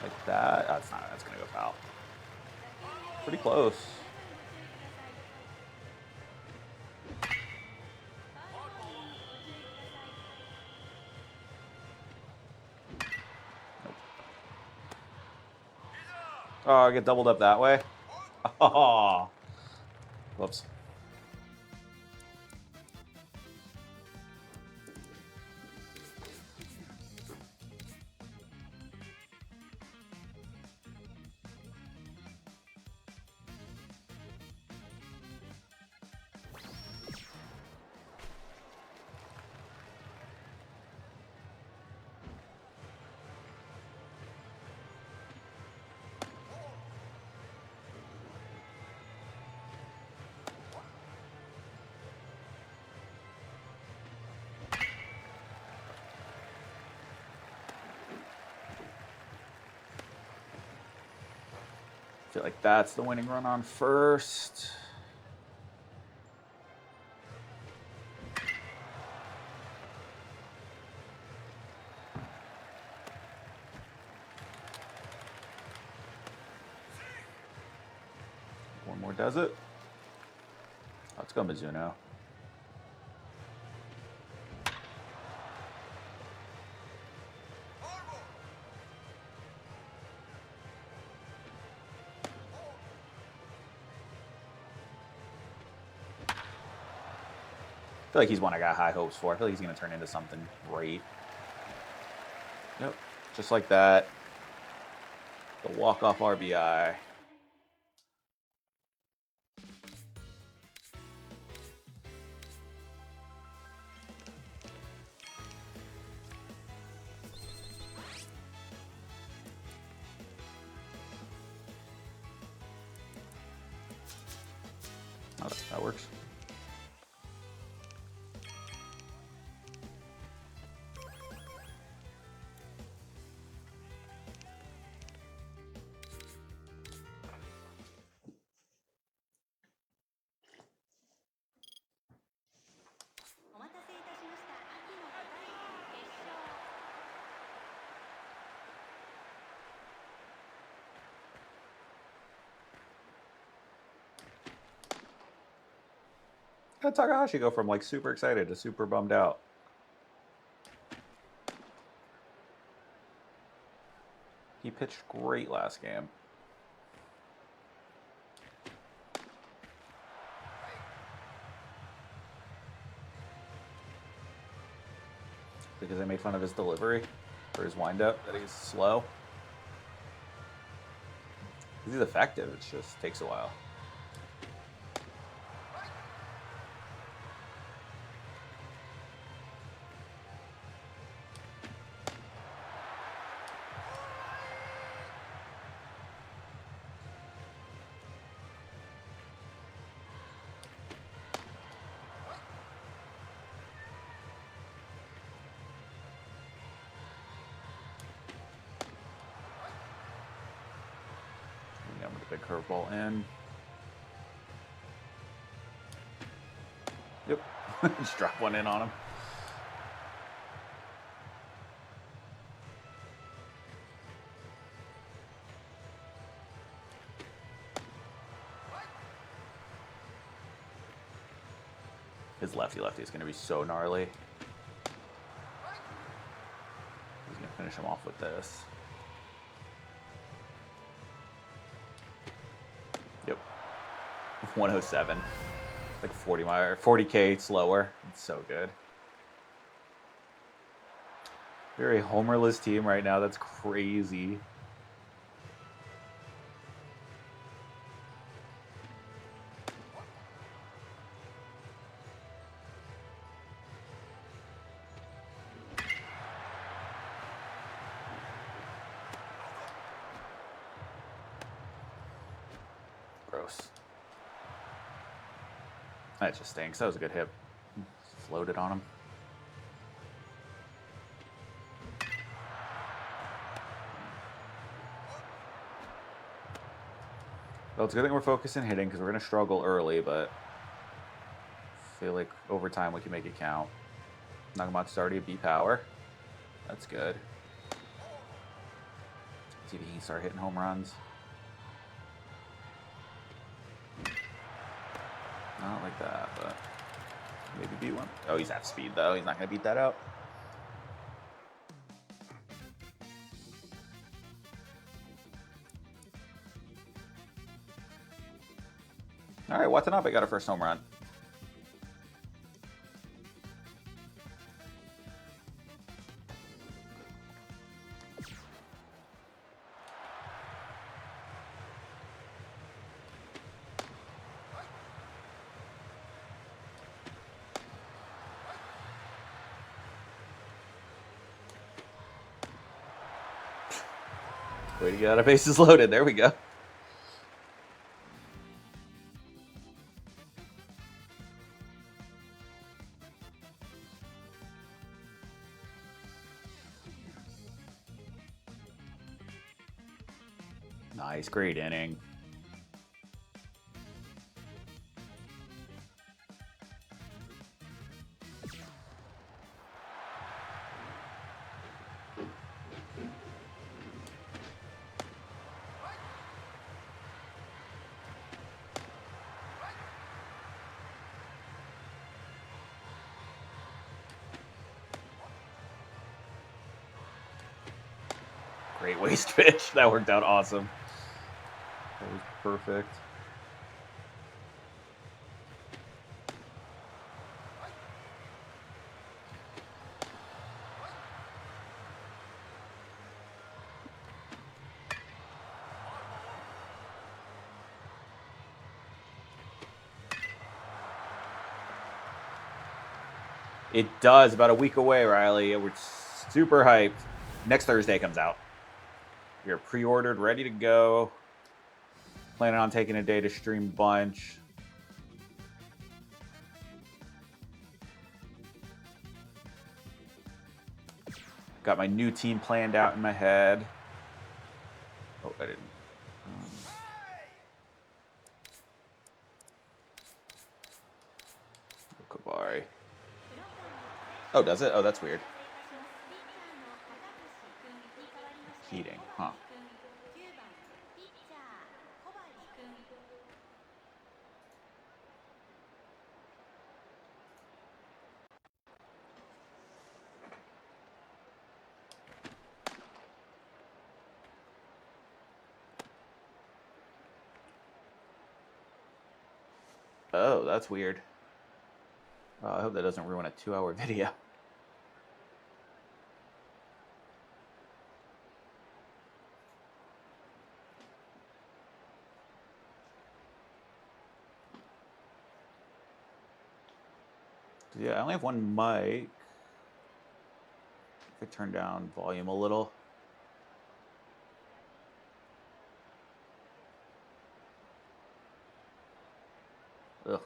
Like that. That's not, that's gonna go foul. Pretty close. Nope. Oh, I get doubled up that way. Oh. Whoops. I feel like that's the winning run on first. One more does it. Let's go Mizuno. I feel like he's one I got high hopes for. I feel like he's going to turn into something great. Yep, just like that. The walk-off RBI. Oh, that works. How'd Takahashi go from like super excited to super bummed out? He pitched great last game. Because I made fun of his delivery or his windup, that he's slow. He's effective, it just takes a while. Big curveball in. Yep. Just drop one in on him. His lefty is going to be so gnarly. He's going to finish him off with this. Yep. 107. Like 40K slower. It's so good. Very homerless team right now. That's crazy. Gross. That just stinks. That was a good hit. Floated on him. Well, it's a good thing we're focusing hitting because we're going to struggle early, but I feel like over time we can make it count. Nagamatsu's already a B power. That's good. See if he can start hitting home runs. Not like that, but maybe beat one. Oh, he's at speed though. He's not going to beat that out. All right, Watanabe got a first home run. Way to get out of bases loaded. There we go. Nice, great inning. Great waist pitch. That worked out awesome. That was perfect. It does. About a week away, Riley. We're super hyped. Next Thursday comes out. We are pre-ordered, ready to go. Planning on taking a day to stream a bunch. Got my new team planned out in my head. Oh, I didn't. Kabari. Oh, does it? Oh, that's weird. Heating, huh? Oh, that's weird. I hope that doesn't ruin a 2-hour video. Yeah, I only have one mic. If I turn down volume a little. Ugh.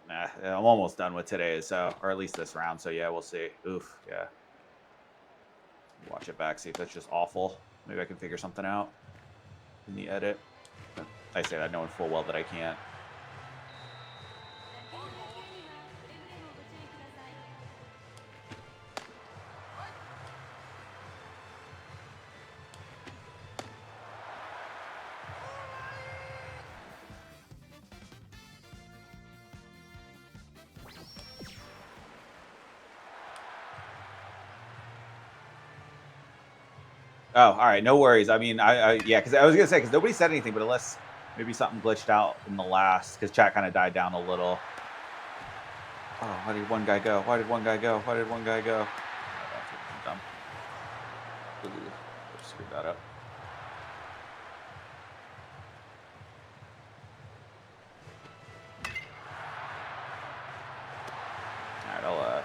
Nah, I'm almost done with today, so, or at least this round. So yeah, we'll see. Oof, yeah. Watch it back, see if that's just awful. Maybe I can figure something out in the edit. I say that knowing full well that I can't. Oh, all right, no worries. I mean, yeah, because I was gonna say because nobody said anything, but unless maybe something glitched out in the last, because chat kind of died down a little. Oh, why did one guy go? Why did one guy go? Why did one guy go? Oh, that's dumb. Ooh, screwed that up. All right, I'll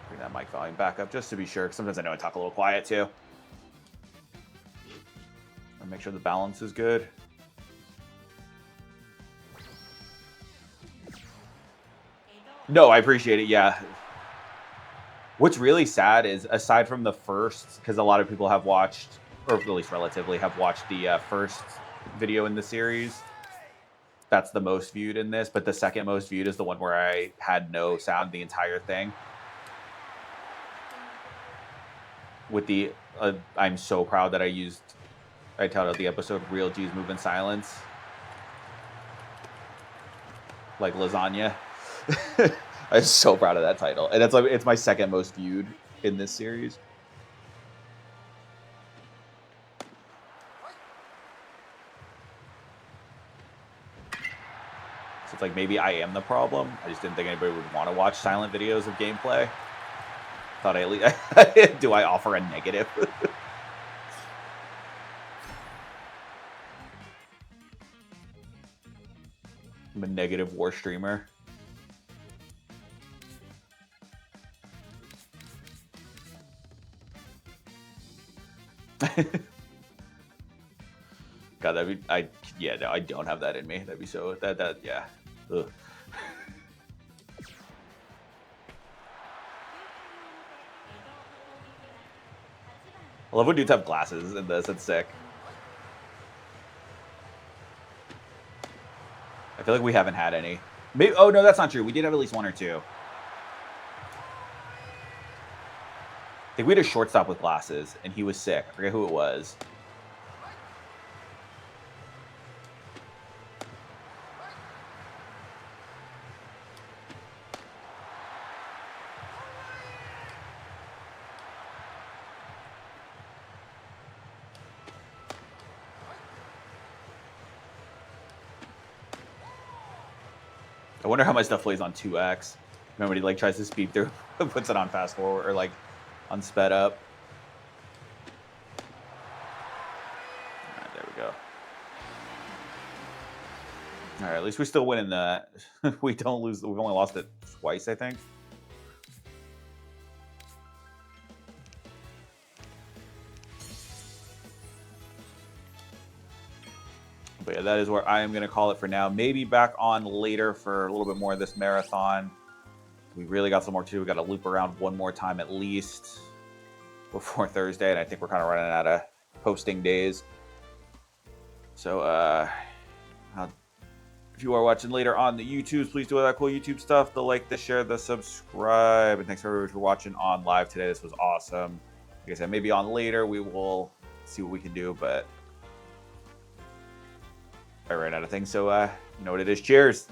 bring that mic volume back up just to be sure. Because sometimes I know I talk a little quiet too. And make sure the balance is good. No, I appreciate it. Yeah. What's really sad is, aside from the first, because a lot of people have watched, or at least relatively, have watched the first video in the series. That's the most viewed in this, but the second most viewed is the one where I had no sound the entire thing. With the, I'm so proud that I titled the episode "Real G's Move in Silence," like lasagna. I'm so proud of that title, and it's my second most viewed in this series. So it's like maybe I am the problem. I just didn't think anybody would want to watch silent videos of gameplay. Thought I at least do I offer a negative? I'm a negative war streamer. God, that'd be yeah, no, I don't have that in me. That'd be so yeah. Ugh. I love when dudes have glasses in this. It's sick. I feel like we haven't had any. Maybe, oh no, that's not true. We did have at least one or two. I think we had a shortstop with glasses, and he was sick. I forget who it was. I wonder how much stuff plays on 2x. Remember when he like tries to speed through, puts it on fast forward or like on sped up. All right, there we go. All right, at least we're still winning that. We don't lose. We've only lost it twice, I think. But yeah, that is where I am going to call it for now. Maybe back on later for a little bit more of this marathon. We really got some more to do. We got to loop around one more time at least before Thursday, and I think we're kind of running out of posting days. So if you are watching later on the YouTubes, please do all that cool YouTube stuff. The like, the share, the subscribe. And thanks everybody for watching on live today. This was awesome. Like I said, maybe on later we will see what we can do, but I ran out of things, so you know what it is. Cheers.